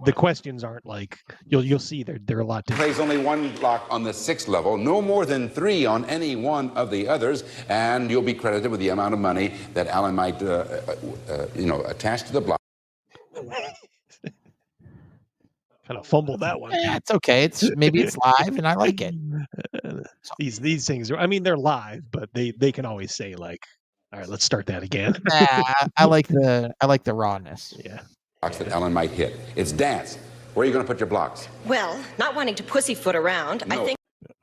The questions aren't like you'll see they're a lot different. plays only 1 block on the 6th level, no more than 3 on any one of the others, and you'll be credited with the amount of money that Alan might, attach to the block. Kind of fumbled that one. Yeah, it's okay. Maybe it's live, and I like it. These things are. I mean, they're live, but they can always say like, "All right, let's start that again." I like the rawness. Yeah. Blocks that Alan might hit. It's dance. Where are you going to put your blocks? Well, not wanting to pussyfoot around, No. I think.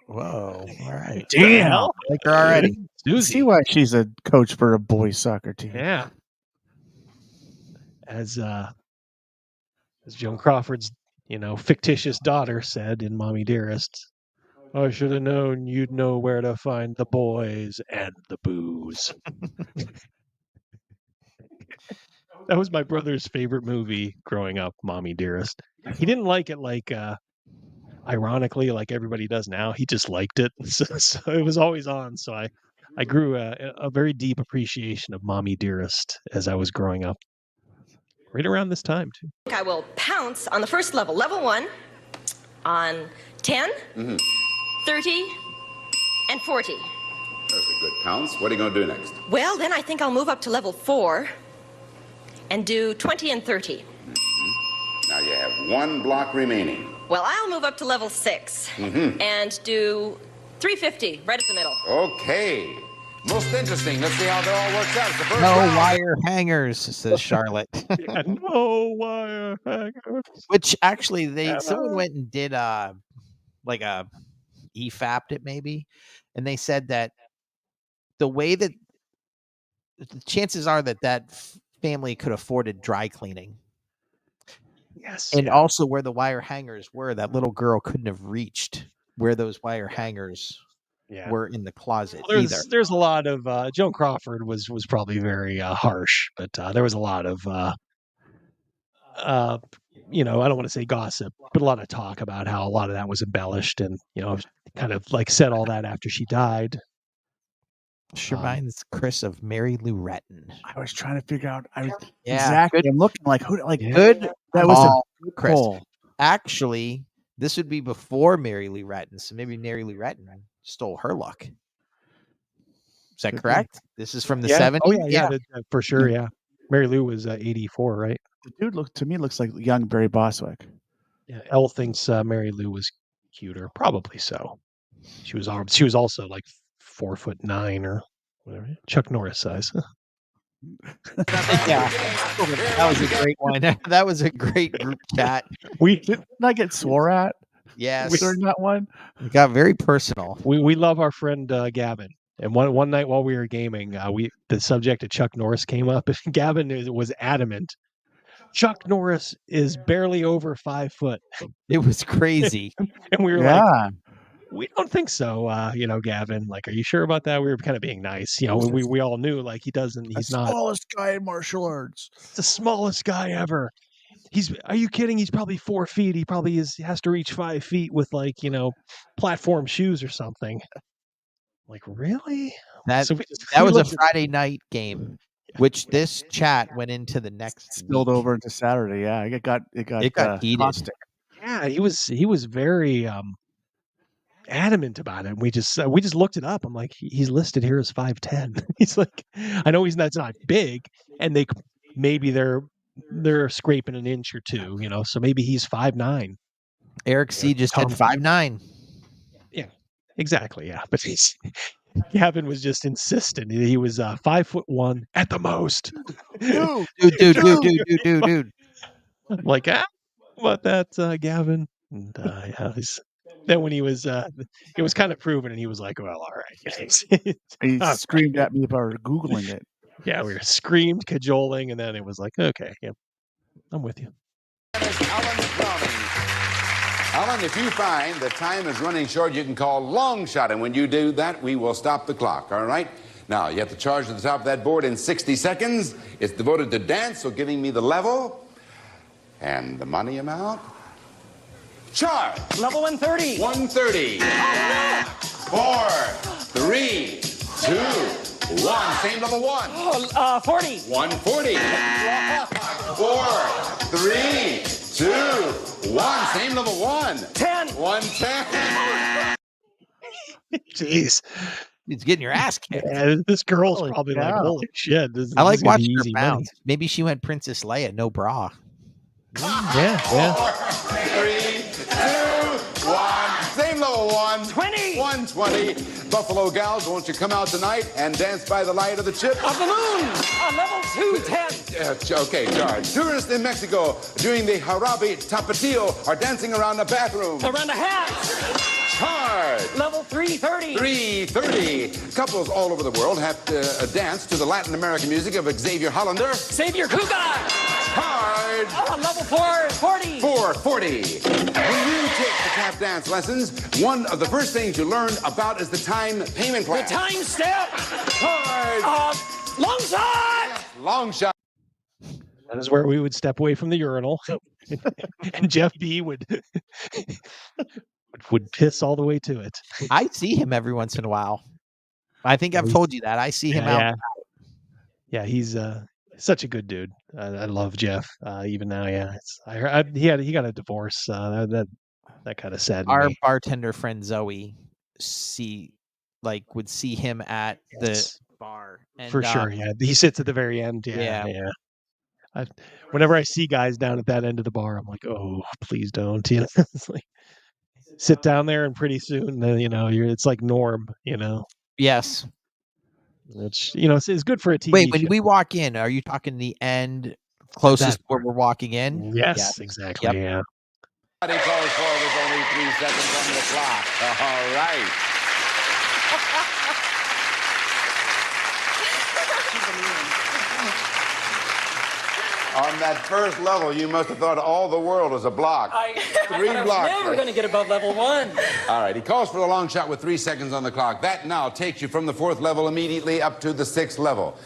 Whoa! All right. Damn. I like her already. See why she's a coach for a boys soccer team. Yeah. As Joan Crawford's, fictitious daughter said in Mommy Dearest, I should have known you'd know where to find the boys and the booze. That was my brother's favorite movie growing up, Mommy Dearest. He didn't like it ironically, like everybody does now. He just liked it. So it was always on. So I grew a very deep appreciation of Mommy Dearest as I was growing up. Right around this time, too. I will pounce on the first level, level 1, on 10, 30, and 40. That's a good pounce. What are you going to do next? Well, then I think I'll move up to level 4 and do 20 and 30. Now you have 1 block remaining. Well, I'll move up to level 6 and do 350 right at the middle. Okay. Most interesting. Let's see how that all works out. It's the first No round. wire hangers, says Charlotte. Yeah, no wire hangers. Which actually, someone went and did like a EFAP'd it maybe, and they said that the way that the chances are that family could afforded dry cleaning. Yes. And also where the wire hangers were, that little girl couldn't have reached where those wire hangers were in the closet either. There's a lot of Joan Crawford was probably very harsh, but there was a lot of I don't want to say gossip, but a lot of talk about how a lot of that was embellished and kind of like said all that after she died. She reminds Chris of Mary Lou Retton. I was trying to figure out. Exactly. I'm looking like who? Like good. That was a good Chris. call. Actually, this would be before Mary Lou Retton, so maybe Mary Lou Retton stole her luck. Is that correct? This is from the 70s? Oh yeah, for sure. Yeah, Mary Lou was 84, right? The dude looks like young Barry Bostwick. Yeah, Elle thinks Mary Lou was cuter. Probably so. She was also like 4'9" or whatever, Chuck Norris size. Yeah, that was a great one. That was a great group chat. Didn't I get swore at? Yes, During that one, it got very personal. We love our friend Gavin. And one night while we were gaming, the subject of Chuck Norris came up, and Gavin was adamant. Chuck Norris is barely over 5 foot. It was crazy. And we were like, we don't think so, Gavin. Like, are you sure about that? We were kind of being nice. We all knew, like, he's not. Smallest guy in martial arts. The smallest guy ever. Are you kidding? He's probably 4 feet. He probably has to reach 5 feet with, like, platform shoes or something. Like, really? That was a Friday night game, which chat went into the next spilled over into Saturday. Yeah, it got heated. caustic. Yeah, he was very adamant about it. We just looked it up. I'm like, he's listed here as 5'10". He's like, I know that's not big, and they're scraping an inch or two, so maybe he's 5'9". Eric C just said 5'9". Yeah, exactly. Yeah, but Gavin was just insistent. He was 5'1" at the most. Dude. I'm like, how about that, Gavin? And then when he was, it was kind of proven, and he was like, well, all right. He screamed at me about Googling it. Yeah, we were screamed, cajoling, and then it was like, okay, yeah, I'm with you. Alan, if you find the time is running short, you can call long shot, and when you do that, we will stop the clock, all right? Now, you have to charge to the top of that board in 60 seconds. It's devoted to dance, so giving me the level and the money amount. Charge! Level 130. 130. Oh, no. 4, 3, 2, 1. Same level 1. 40. 140. 4, 3, 2, 1. Same level 1. 10. 110. Jeez. It's getting your ass kicked. Yeah, this girl's probably like, holy shit. I like watching her bounce. Maybe she went Princess Leia, no bra. Yeah. 4, 3, 2, 1. Same level 1. 20. 120. Buffalo gals, won't you come out tonight and dance by the light of the chip? Of the moon. Level 210. Okay, George. Tourists in Mexico doing the jarabe tapatio are dancing around the bathroom. Around the hat. Charge. Level 330. 330. Couples all over the world have to dance to the Latin American music of Xavier Hollander. Xavier Cougar. Charge. Level 440. 440. When you take the tap dance lessons, one of the first things you learn about is the time payment plan. The time step. Charge. Long shot. Long shot. That is where we would step away from the urinal, and Jeff B would piss all the way to it. I see him every once in a while. I think I've told you that. I see him out. Yeah, he's such a good dude. I love Jeff. Even now, yeah. I heard he got a divorce. That kind of saddened Our me. bartender friend Zoe would see him at the bar. And, for sure. Yeah, he sits at the very end. Yeah. Whenever I see guys down at that end of the bar, I'm like, oh, please don't. It's like, sit down there, and pretty soon, it's like Norm. Yes. Which it's good for a TV. Wait, when show. we walk in, are you talking the end closest where we're walking in? Yes, exactly. Yep. Yeah. Calls for with only 3 seconds on the clock. All right. On that first level, you must have thought all the world was a block. Three I blocks. was never going to get above level 1. All right, he calls for the long shot with 3 seconds on the clock. That now takes you from the 4th level immediately up to the 6th level.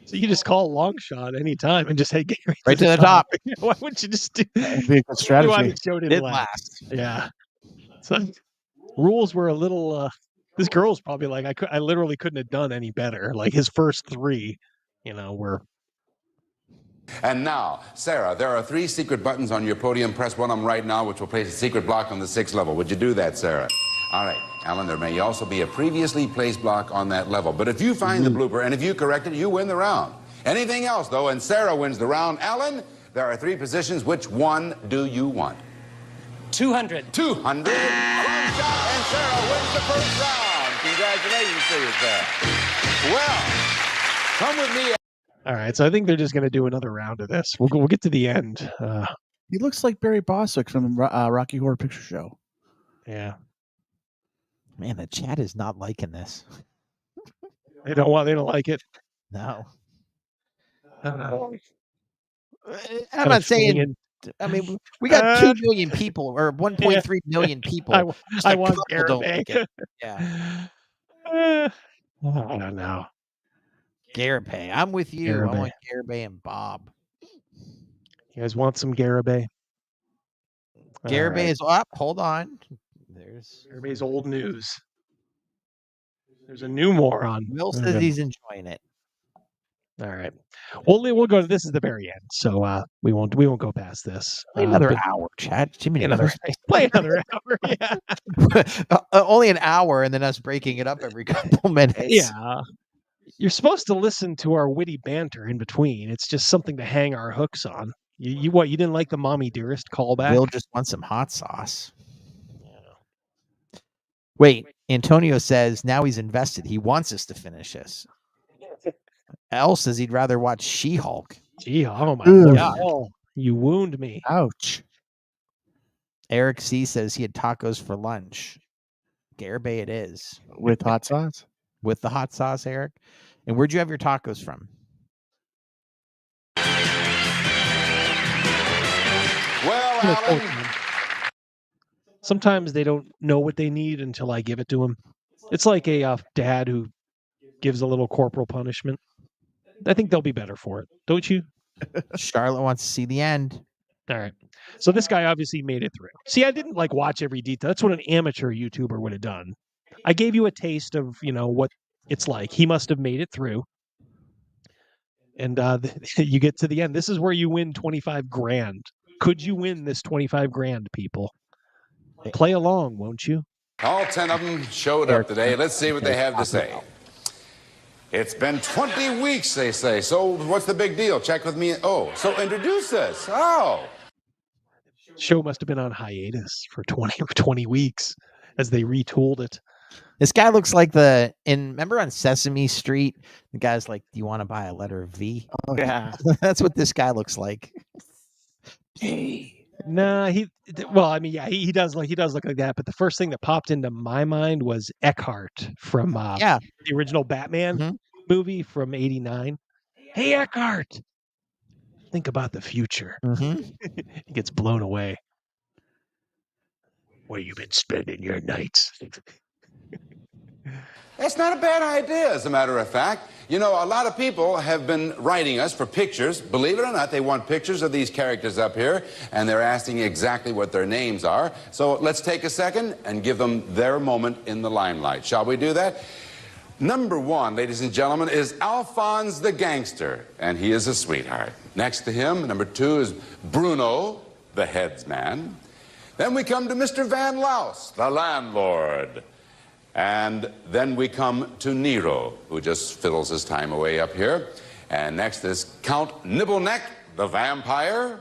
So you just call a long shot anytime and just get right to the top. Why wouldn't you just do that? That'd be a good strategy. Why the show didn't last. Yeah. So rules were a little. This girl's probably like, I literally couldn't have done any better. Like his first 3. Were. And now, Sarah, there are 3 secret buttons on your podium. Press one of them right now, which will place a secret block on the 6th level. Would you do that, Sarah? All right. Alan, there may also be a previously placed block on that level. But if you find the blooper and if you correct it, you win the round. Anything else, though, and Sarah wins the round. Alan, there are 3 positions. Which one do you want? 200. 200. Shot, and Sarah wins the first round. Congratulations to you, Sarah. Well, come with me. All right, so I think they're just going to do another round of this. We'll get to the end. He looks like Barry Bostwick from Rocky Horror Picture Show. Yeah. Man, the chat is not liking this. They don't like it. No. I'm I'm not saying. I mean, we got 2 million people or 1.3 million people. I want couple don't like it. Yeah. I don't know. Garibay. I'm with you. Garibay. I want Garibay and Bob. You guys want some Garibay? Garibay is up. Hold on. There's Garibay's old news. There's a new moron. Will says he's enjoying it. All right. We'll go to this is the very end, so we won't go past this. Play another hour, Chad. Jimmy, play another hour. Yeah. Only an hour, and then us breaking it up every couple minutes. Yeah. You're supposed to listen to our witty banter in between. It's just something to hang our hooks on. You what? You didn't like the Mommy Dearest callback? Will just wants some hot sauce. Yeah. Wait, Antonio says now he's invested. He wants us to finish this. Al says he'd rather watch She-Hulk. Oh my God. Oh, you wound me. Ouch. Eric C says he had tacos for lunch. Garibay it is. With hot sauce? With the hot sauce, Eric. And where'd you have your tacos from? Well, Alan. Sometimes they don't know what they need until I give it to them. It's like a dad who gives a little corporal punishment. I think they'll be better for it, don't you? Charlotte wants to see the end. All right. So this guy obviously made it through. See, I didn't watch every detail. That's what an amateur YouTuber would have done. I gave you a taste of, what it's like. He must have made it through. And you get to the end. This is where you win 25 grand. Could you win this 25 grand, people? Play along, won't you? All 10 of them showed up today. Let's see what they have to say. It's been 20 weeks, they say. So what's the big deal? Check with me. Oh, so introduce us. Oh. Show must have been on hiatus for 20 weeks as they retooled it. This guy looks like remember on Sesame Street, the guy's like, do you want to buy a letter V? Oh, yeah. That's what this guy looks like. Nah, he does look like that. But the first thing that popped into my mind was Eckhart from the original Batman movie from '89. Hey, Eckhart, think about the future. He gets blown away. Where you been spending your nights? That's not a bad idea, as a matter of fact. A lot of people have been writing us for pictures. Believe it or not, they want pictures of these characters up here, and they're asking exactly what their names are. So let's take a second and give them their moment in the limelight. Shall we do that? Number 1, ladies and gentlemen, is Alphonse the Gangster, and he is a sweetheart. Next to him, number 2 is Bruno, the headsman. Then we come to Mr. Van Louse, the landlord. And then we come to Nero, who just fiddles his time away up here. And next is Count Nibbleneck, the vampire.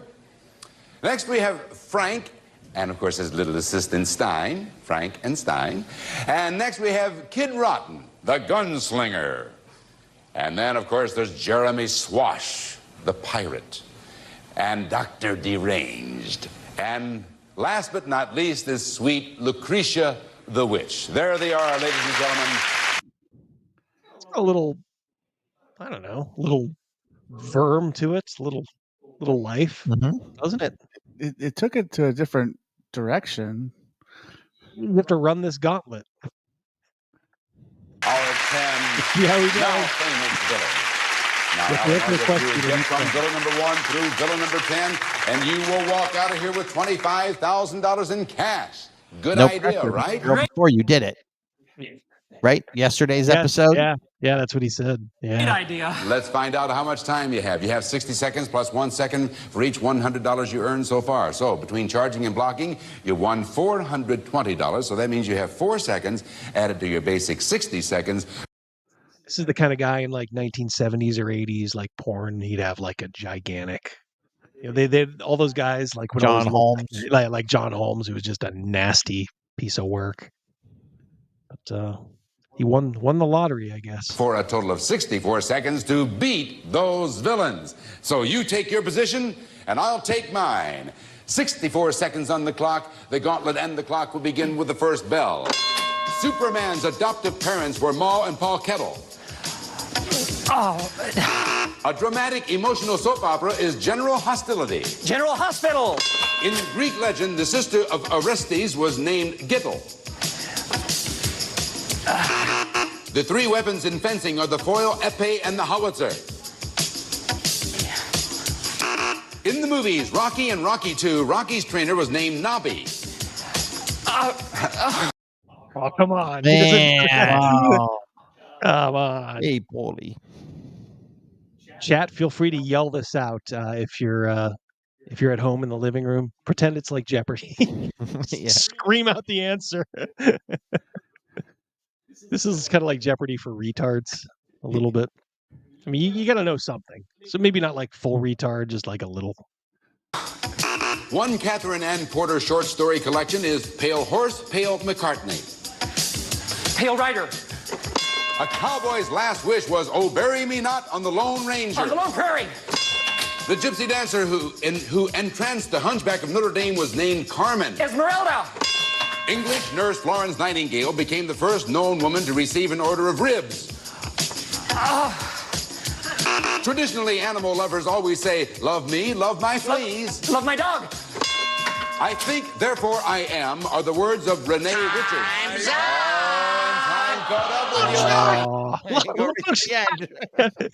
Next we have Frank, and of course his little assistant Stein, Frank and Stein. And next we have Kid Rotten, the gunslinger. And then, of course, there's Jeremy Swash, the pirate. And Dr. Deranged. And last but not least is sweet Lucretia, the witch. There they are, ladies and gentlemen. A little, I don't know, little verm to it, little life, doesn't it? It took it to a different direction. You have to run this gauntlet. Our 10. See how we go. Now famous villain. Now, get from villain number 1 through villain number 10, and you will walk out of here with $25,000 in cash. Good idea, right? Before you did it. Right? Yesterday's episode? Yeah, that's what he said. Yeah. Good idea. Let's find out how much time you have. You have 60 seconds plus 1 second for each $100 you earned so far. So between charging and blocking, you won $420. So that means you have 4 seconds added to your basic 60 seconds. This is the kind of guy in 1970s or 80s, like porn. He'd have a gigantic You know, they all those guys like would John always Holmes. like John Holmes, who was just a nasty piece of work. But he won the lottery, I guess. For a total of 64 seconds to beat those villains. So you take your position, and I'll take mine. 64 seconds on the clock. The gauntlet and the clock will begin with the first bell. Superman's adoptive parents were Ma and Paul Kettle. Oh. A dramatic, emotional soap opera is General Hostility. General Hospital. In Greek legend, the sister of Orestes was named Gittel. The three weapons in fencing are the foil, epee, and the howitzer. In the movies Rocky and Rocky II, Rocky's trainer was named Nobby. Oh, come on. Man. Wow. Come on. Hey, Paulie. Chat, feel free to yell this out if you're at home in the living room. Pretend it's like Jeopardy. Yeah. Scream out the answer. This is kind of like Jeopardy for retards, a little bit. I mean, you got to know something. So maybe not like full retard, just like a little. One Catherine Ann Porter short story collection is Pale Horse, Pale McCartney. Pale Rider. A cowboy's last wish was, oh, bury me not on the Lone Ranger. On the Lone Prairie. The gypsy dancer who entranced the Hunchback of Notre Dame was named Carmen. Esmeralda. English nurse Florence Nightingale became the first known woman to receive an order of ribs. Traditionally, animal lovers always say, love me, love my fleas. Love my dog. I think, therefore I am, are the words of Renee Richards. Time caught up with you.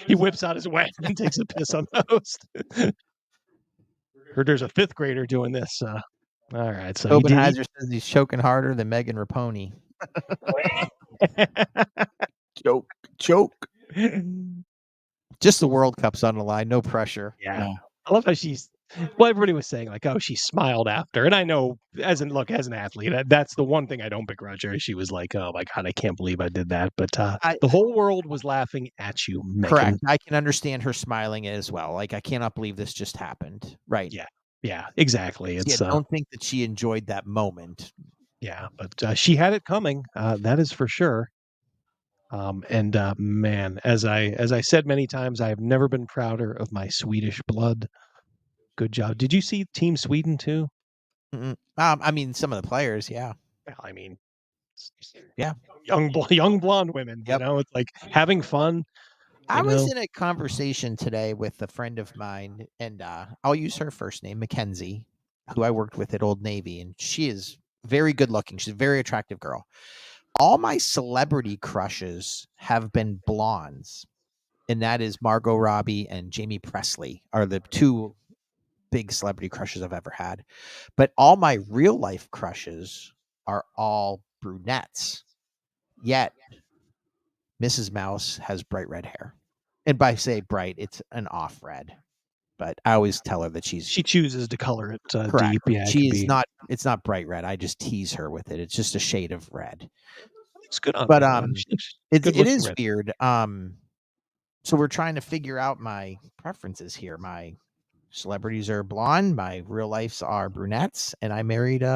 He whips out his wagon and takes a piss on the host. Heard there's a fifth grader doing this. All right. So Obenheiser says he's choking harder than Megan Raponi. Choke. Just the World Cup's on the line. No pressure. Yeah. I love how everybody was saying like, oh, she smiled after. And I know as an athlete, that's the one thing I don't begrudge her. She was like, oh my God, I can't believe I did that. But the whole world was laughing at you, Megan. Correct. I can understand her smiling as well. Like, I cannot believe this just happened. Right. Yeah. Yeah, exactly. It's I don't think that she enjoyed that moment. Yeah, but she had it coming. That is for sure. Man, as I said many times, I have never been prouder of my Swedish blood. Good job. Did you see Team Sweden too? I mean, some of the players, yeah. Well, I mean, yeah, young blonde women. Yep. You know, it's like having fun. I was in a conversation today with a friend of mine, and I'll use her first name, Mackenzie, who I worked with at Old Navy, and she is very good looking. She's a very attractive girl. All my celebrity crushes have been blondes, and that is Margot Robbie and Jamie Presley are the two big celebrity crushes I've ever had. But all my real life crushes are all brunettes. Yet Mrs. Mouse has bright red hair. And by say bright, it's an off red. But I always tell her that she chooses to color it correct. Deep. Yeah, it's not bright red. I just tease her with it. It's just a shade of red. It's good on but her. it is red. Weird. So we're trying to figure out my preferences here. My celebrities are blonde, my real lives are brunettes, and I married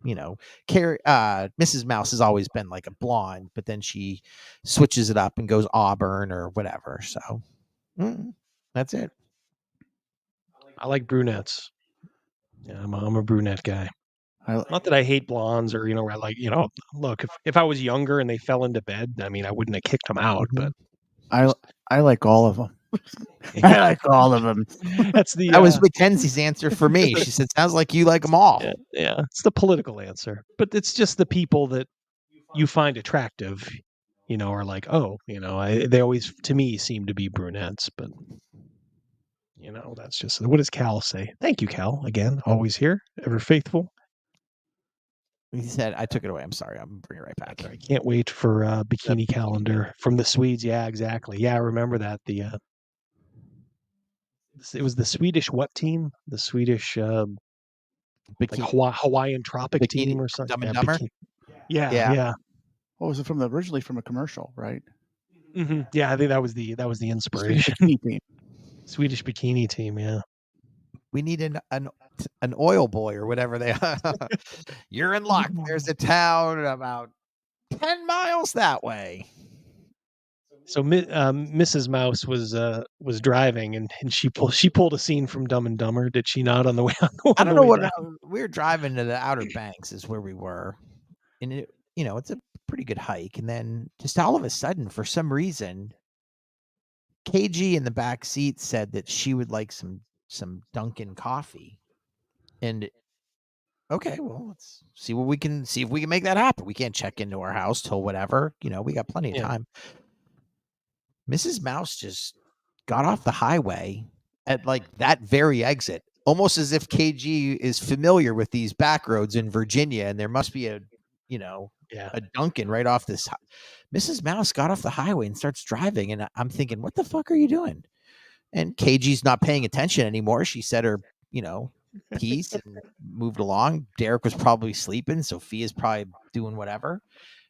Mrs. Mouse has always been like a blonde, but then she switches it up and goes auburn or whatever. So that's it. I like brunettes. Yeah, I'm a brunette guy. Not that I hate blondes or, look, if I was younger and they fell into bed, I mean, I wouldn't have kicked them out, but I like all of them. I like all of them. That was Mackenzie's answer for me. She said, sounds like you like them all. Yeah, it's the political answer, but it's just the people that you find attractive, are like, oh, they always, to me, seem to be brunettes, but that's just, what does Cal say? Thank you, Cal. Again, always here, ever faithful. He said, I took it away. I'm sorry. I'm bringing it right back. I can't wait for Bikini Calendar from the Swedes. Yeah, exactly. Yeah, I remember that. It was the Swedish what team? The Swedish Hawaiian Tropic team or something. Dumb and Dumber? Yeah. What was it originally from a commercial, right? Mm-hmm. Yeah, I think that was the inspiration. Swedish bikini team. Swedish bikini team, yeah. We need an oil boy or whatever they are. You're in luck. There's a town about 10 miles that way. So Mrs. Mouse was driving and she pulled a scene from Dumb and Dumber, did she not, on the way I don't know way what down? we were driving to the Outer Banks is where we were. And it's a pretty good hike. And then just all of a sudden, for some reason, KG in the back seat said that she would like some Dunkin' coffee. And okay, well, let's see what we can see if we can make that happen. We can't check into our house till whatever. We got plenty of time. Mrs. Mouse just got off the highway at like that very exit, almost as if KG is familiar with these back roads in Virginia, and there must be a Dunkin' right off this. Mrs. Mouse got off the highway and starts driving, and I'm thinking, what the fuck are you doing? And KG's not paying attention anymore. She said her, piece and moved along. Derek was probably sleeping. Sophia's probably doing whatever.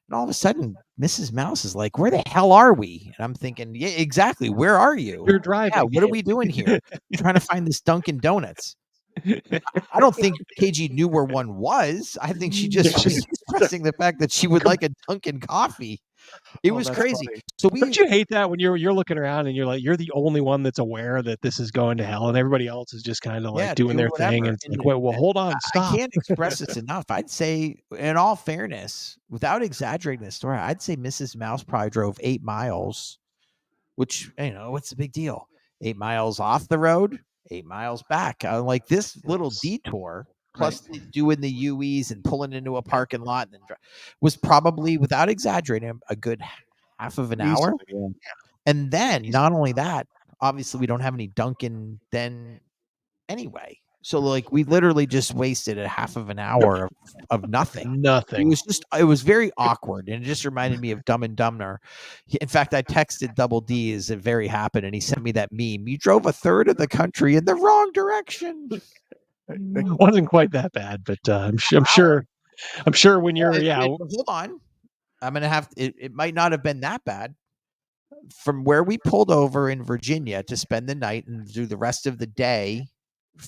And all of a sudden, Mrs. Mouse is like, where the hell are we? And I'm thinking, yeah, exactly. Where are you? You're driving. Yeah, what are we doing here? Trying to find this Dunkin' Donuts. I don't think KG knew where one was. I think she just was expressing the fact that she would like a Dunkin' coffee. It was crazy. Funny. So don't you hate that when you're looking around and you're the only one that's aware that this is going to hell and everybody else is just kind of like doing their thing, and it's like, well, hold on, stop. I can't express this enough. I'd say, in all fairness, without exaggerating the story, I'd say Mrs. Mouse probably drove 8 miles, which, what's the big deal? 8 miles off the road, 8 miles back. Like this little detour, plus doing the UEs and pulling into a parking lot, and then was probably, without exaggerating, a good half of an hour. Yeah. And then not only that, obviously we don't have any Dunkin' then anyway. So like we literally just wasted a half of an hour of nothing. Nothing. It was very awkward, and it just reminded me of Dumb and Dumber. In fact, I texted Double D, is it very happened, and he sent me that meme. You drove a third of the country in the wrong direction. It wasn't quite that bad, but I'm sure when you're hold on. I'm gonna have it might not have been that bad. From where we pulled over in Virginia to spend the night and do the rest of the day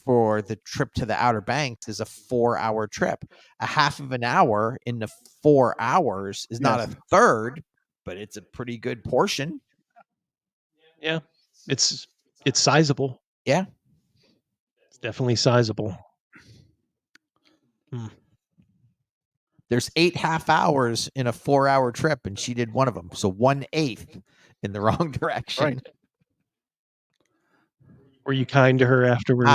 for the trip to the Outer Banks is a 4-hour trip. A half of an hour in the 4 hours is not a third, but it's a pretty good portion. Yeah, it's sizable. Yeah, it's definitely sizable. There's 8 half hours in a 4-hour trip, and she did one of them. So 1/8 in the wrong direction. Right. Were you kind to her afterwards?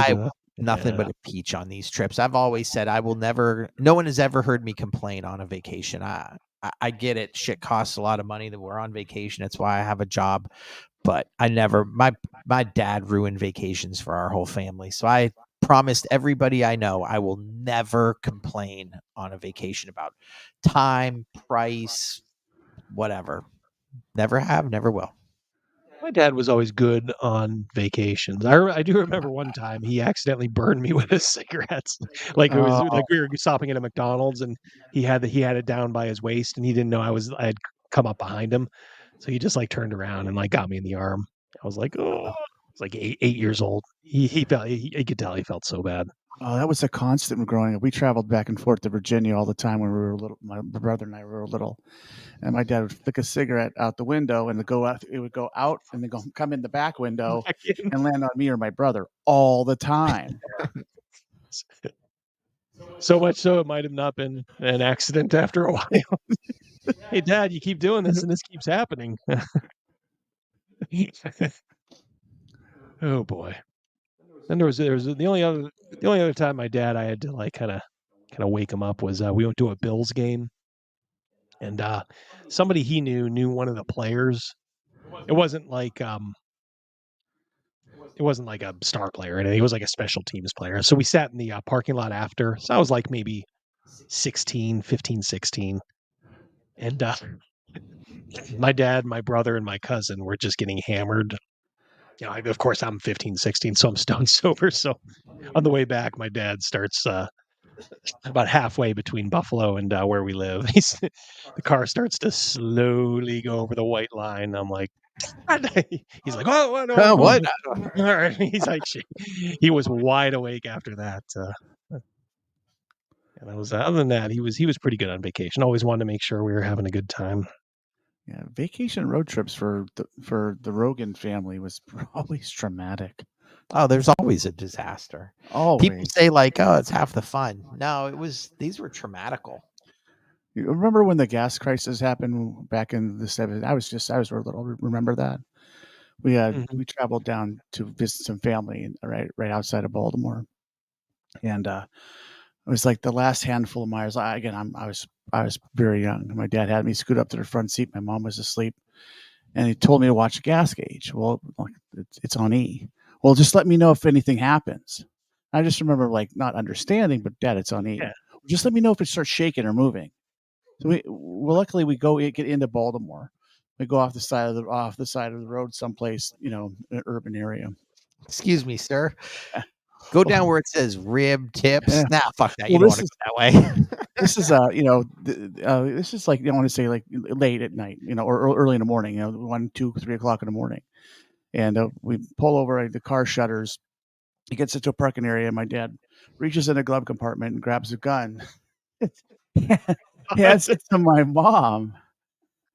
Nothing but a peach on these trips. I've always said I will never. No one has ever heard me complain on a vacation. I get it. Shit costs a lot of money that we're on vacation. That's why I have a job. But I never. My dad ruined vacations for our whole family. So I promised everybody I know I will never complain on a vacation about time, price, whatever. Never have, never will. My dad was always good on vacations. I do remember one time he accidentally burned me with his cigarettes. Like it was like we were stopping at a McDonald's and he had it down by his waist and he didn't know I had come up behind him. So he just like turned around and like got me in the arm. I was like, oh, I was like 8 years old. He could tell he felt so bad. Oh, that was a constant growing up. We traveled back and forth to Virginia all the time when we were little. My brother and I were little, and my dad would flick a cigarette out the window, and it would go out and then come in the back window and land on me or my brother all the time. So much so it might have not been an accident after a while. Hey, Dad, you keep doing this, and this keeps happening. Oh boy. Then there was the only other time my dad I had to like kind of wake him up was we went to a Bills game, and somebody he knew one of the players. It wasn't like a star player or anything. He was like a special teams player. So we sat in the parking lot after. So I was like maybe 15, 16. And my dad, my brother, and my cousin were just getting hammered. Of course, I'm 15, 16, so I'm stone sober. So on the way back, my dad starts about halfway between Buffalo and where we live. The car starts to slowly go over the white line. I'm like, He's like, oh, what? What? All right. He's like, he was wide awake after that. And I was other than that, he was pretty good on vacation. Always wanted to make sure we were having a good time. Yeah, vacation road trips for the Rogan family was always traumatic. Oh, there's always a disaster. Always. People say like, "Oh, it's half the fun." No, these were traumatical. You remember when the gas crisis happened back in the 70s? I was real little. Remember that? We traveled down to visit some family right outside of Baltimore, and it was like the last handful of miles. I was very young. My dad had me scoot up to the front seat. My mom was asleep, and he told me to watch the gas gauge. Well, it's on E. Well, just let me know if anything happens. I just remember like not understanding, but Dad, it's on E. Yeah. Just let me know if it starts shaking or moving. So luckily we get into Baltimore. We go off the side of the road someplace, an urban area. Excuse me, sir. Go down where it says rib tips. Yeah. Nah, fuck that. You don't want to go that way. This is this is like, I want to say like late at night, or early in the morning, 1, 2, 3 o'clock in the morning. And we pull over, the car shutters. He gets into a parking area. My dad reaches in a glove compartment and grabs a gun. He hands it to my mom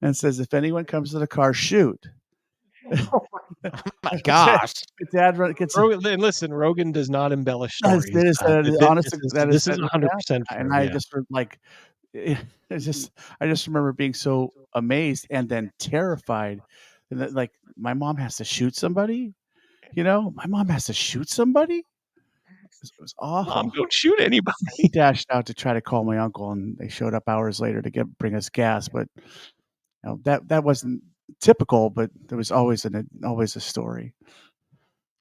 and says, "If anyone comes to the car, shoot." Oh my gosh! Dad gets. And listen, Rogan does not embellish stories. This is 100%. And I just like, I just remember being so amazed and then terrified, and that, like, my mom has to shoot somebody. My mom has to shoot somebody. It was awful. Mom, don't shoot anybody. He dashed out to try to call my uncle, and they showed up hours later to bring us gas. But that wasn't typical. But there was always a story.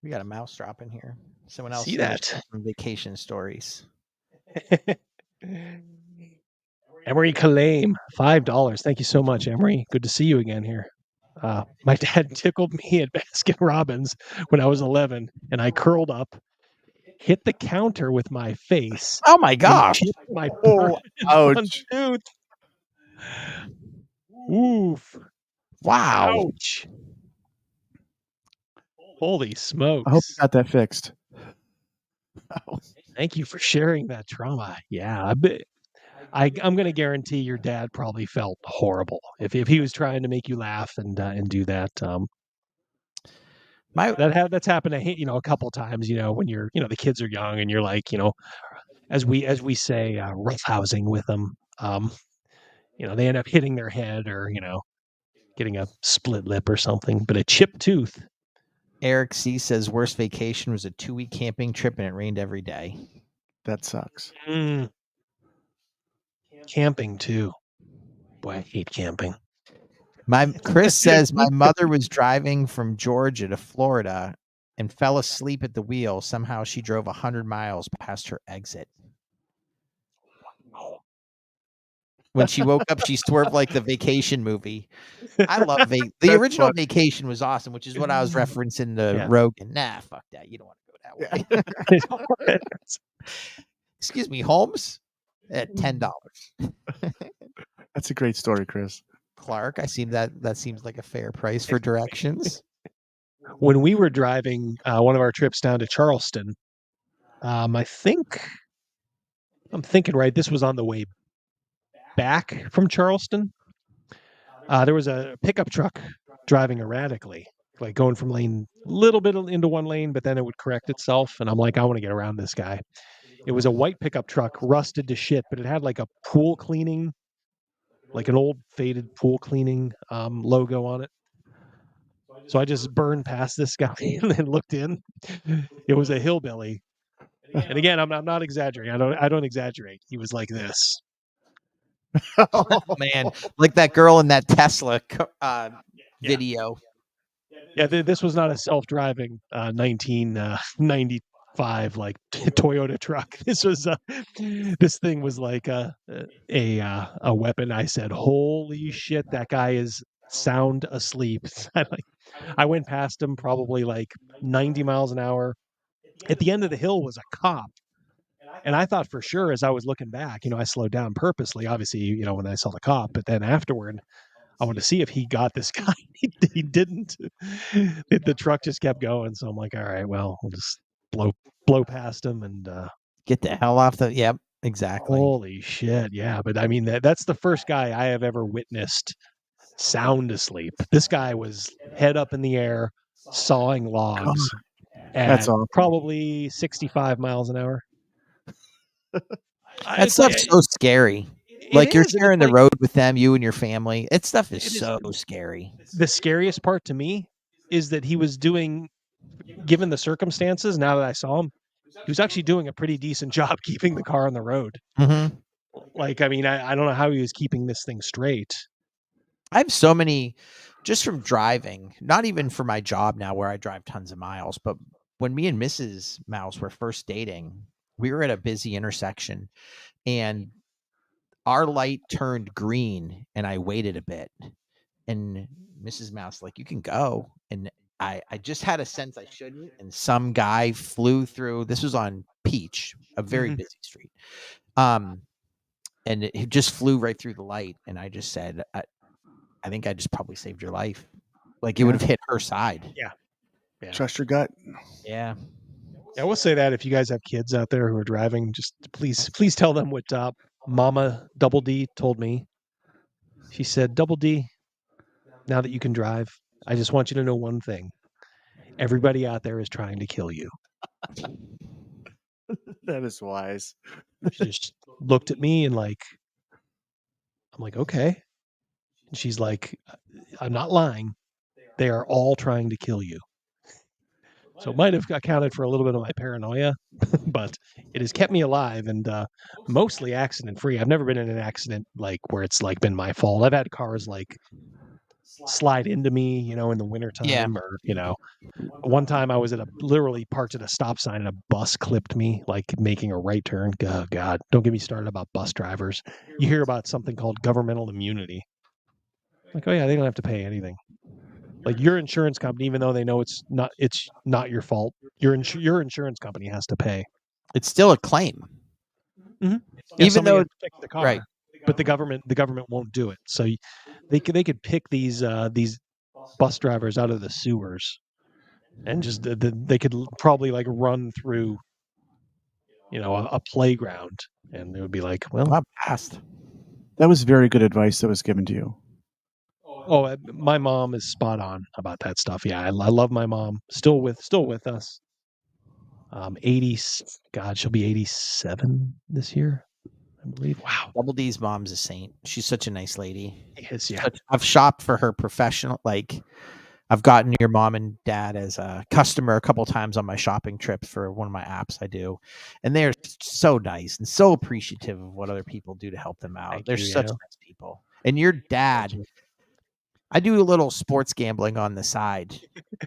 We got a mouse drop in here. Someone else see that from vacation stories. Emery Kalame, $5. Thank you so much, Emery. Good to see you again here. My dad tickled me at Baskin Robbins when I was 11, and I curled up, hit the counter with my face. Oh my gosh! My ouch! Tooth. Oof! Wow! Ouch! Holy smokes! I hope you got that fixed. Thank you for sharing that trauma. Yeah, I'm going to guarantee your dad probably felt horrible if he was trying to make you laugh and do that. That's happened a couple times. When you're the kids are young and you're like as we say roughhousing with them. They end up hitting their head or getting a split lip or something. But a chipped tooth. Eric C says worst vacation was a 2-week camping trip and it rained every day. That sucks. Camping too. Boy, I hate camping. Chris says my mother was driving from Georgia to Florida and fell asleep at the wheel. Somehow she drove 100 miles past her exit. When she woke up, she swerved like the Vacation movie. I love the original Vacation was awesome, which is what I was referencing to Rogan. Nah, fuck that. You don't want to go that way. Excuse me, Holmes? At $10. That's a great story, Chris. Clark, I see that seems like a fair price for directions. When we were driving one of our trips down to Charleston, I'm thinking right, this was on the way back from Charleston. There was a pickup truck driving erratically, like going from lane a little bit into one lane, but then it would correct itself. And I'm like, I want to get around this guy. It was a white pickup truck, rusted to shit, but it had like a pool cleaning, like an old faded pool cleaning logo on it. So I just burned past this guy and then looked in. It was a hillbilly. And again, I'm not exaggerating. I don't exaggerate. He was like this. Oh man, like that girl in that Tesla video. Yeah, this was not a self-driving 1995 like Toyota truck. This thing was like a weapon. I said, "Holy shit, that guy is sound asleep." I went past him probably like 90 miles an hour. At the end of the hill was a cop. And I thought for sure as I was looking back, I slowed down purposely, obviously, when I saw the cop. But then afterward, I wanted to see if he got this guy. He didn't. The truck just kept going. So I'm like, all right, well, we'll just blow past him and Get the hell off the. Yep, exactly. holy shit, yeah. But I mean, that's the first guy I have ever witnessed sound asleep. This guy was head up in the air, sawing logs That's at awesome. probably 65 miles an hour. That stuff's so scary. Like you're sharing the road with them, you and your family. That stuff is so scary. The scariest part to me is that he was doing, given the circumstances, now that I saw him, he was actually doing a pretty decent job keeping the car on the road. Mm-hmm. Like, I mean, I don't know how he was keeping this thing straight. I have so many just from driving, not even for my job now where I drive tons of miles, but when me and Mrs. Mouse were first dating, we were at a busy intersection and our light turned green and I waited a bit and Mrs. Mouse like, you can go. And I just had a sense I shouldn't. And some guy flew through, this was on Peach, a very busy street. And it just flew right through the light. And I just said, I think I just probably saved your life. Like it would have hit her side. Yeah. Trust your gut. Yeah. I will say that if you guys have kids out there who are driving, just please tell them what Mama Double D told me. She said, Double D, now that you can drive, I just want you to know one thing. Everybody out there is trying to kill you. That is wise. She just looked at me and I'm like, okay. And she's like, I'm not lying. They are all trying to kill you. So it might have accounted for a little bit of my paranoia, but it has kept me alive and mostly accident free. I've never been in an accident like where it's like been my fault. I've had cars like slide into me, in the wintertime or, one time I was literally parked at a stop sign and a bus clipped me, like making a right turn. Oh, God, don't get me started about bus drivers. You hear about something called governmental immunity. Like, oh yeah, they don't have to pay anything. Like your insurance company, even though they know it's not your fault, your insurance company has to pay. It's still a claim, even though it's the car, right? But the government won't do it. So they could pick these bus drivers out of the sewers, and just they could probably like run through, a playground, and it would be like, well, I passed. That was very good advice that was given to you. Oh, my mom is spot on about that stuff. Yeah, I love my mom. Still with us. 80. God, she'll be 87 this year, I believe. Wow. Double D's mom's a saint. She's such a nice lady. Yes, yeah. I've shopped for her professional. Like, I've gotten your mom and dad as a customer a couple times on my shopping trips for one of my apps I do, and they're so nice and so appreciative of what other people do to help them out. They're such nice people. And your dad. I do a little sports gambling on the side,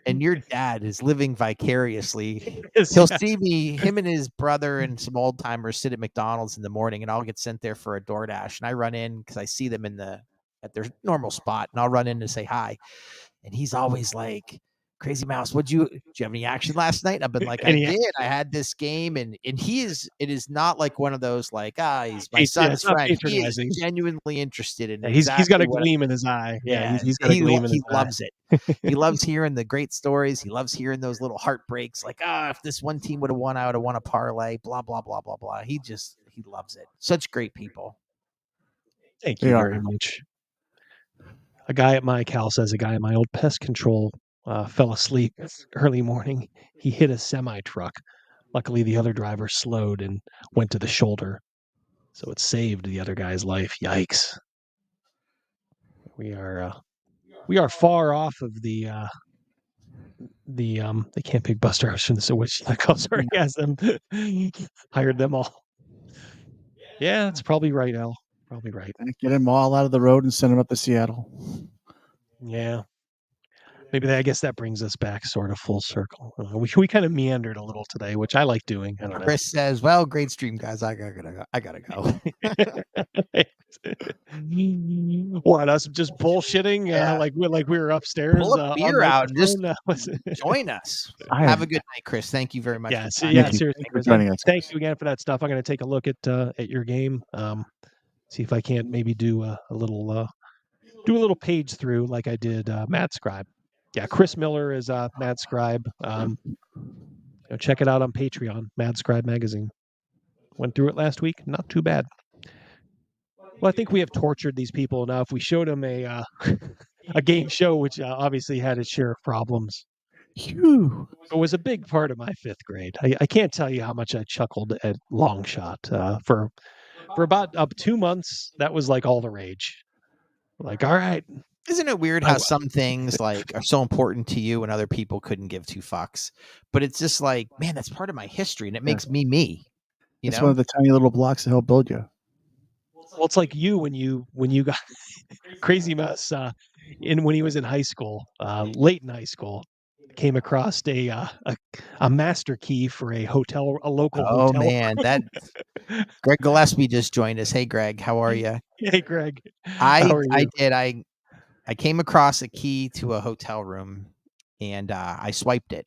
and your dad is living vicariously. He'll see me, him and his brother and some old timers sit at McDonald's in the morning, and I'll get sent there for a DoorDash. And I run in because I see them at their normal spot, and I'll run in to say hi. And he's always like, Crazy Mouse, did you have any action last night? And I've been like, I did. I had this game, and it is not like one of those like, he's my son's friend. He is genuinely interested in. He's got a gleam in his eye. Yeah, he's got a gleam in his eye. He loves it. He loves hearing the great stories. He loves hearing those little heartbreaks, like if this one team would have won, I would have won a parlay. Blah blah blah blah blah. He loves it. Such great people. Thank you very much. A guy at my cal says a guy at my old pest control fell asleep early morning. He hit a semi-truck. Luckily, the other driver slowed and went to the shoulder, so it saved the other guy's life. Yikes! We are far off of the they can't pick bus drivers from the sewage. Sorry, guys, them hired them all. Yeah, that's probably right, Al. Probably right. Get them all out of the road and send them up to Seattle. Yeah. Maybe I guess that brings us back sort of full circle. We kind of meandered a little today, which I like doing. I don't know. Chris says, well, great stream, guys. I gotta go. What, us just bullshitting? Like we were upstairs. Pull a beer out and just join us. Have a good night, Chris. Thank you very much. Yeah, seriously. Thank you again for that stuff. I'm going to take a look at your game. See if I can't maybe do a little do a little page through like I did Mad Scribe. Yeah, Chris Miller is Mad Scribe. Check it out on Patreon, Mad Scribe Magazine. Went through it last week. Not too bad. Well, I think we have tortured these people enough. We showed them a game show, which obviously had its share of problems. Phew. It was a big part of my 5th grade. I can't tell you how much I chuckled at Long Shot. For about 2 months, that was like all the rage. Like, all right. Isn't it weird how some things like are so important to you and other people couldn't give 2 fucks? But it's just like, man, that's part of my history and it makes me me. It's one of the tiny little blocks that help build you. Well, it's like you when you got Crazy Mouse when he was in high school, late in high school, came across a master key for a local hotel. Oh man, that Greg Gillespie just joined us. Hey Greg, how are you? Hey Greg, I did. I came across a key to a hotel room, and I swiped it,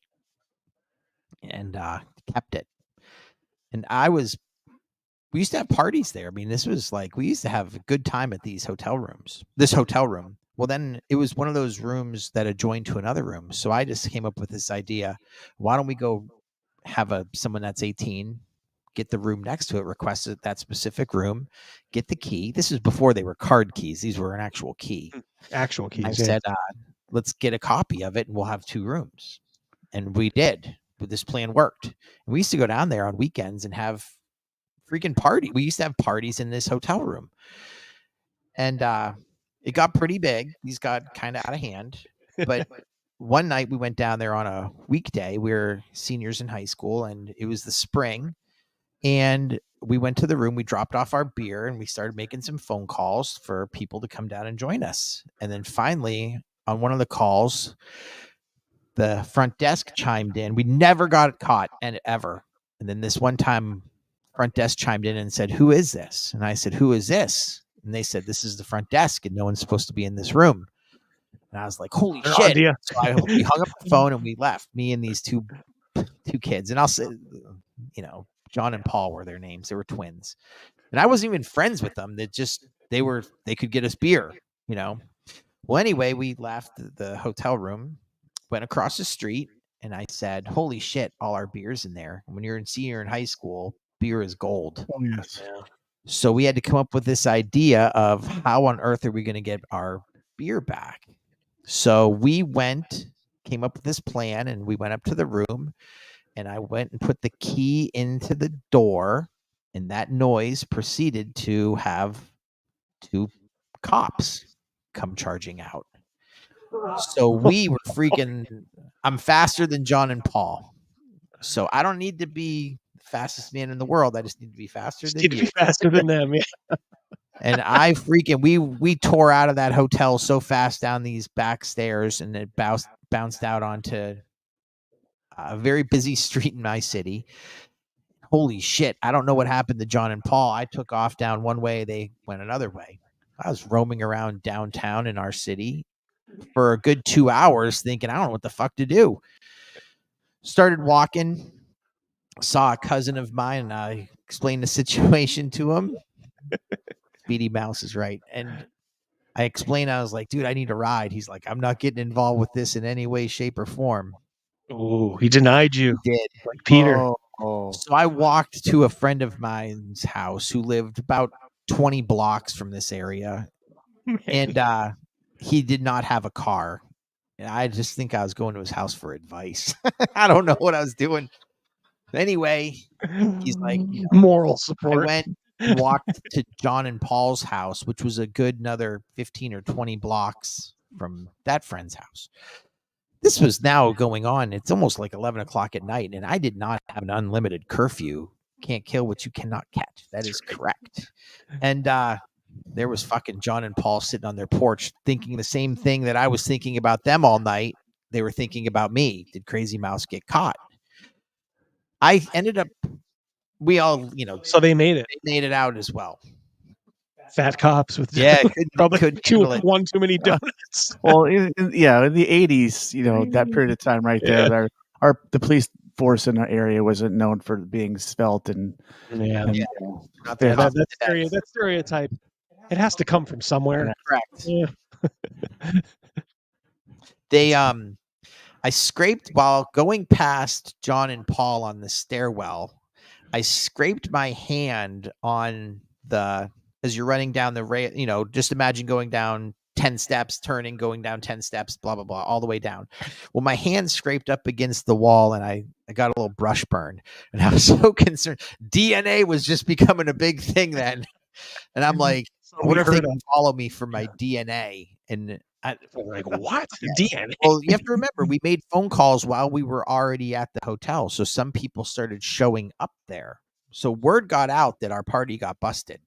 and kept it. And we used to have parties there. I mean, this was like we used to have a good time at these hotel rooms. This hotel room. Well, then it was one of those rooms that adjoined to another room. So I just came up with this idea. Why don't we go have someone that's 18 get the room next to it, request that specific room, get the key. This is before they were card keys. These were an actual key. Actual keys. I said, let's get a copy of it and we'll have 2 rooms. And we did. But this plan worked. And we used to go down there on weekends and have freaking party. We used to have parties in this hotel room. And it got pretty big. These got kind of out of hand. But one night we went down there on a weekday. We were seniors in high school and it was the spring. And we went to the room, we dropped off our beer and we started making some phone calls for people to come down and join us. And then finally on one of the calls, the front desk chimed in. We never got caught ever. And then this one time front desk chimed in and said, "Who is this?" And I said, "Who is this?" And they said, "This is the front desk and no one's supposed to be in this room." And I was like, "Holy shit." So we hung up the phone and we left, me and these two kids. And I'll say, John and Paul were their names. They were twins. And I wasn't even friends with them. They could get us beer, Well, anyway, we left the hotel room, went across the street, and I said, "Holy shit, all our beer's in there." When you're a senior in high school, beer is gold. Oh, yes. Yeah. So we had to come up with this idea of how on earth are we going to get our beer back? So we came up with this plan, and we went up to the room, and I went and put the key into the door, and that noise proceeded to have 2 cops come charging out. So we were freaking, I'm faster than John and Paul. So I don't need to be the fastest man in the world. I just need to be faster than you. Be faster than them, yeah. And I freaking, we tore out of that hotel so fast down these back stairs, and it bounced out onto a very busy street in my city. Holy shit. I don't know what happened to John and Paul. I took off down one way. They went another way. I was roaming around downtown in our city for a good 2 hours thinking, I don't know what the fuck to do. Started walking, saw a cousin of mine, and I explained the situation to him. Speedy Mouse is right. And I explained, I was like, "Dude, I need a ride." He's like, "I'm not getting involved with this in any way, shape, or form." Oh, he denied you. He did. Like Peter. Oh. So I walked to a friend of mine's house who lived about 20 blocks from this area. And he did not have a car. And I just think I was going to his house for advice. I don't know what I was doing. Anyway, he's like, moral support. I went and walked to John and Paul's house, which was a good another 15 or 20 blocks from that friend's house. This was now going on. It's almost like 11 o'clock at night, and I did not have an unlimited curfew. Can't kill what you cannot catch. That is correct. And there was fucking John and Paul sitting on their porch thinking the same thing that I was thinking about them all night. They were thinking about me. Did Crazy Mouse get caught? I ended up, we all, so they made it. They made it out as well. Fat cops with probably couldn't one too many donuts. Well, in the 80s, that period of time right there, the police force in our area wasn't known for being svelte and that stereotype. It has to come from somewhere. Correct. Yeah. They I scraped while going past John and Paul on the stairwell. I scraped my hand on as you're running down the rail, just imagine going down 10 steps, turning, going down 10 steps, blah, blah, blah, all the way down. Well, my hand scraped up against the wall and I got a little brush burn and I was so concerned. DNA was just becoming a big thing then. And I'm like, what if they can follow me for my DNA? And like, what? DNA? Well, you have to remember, we made phone calls while we were already at the hotel. So some people started showing up there. So word got out that our party got busted.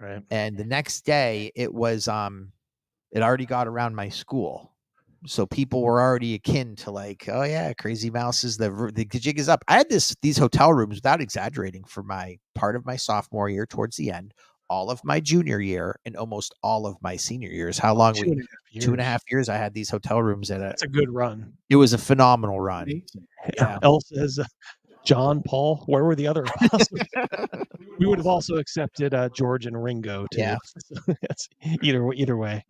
Right. And the next day it was, it already got around my school. So people were already akin to like, oh yeah, Crazy Mouse is the jig is up. I had these hotel rooms, without exaggerating, for my part of my sophomore year towards the end, all of my junior year, and almost all of my senior years. How long? 2.5 years. I had these hotel rooms That's a good run. It was a phenomenal run. Yeah. Elle says, John, Paul, where were the other apostles? We would have also accepted George and Ringo too. Yeah. So either way.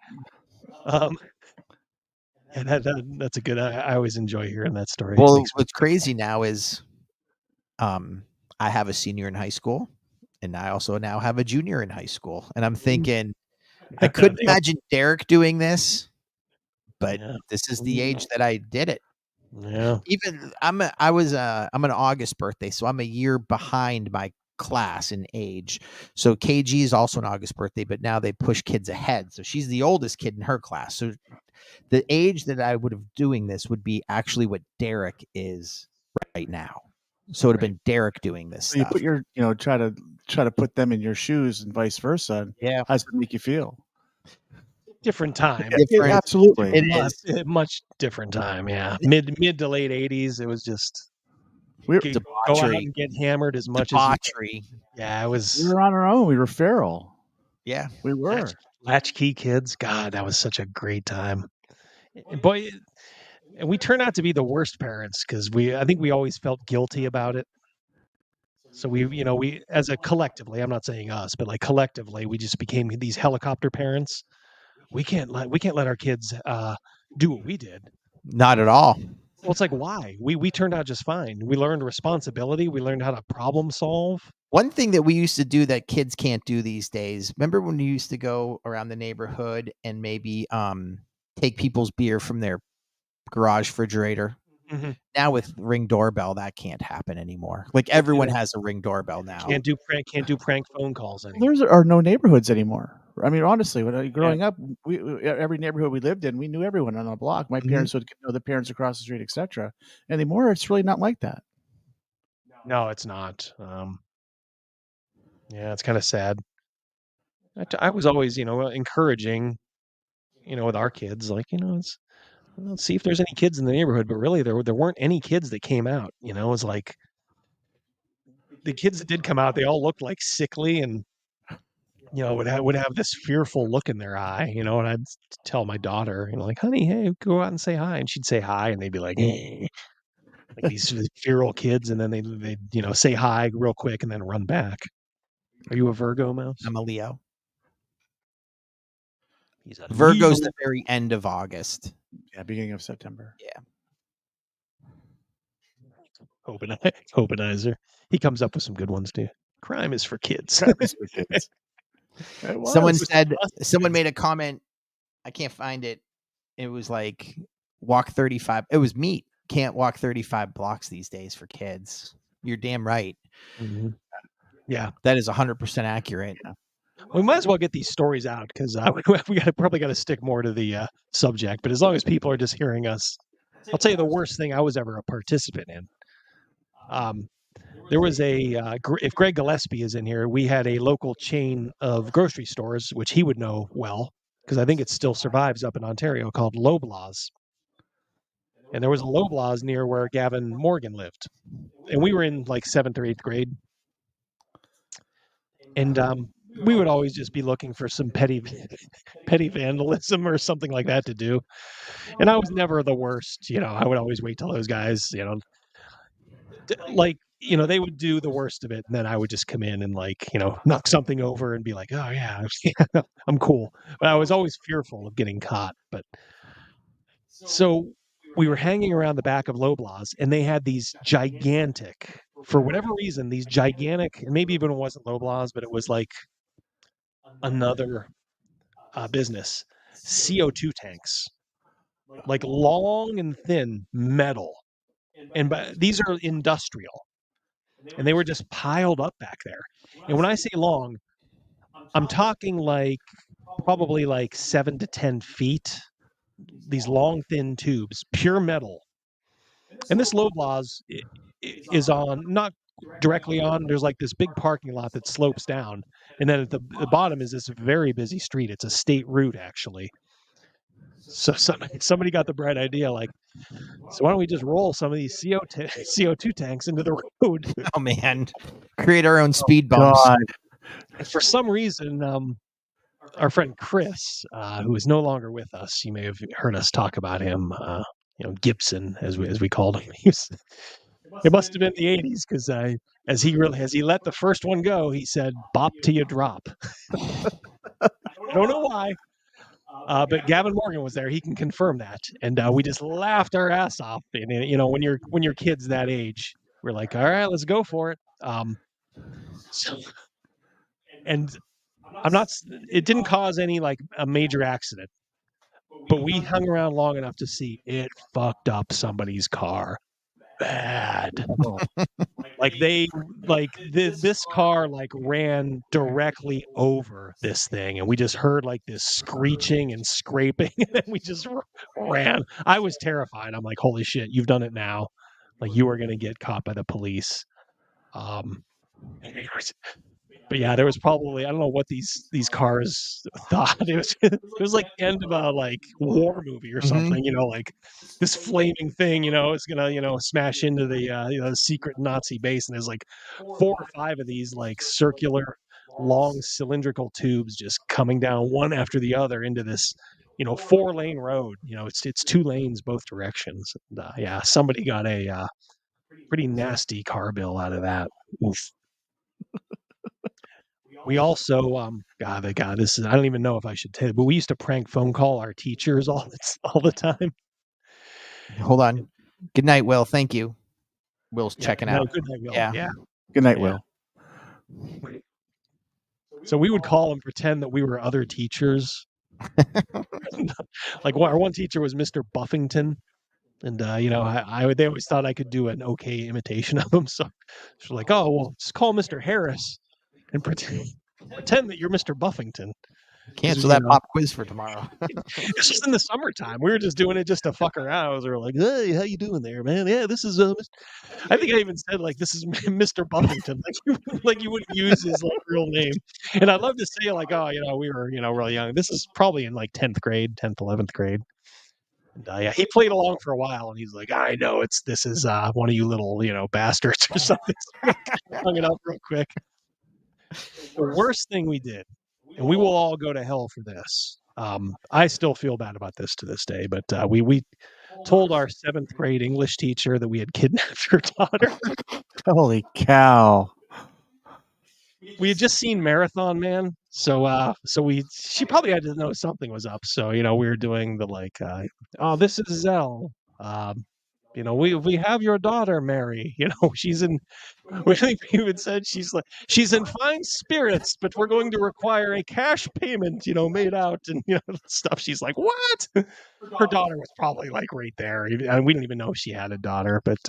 And that's a good. I always enjoy hearing that story. Well, what's crazy now is, I have a senior in high school, and I also now have a junior in high school, and I'm thinking, I couldn't imagine Derek doing this, but this is the age that I did it. Yeah. Even I'm an August birthday, so I'm a year behind my class in age. So KG is also an August birthday, but now they push kids ahead. So she's the oldest kid in her class. So the age that I would have doing this would be actually what Derek is right now. So it would have been Derek doing this. So you put your, try to put them in your shoes and vice versa. Yeah. How does it make you feel? Different time. Yeah, absolutely. It is a much different time. Yeah. Mid to late 80s. It was just go out and get hammered as much as you. Yeah, it was. We were on our own. We were feral. Yeah, we were. Latchkey kids. God, that was such a great time. Boy, and we turned out to be the worst parents because I think we always felt guilty about it. So we as a collectively, I'm not saying us, but like collectively, we just became these helicopter parents. We can't let our kids do what we did. Not at all. Well, it's like, why? We turned out just fine. We learned responsibility. We learned how to problem solve. One thing that we used to do that kids can't do these days. Remember when you used to go around the neighborhood and maybe take people's beer from their garage refrigerator? Mm-hmm. Now with Ring doorbell, that can't happen anymore. Like everyone has a Ring doorbell now. Can't do prank phone calls anymore. There are no neighborhoods anymore. I mean, honestly, when growing up, every neighborhood we lived in, we knew everyone on the block. My parents would know the parents across the street, etc. Anymore, it's really not like that. No, it's not. Yeah, it's kind of sad. I was always, encouraging, with our kids, like, let's see if there's any kids in the neighborhood. But really, there weren't any kids that came out. It was like the kids that did come out, they all looked like sickly and would have this fearful look in their eye, and I'd tell my daughter, like, honey, hey, go out and say hi. And she'd say hi, and they'd be like, eh. Like these feral kids, and then they'd say hi real quick and then run back. Are you a Virgo, Mouse? I'm a Leo. He's a Virgo's Leo. the very end of August. Yeah, beginning of September. Yeah. Hopenizer. He comes up with some good ones too. Crime is for kids. Crime is for kids. Someone made a comment. I can't find it. It was like walk 35. It was meat. Can't walk 35 blocks these days for kids. You're damn right. Mm-hmm. Yeah, that is 100% accurate. We might as well get these stories out because we probably got to stick more to the subject. But as long as people are just hearing us, I'll tell you the worst thing I was ever a participant in. There was if Greg Gillespie is in here, we had a local chain of grocery stores, which he would know well, because I think it still survives up in Ontario, called Loblaws. And there was a Loblaws near where Gavin Morgan lived. And we were in like 7th or 8th grade. And we would always just be looking for some petty vandalism or something like that to do. And I was never the worst. I would always wait till those guys, like they would do the worst of it, and then I would just come in and knock something over and be like, oh yeah, I'm cool. But I was always fearful of getting caught. But so we were hanging around the back of Loblaws, and they had these gigantic, for whatever reason, these gigantic, and maybe even it wasn't Loblaws, but it was like another business, CO2 tanks, like long and thin metal. And these are industrial, and they were just piled up back there. And when I say long, I'm talking probably 7 to 10 feet. These long, thin tubes, pure metal. And this Loblaws is on, not directly on, there's this big parking lot that slopes down. And then at the bottom is this very busy street. It's a state route, actually. So somebody got the bright idea, so why don't we just roll some of these CO2 tanks into the road? Oh, man. Create our own speed bumps. God. And for some reason, our friend Chris, who is no longer with us, you may have heard us talk about him, Gibson, as we called him. It must have been the 80s, because as he let the first one go, he said, "Bop till you drop." I don't know why. But Gavin Morgan was there. He can confirm that. And we just laughed our ass off. And when you're kids that age, we're like, all right, let's go for it. And it didn't cause any a major accident, but we hung around long enough to see it fucked up somebody's car bad. This car ran directly over this thing, and we just heard this screeching and scraping, and then we just ran. I was terrified. I'm like, holy shit, you've done it now. You are going to get caught by the police. But yeah, there was probably, I don't know what these cars thought. It was like the end of a war movie or something, this flaming thing, is gonna smash into the secret Nazi base, and there's 4 or 5 of these circular, long cylindrical tubes just coming down one after the other into this 4-lane road. It's 2 lanes both directions. And, yeah, somebody got a pretty nasty car bill out of that. Oof. We also, God, this is, I don't even know if I should tell you, but we used to prank phone call our teachers all the time. Hold on. Good night, Will. Thank you. Will's checking out. Good night, Will. Yeah. Good night, Will. So we would call and pretend that we were other teachers. Our one teacher was Mr. Buffington. And, they always thought I could do an okay imitation of him. So she's like, oh, well, just call Mr. Harris and pretend that you're Mr. Buffington. Cancel that pop quiz for tomorrow. It's just in the summertime. We were just doing it just to fuck around. We were like, hey, how you doing there, man? Yeah, this is I think I even said this is Mr. Buffington. You wouldn't use his real name. And I'd love to say oh, we were really young. This is probably in 10th grade, 10th, 11th grade. And yeah, he played along for a while, and he's like, I know this is one of you little bastards or something. So hung it up real quick. The worst thing we did, and we will all go to hell for this. I still feel bad about this to this day, but we told our 7th grade English teacher that we had kidnapped her daughter. Holy cow. We had just seen Marathon Man, so she probably had to know something was up. So we were doing the oh, this is Zell. We have your daughter, Mary. She's in. We even said she's in fine spirits, but we're going to require a cash payment. Made out and stuff. She's like, what? Her daughter was probably right there, and we didn't even know she had a daughter. But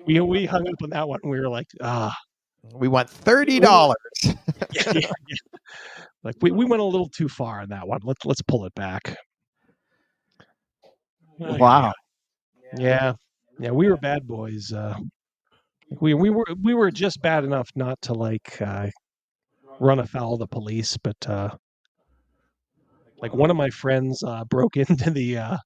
we hung up on that one. And we were like, we want $30. Yeah. We went a little too far on that one. Let's pull it back. Wow. Yeah, we were bad boys. We were just bad enough not to run afoul of the police, but one of my friends broke into the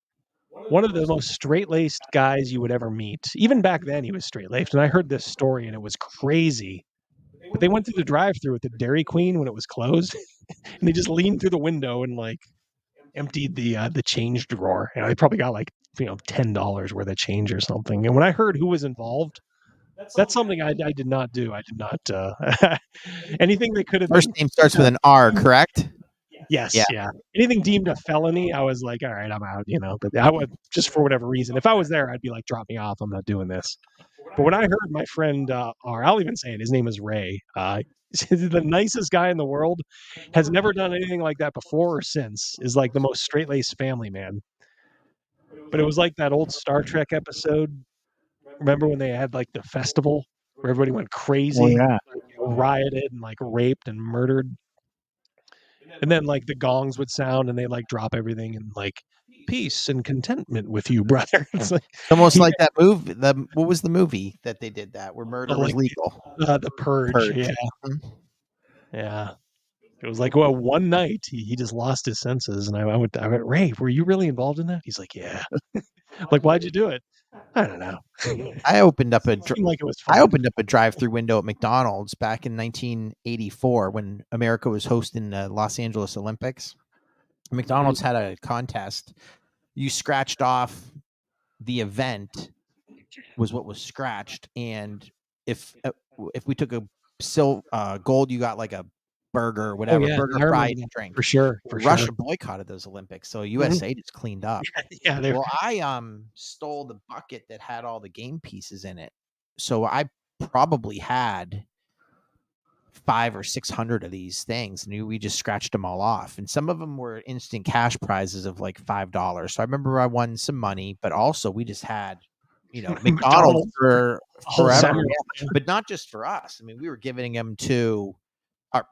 one of the most straight-laced guys you would ever meet. Even back then, he was straight-laced, and I heard this story, and it was crazy. But they went through the drive-through at the Dairy Queen when it was closed, and they just leaned through the window and emptied the change drawer. And I probably got $10 worth of change or something. And when I heard who was involved, That's something I did not do. I did not anything that could have First been name starts with an R, correct? yes, Yeah. yeah. Anything deemed a felony, I was like, all right, I'm out, But I would just for whatever reason. If I was there, I'd be like, drop me off. I'm not doing this. But when I heard my friend R, I'll even say it, his name is Ray. He's the nicest guy in the world, has never done anything like that before or since, is like the most straight-laced family man. But it was like that old Star Trek episode. Remember when they had like the festival where everybody went crazy, Oh yeah. rioted and like raped and murdered? And then like the gongs would sound and they like drop everything and like peace and contentment with you, brother. It's like Almost like that movie. What was the movie that they did that where murder was like legal? The Purge. Yeah. Mhm. Yeah. It was like, well, one night he just lost his senses, and I went, Ray, were you really involved in that? He's like, yeah. Like, why'd you do it? I don't know. I opened up a Seemed like it was fun. I opened up a drive-through window at McDonald's back in 1984 when America was hosting the Los Angeles Olympics. McDonald's had a contest. You scratched off the event was what was scratched, and if we took a gold, you got like a burger, whatever, yeah, burger, I remember fried, that. and drink. For sure. Russia boycotted those Olympics, so USA just cleaned up. Yeah, Well, I stole the bucket that had all the game pieces in it, so I probably had 500 or 600 of these things, and we just scratched them all off. And some of them were instant cash prizes of like $5. So I remember I won some money, but also we just had, McDonald's for forever. summer. Yeah. But not just for us. I mean, we were giving them to our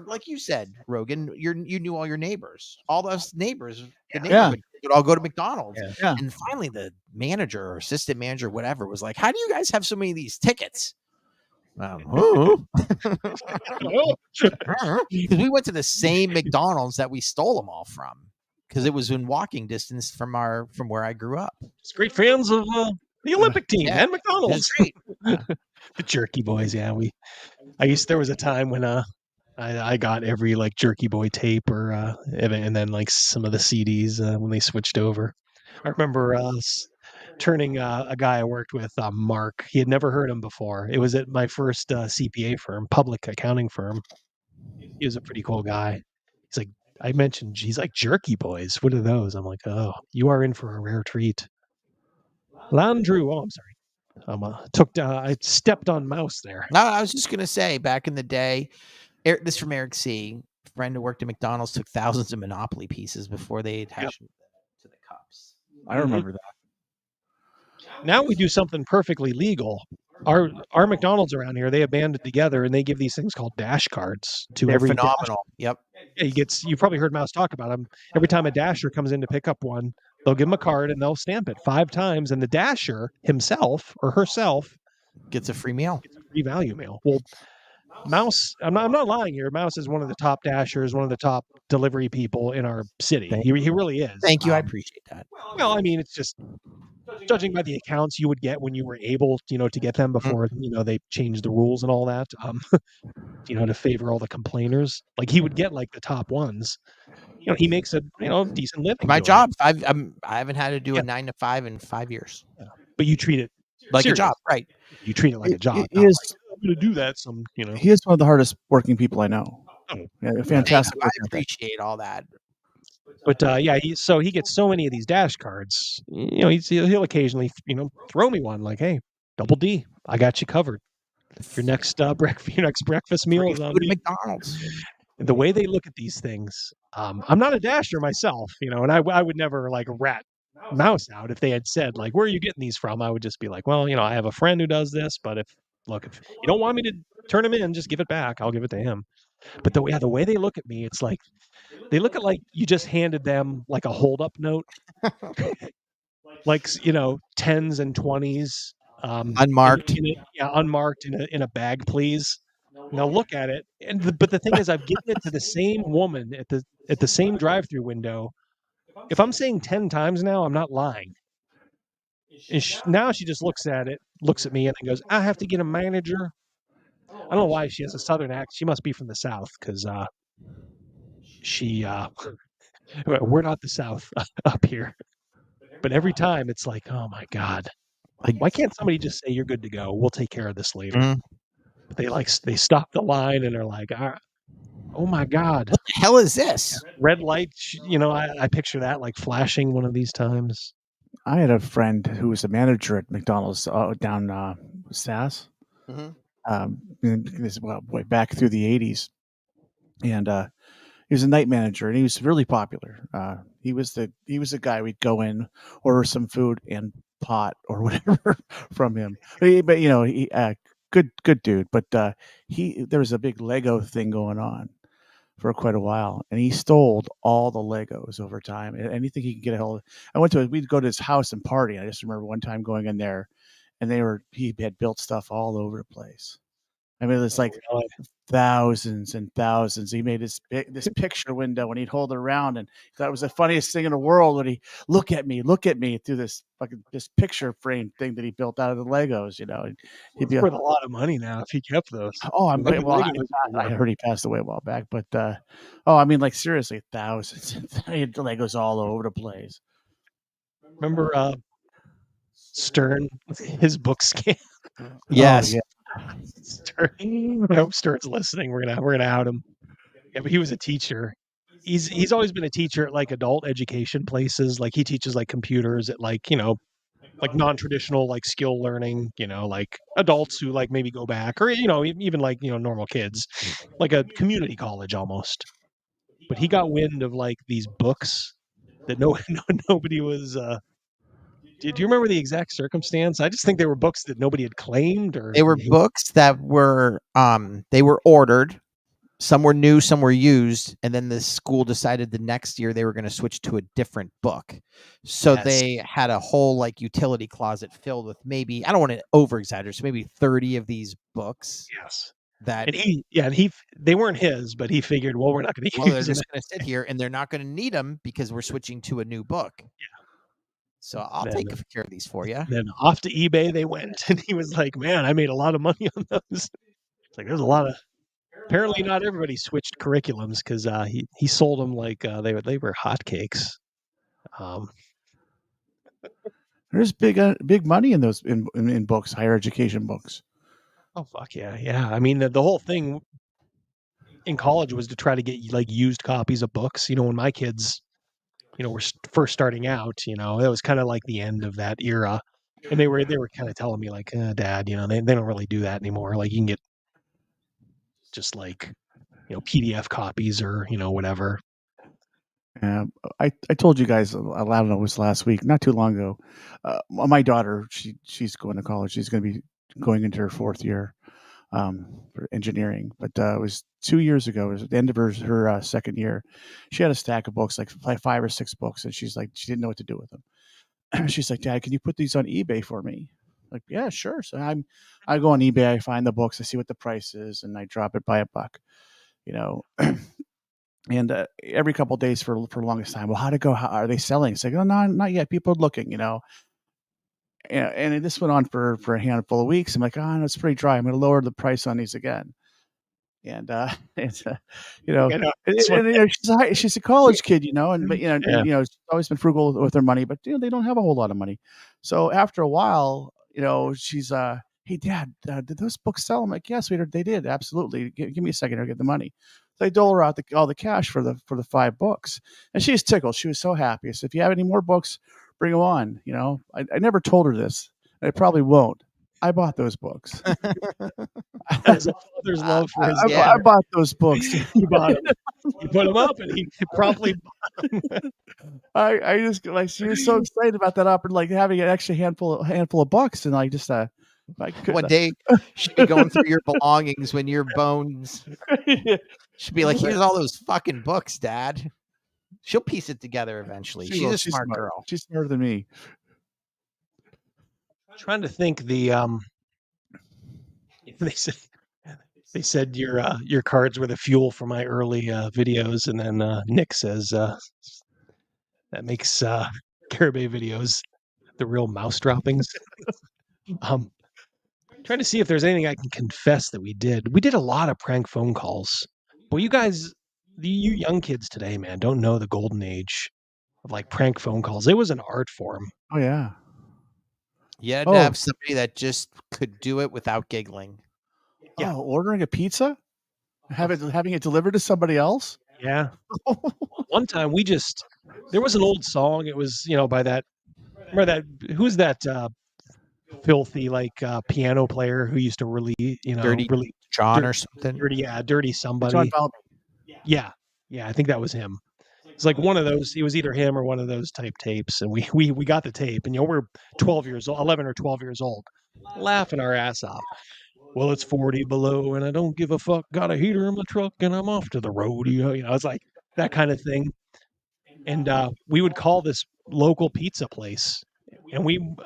like you said, Rogan, you knew all your neighbors, all those neighbors, the neighborhood would all go to McDonald's. Yeah. And finally the manager or assistant manager, whatever, was like, how do you guys have so many of these tickets? Because we went to the same McDonald's that we stole them all from, because it was in walking distance from where I grew up. It's great fans of the Olympic team Yeah. and McDonald's. That's great. The Jerky Boys, yeah. There was a time when I got every like Jerky Boy tape or and then like some of the CDs when they switched over. I remember turning a guy I worked with, Mark. He had never heard him before. It was at my first CPA firm, public accounting firm. He was a pretty cool guy. He's like, he's like, Jerky Boys. What are those? I'm like, oh, you are in for a rare treat. Landrew. Oh, I'm sorry. I stepped on mouse there. No, I was just gonna say, back in the day, this from Eric C. A friend who worked at McDonald's took thousands of Monopoly pieces before they attached them to the cups. I remember that. Now we do something perfectly legal. Our McDonald's around here, they have banded together and they give these things called dash cards to They're every phenomenal. Yep. Yeah, you've probably heard Mouse talk about them. Every time a dasher comes in to pick up one, they'll give him a card and they'll stamp it 5 times, and the dasher himself or herself gets a free meal. Gets a free value meal. Well, Mouse, I'm not lying here. Mouse is one of the top dashers, one of the top delivery people in our city. He really is. Thank you. I appreciate that. Well, I mean, it's just judging by the accounts you would get when you were able, to get them before, they changed the rules and all that, to favor all the complainers. Like he would get like the top ones. He makes a decent living. My job. I haven't had to do a 9 to 5 in 5 years. Yeah. But you treat it like serious. a job, right? You treat it like a job. He is, I'm going to do that. He is one of the hardest working people I know. Yeah, fantastic. I appreciate all that. But he gets so many of these dash cards. He'll occasionally throw me one like, "Hey, Double D, I got you covered. Your next breakfast meal is on me." McDonald's. The way they look at these things, I'm not a dasher myself, and I would never like rat Mouse out if they had said like, "Where are you getting these from?" I would just be like, "Well, I have a friend who does this, but if you don't want me to turn him in, just give it back. I'll give it to him." But the way they look at me, it's like they look at like you just handed them like a hold-up note, like 10s and 20s, unmarked. Unmarked in a bag, please. And they'll look at it, but the thing is, I've given it to the same woman at the same drive-through window. If I'm saying 10 times now, I'm not lying. And now she just looks at me, and then goes, "I have to get a manager." I don't know why she has a southern accent. She must be from the South, because we're not the South up here. But every time it's like, oh my God, Why can't somebody just say you're good to go? We'll take care of this later. Mhm. But they stop the line and they're like, oh my God. What the hell is this? Red light, I picture that like flashing one of these times. I had a friend who was a manager at McDonald's down Sass. Mhm. Way back through the 80s. And he was a night manager, and he was really popular. He was the guy we'd go in, order some food and pot or whatever from him. But he good dude. But there was a big Lego thing going on for quite a while, and he stole all the Legos over time. Anything he could get a hold of. We'd go to his house and party. I just remember one time going in there, and he had built stuff all over the place. I mean, it's like thousands and thousands. He made this picture window, and he'd hold it around, and he thought it was the funniest thing in the world. When he look at me through this picture frame thing that he built out of the Legos. And he'd be worth a lot of money now if he kept those. Oh, I heard he passed away a while back, but I mean, like seriously, thousands. He had Legos all over the place. Remember Stern, his book scam? Yes. Oh, yeah. Stern. I hope Stern's listening. We're gonna out him. Yeah, but he was a teacher. He's always been a teacher at like adult education places. Like he teaches like computers at like non-traditional like skill learning, like adults who like maybe go back or even like normal kids, like a community college almost. But he got wind of like these books that nobody was do you remember the exact circumstance? I just think they were books that nobody had claimed, or They were books that were they were ordered. Some were new, some were used, and then the school decided the next year they were going to switch to a different book. So they had a whole like utility closet filled with maybe, I don't want to over exaggerate, so maybe 30 of these books. Yes. That they weren't his, but he figured, well, we're not going to use them. They're just going to sit here and they're not going to need them because we're switching to a new book. Yeah. So I'll take care of these for you. Then off to eBay they went, and he was like, "Man, I made a lot of money on those." It's like there's a lot of. Apparently, not everybody switched curriculums because he sold them like they were hotcakes. There's big money in those in books, higher education books. Oh fuck yeah! I mean the whole thing in college was to try to get like used copies of books. When my kids, were first starting out, it was kind of like the end of that era, and they were kind of telling me like, Dad, they don't really do that anymore. Like you can get just like PDF copies or whatever. I told you guys, I don't know, it was last week, not too long ago. My daughter, she's going to college. She's going to be going into her 4th year for engineering. But it was 2 years ago. It was at the end of her 2nd year. She had a stack of books, like 5 or 6 books, and she's like, she didn't know what to do with them. She's like, Dad, can you put these on eBay for me? Like, yeah, sure. So I go on eBay, I find the books, I see what the price is, and I drop it by $1. And every couple of days for the longest time, well, how'd it go? How are they selling? It's like, oh, no, not yet. People are looking, And this went on for a handful of weeks. I'm like, oh, no, it's pretty dry. I'm going to lower the price on these again. And she's a college kid, but she's always been frugal with her money, but they don't have a whole lot of money. So after a while, she's hey, Dad, did those books sell? I'm like, yes, they did, absolutely. Give me a second, I'll get the money. So I dole her out all the cash for the 5 books, and she's tickled. She was so happy. So if you have any more books, bring them on. I never told her this. I probably won't. I bought those books. As a father's love for his I bought those books. You bought them. You put them up, and he promptly bought them. I just like, she was so excited about that like having an extra handful of books, and I just one day she'd be going through your belongings when your bones. She'd be like, "Here's all those fucking books, Dad." She'll piece it together eventually. She's a smart girl. She's smarter than me. Trying to think they said your cards were the fuel for my early videos, and then Nick says that makes Caribbean videos the real mouse droppings. Trying to see if there's anything I can confess that we did. We did a lot of prank phone calls. Well, you guys, you young kids today, man, don't know the golden age of like prank phone calls. It was an art form. Oh yeah. You had to have somebody that just could do it without giggling. Yeah. Oh, ordering a pizza? Having it delivered to somebody else? Yeah. One time there was an old song. It was, by that, remember that, who's that filthy piano player who used to Dirty John or something. Dirty somebody. John Bellamy. Yeah. I think that was him. It's like one of those. It was either him or one of those type tapes, and we got the tape, and we're 11 or 12 years old, laughing our ass off. Well, it's 40 below, and I don't give a fuck. Got a heater in my truck, and I'm off to the rodeo. It's like that kind of thing. And we would call this local pizza place, and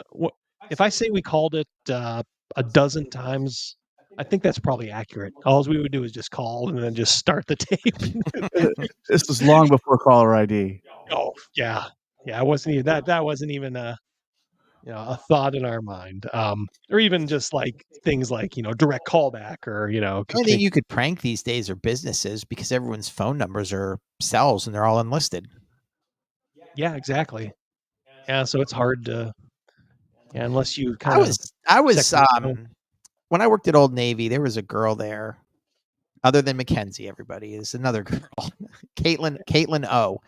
if I say we called it a dozen times, I think that's probably accurate. All we would do is just call and then just start the tape. This was long before caller ID. Oh yeah. It wasn't even that wasn't even a thought in our mind. Or even just like things like, direct callback or, The only thing you could prank these days are businesses because everyone's phone numbers are cells and they're all unlisted. Yeah, exactly. Yeah, so it's hard to unless you kind of I was when I worked at Old Navy, there was a girl there. Other than Mackenzie, everybody is another girl, Caitlin O,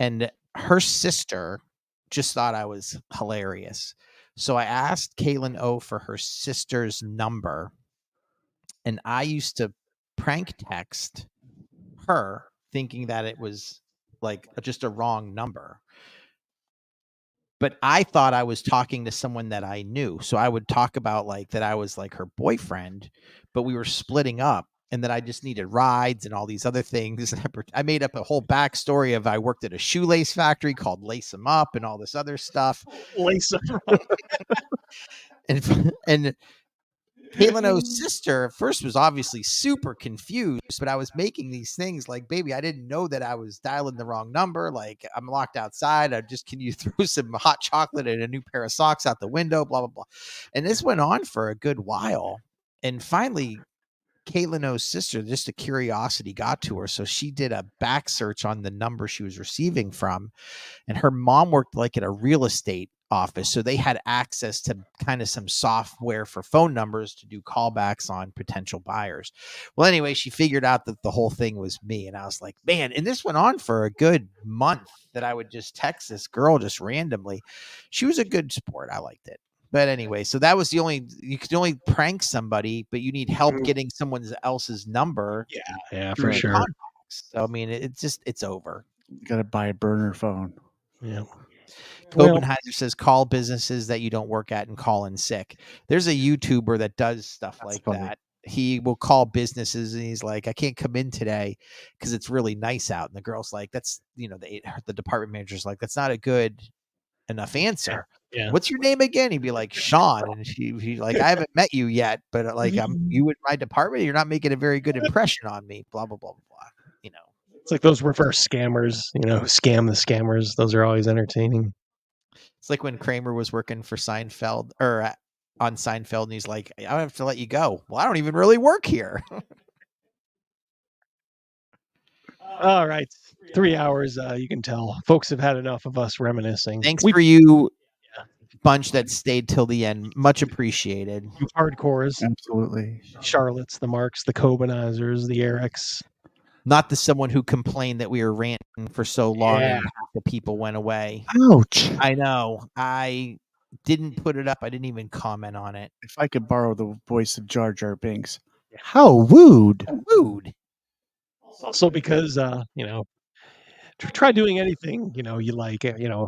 and her sister just thought I was hilarious. So I asked Caitlin O for her sister's number, and I used to prank text her, thinking that it was like just a wrong number. But I thought I was talking to someone that I knew. So I would talk about that I was like her boyfriend, but we were splitting up and that I just needed rides and all these other things. I made up a whole backstory of I worked at a shoelace factory called Lace 'em Up and all this other stuff. Lace 'em Up. and Caitlin O's sister at first was obviously super confused, but I was making these things like, baby, I didn't know that I was dialing the wrong number. Like, I'm locked outside. Can you throw some hot chocolate and a new pair of socks out the window? Blah, blah, blah. And this went on for a good while. And finally, Caitlin O's sister, just a curiosity got to her. So she did a back search on the number she was receiving from. And her mom worked at a real estate office. So they had access to kind of some software for phone numbers to do callbacks on potential buyers. Well, anyway, she figured out that the whole thing was me. And I was like, man, and this went on for a good month that I would just text this girl just randomly. She was a good sport. I liked it. But anyway, so that was you could only prank somebody, but you need help getting someone else's number. Yeah, for sure. Contacts. So, I mean, it's over. You got to buy a burner phone. Yeah. Copenhagen says, call businesses that you don't work at and call in sick. There's a YouTuber that does stuff like that. He will call businesses and he's like, I can't come in today because it's really nice out. And the girl's like, that's, the department manager's like, that's not a good enough answer. Yeah. What's your name again? He'd be like, Sean. And she's like, I haven't met you yet, but I'm you in my department. You're not making a very good impression on me. Blah, blah, blah, blah, blah. It's like those reverse scammers, scam the scammers. Those are always entertaining. It's like when Kramer was working for Seinfeld or on Seinfeld and he's like, I don't have to let you go. Well, I don't even really work here. All right. 3 hours. You can tell folks have had enough of us reminiscing. Thanks for you bunch that stayed till the end. Much appreciated. You hardcores. Absolutely. Charlottes, the Marks, the Cobenizers, the Erics. Not the someone who complained that we were ranting for so long and half the people went away. Ouch. I know. I didn't put it up. I didn't even comment on it. If I could borrow the voice of Jar Jar Binks. How rude. Rude. Also because, try doing anything, you like,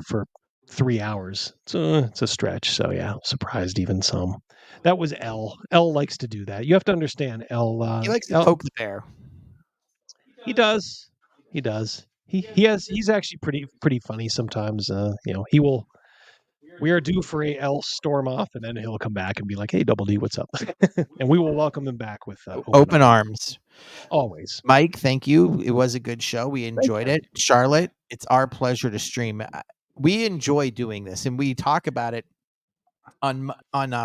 for 3 hours. It's a stretch. So, yeah, surprised even some. That was L. L likes to do that. You have to understand, L. He likes to poke the bear. He does. He's actually pretty funny sometimes. He will. We are due for a L storm off, and then he'll come back and be like, "Hey, Double D, what's up?" And we will welcome him back with open arms. Always, Mike. Thank you. It was a good show. We enjoyed it. Charlotte, it's our pleasure to stream. We enjoy doing this, and we talk about it on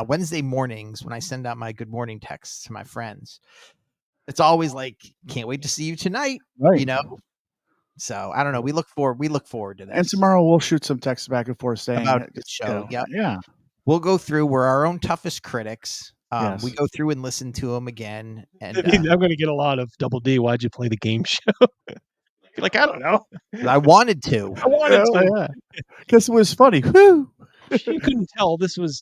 Wednesday mornings when I send out my good morning texts to my friends. It's always like, can't wait to see you tonight. Right. So I don't know. We look forward to that. And tomorrow we'll shoot some texts back and forth saying about the show. Yeah. we'll go through. We're our own toughest critics. Yes. We go through and listen to them again. And I'm going to get a lot of Double D. Why'd you play the game show? Be like, I don't know. I wanted to. I wanted to. Yeah. Because it was funny. Woo! You couldn't tell this was.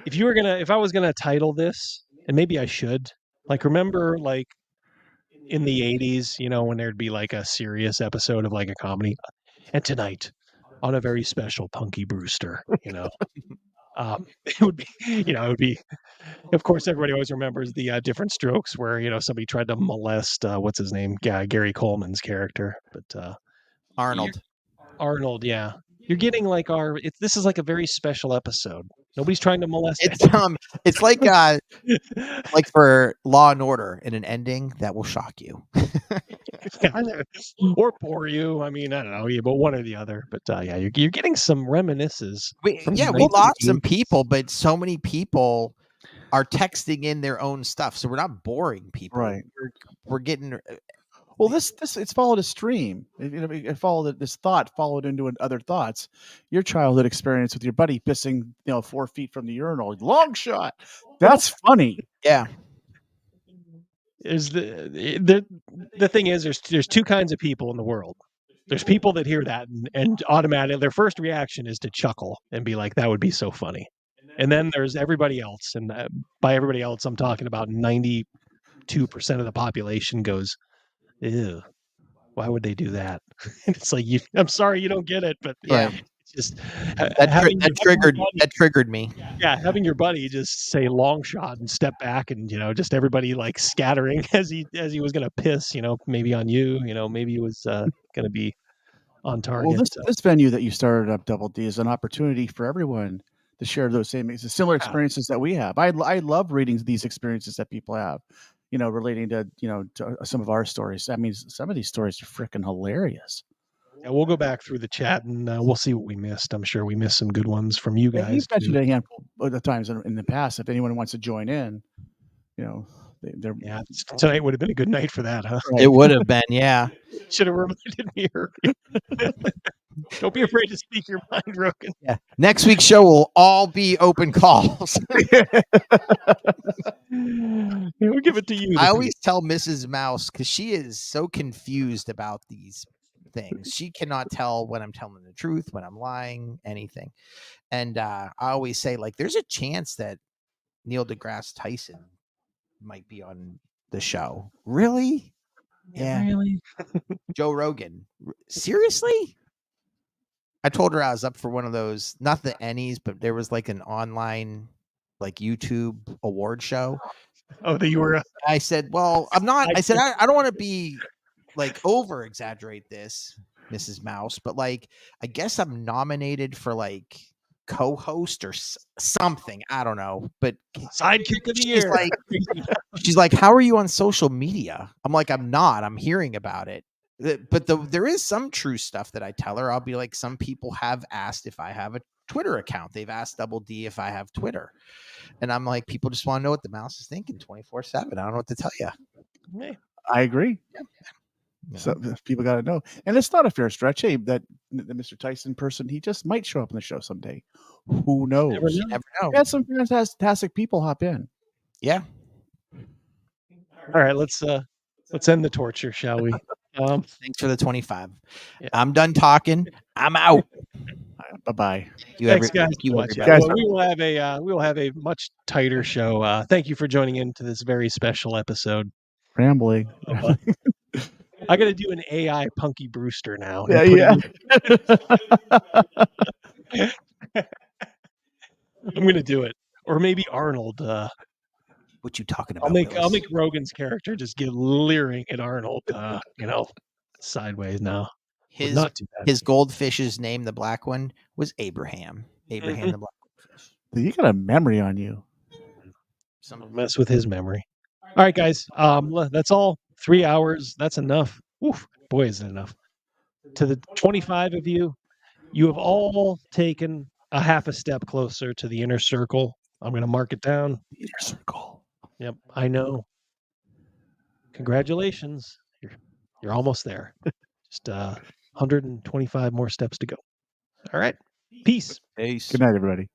If I was gonna title this, and maybe I should, like, remember, like, in the 80s, when there'd be like a serious episode of like a comedy, and tonight on a very special Punky Brewster, it would be, it would be, of course, everybody always remembers the Different Strokes where, somebody tried to molest, what's his name? Gary Coleman's character, but Arnold, yeah. You're getting like this is like a very special episode. Nobody's trying to molest it. It's like for Law and Order in an ending that will shock you. Or bore you. I mean, I don't know, but one or the other. But yeah, you're getting some reminiscences. We lost some people, but so many people are texting in their own stuff, so we're not boring people. Right. We're getting. Well, this it's followed a stream. It followed this thought followed into other thoughts. Your childhood experience with your buddy pissing 4 feet from the urinal, long shot. That's funny. Yeah. Is the thing is there's two kinds of people in the world. There's people that hear that and automatically their first reaction is to chuckle and be like, that would be so funny. And then there's everybody else, and by everybody else, I'm talking about 92% of the population goes, ew, why would they do that? And it's like, I'm sorry you don't get it, but yeah, it's just that triggered me. Yeah, having your buddy just say long shot and step back, and just everybody like scattering as he was gonna piss, maybe on you, maybe it was gonna be on target. Well, this venue that you started up, Double D, is an opportunity for everyone to share those similar experiences that we have. I love reading these experiences that people have. Relating to some of our stories. I mean, some of these stories are freaking hilarious. Yeah, we'll go back through the chat and we'll see what we missed. I'm sure we missed some good ones from you guys. You've mentioned a handful of times in the past. If anyone wants to join in, they're tonight would have been a good night for that, huh? It would have been, yeah. Should have reminded me earlier. Don't be afraid to speak your mind, Rogan. Yeah. Next week's show will all be open calls. We'll give it to you. I always tell Mrs. Mouse, because she is so confused about these things. She cannot tell when I'm telling the truth, when I'm lying, anything. And I always say, like, there's a chance that Neil deGrasse Tyson might be on the show. Really? Yeah. Really? Joe Rogan. Seriously? I told her I was up for one of those, not the Ennies, but there was like an online, like YouTube award show. Oh, that you were. I said, well, I'm not. I said, I don't want to be like over exaggerate this, Mrs. Mouse, but like, I guess I'm nominated for like co-host or something. I don't know, but sidekick of the year. She's like, how are you on social media? I'm like, I'm not. I'm hearing about it. But there is some true stuff that I tell her. I'll be like, some people have asked if I have a Twitter account. They've asked Double D if I have Twitter. And I'm like, people just want to know what the mouse is thinking 24/7. I don't know what to tell you. I agree. Yeah. So people got to know. And it's not a fair stretch. Hey, that the Mr. Tyson person, he just might show up on the show someday. Who knows? Never know. We had some fantastic people hop in. Yeah. All right, let's end the torture, shall we? Thanks for the 25. Yeah. I'm done talking. I'm out. Bye-bye. Thanks, guys. We will have a much tighter show. Thank you for joining into this very special episode. Rambling. I got to do an AI Punky Brewster now. Yeah. I'm gonna do it, or maybe Arnold. What you talking about? I'll make Rogan's character just get leering at Arnold. Sideways now. His goldfish's name, the black one, was Abraham. Abraham the black fish. You got a memory on you. Don't mess with his memory. All right, guys. That's all. 3 hours. That's enough. Oof, boy, is it enough. To the 25 of you, you have all taken a half a step closer to the inner circle. I'm going to mark it down. The inner circle. Yep, I know. Congratulations. You're almost there. Just 125 more steps to go. All right. Peace. Good night, everybody.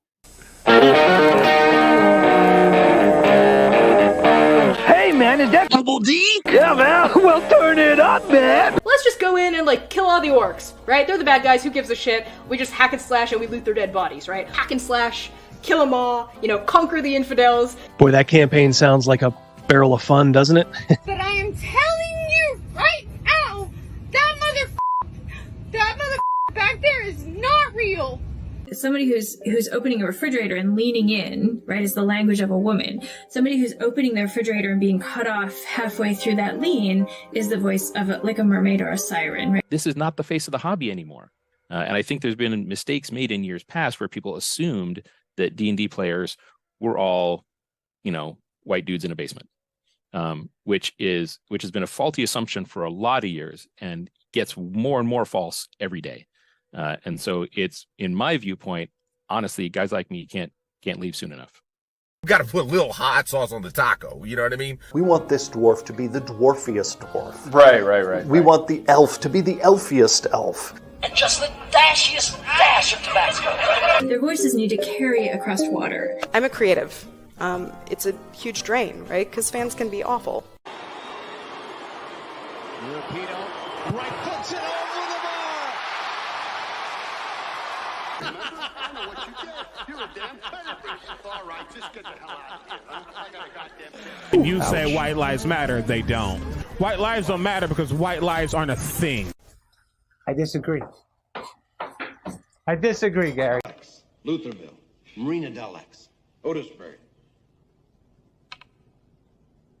Hey, man, is that Double D? Yeah, man. Well, turn it up, man. Let's just go in and, like, kill all the orcs, right? They're the bad guys, who gives a shit? We just hack and slash and we loot their dead bodies, right? Hack and slash, kill them all, conquer the infidels. Boy, that campaign sounds like a barrel of fun, doesn't it? But I am telling you right now, that mother back there is not real. Somebody who's opening a refrigerator and leaning in, right, is the language of a woman. Somebody who's opening the refrigerator and being cut off halfway through that lean is the voice of a mermaid or a siren, right? This is not the face of the hobby anymore. And I think there's been mistakes made in years past where people assumed that D&D players were all, white dudes in a basement, which has been a faulty assumption for a lot of years and gets more and more false every day. And so it's, in my viewpoint, honestly, guys like me can't leave soon enough. We got to put a little hot sauce on the taco. You know what I mean? We want this dwarf to be the dwarfiest dwarf. Right. We want the elf to be the elfiest elf. And just the dashiest dash of Tabasco. Their voices need to carry across water. I'm a creative. It's a huge drain, right? Because fans can be awful. Rapido, right puts it over the bar. I know what you did. You're a damn predator. All right, just get the hell out of here. I got a goddamn... You say white lives matter, they don't. White lives don't matter because white lives aren't a thing. I disagree. I disagree, Gary. Lutherville, Marina Del X, Otisburg.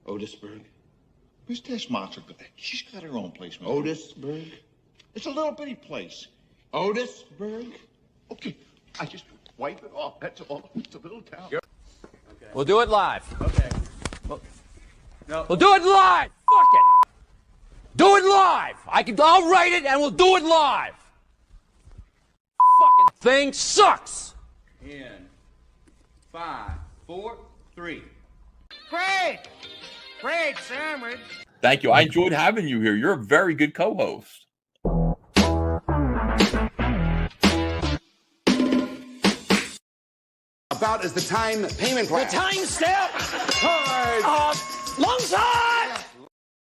Otisburg? Who's this monster? She's got her own place. Man. Otisburg? It's a little bitty place. Otisburg? Okay, I just wipe it off. That's all. It's a little town. Okay. We'll do it live. Okay. We'll do it live. Fuck it. Do it live. I'll write it and we'll do it live. Fucking thing sucks. In 5, 4, 3. Great sandwich. Thank you. I enjoyed having you here. You're a very good co-host. About is the time payment plan. The time step. Hard. Long side.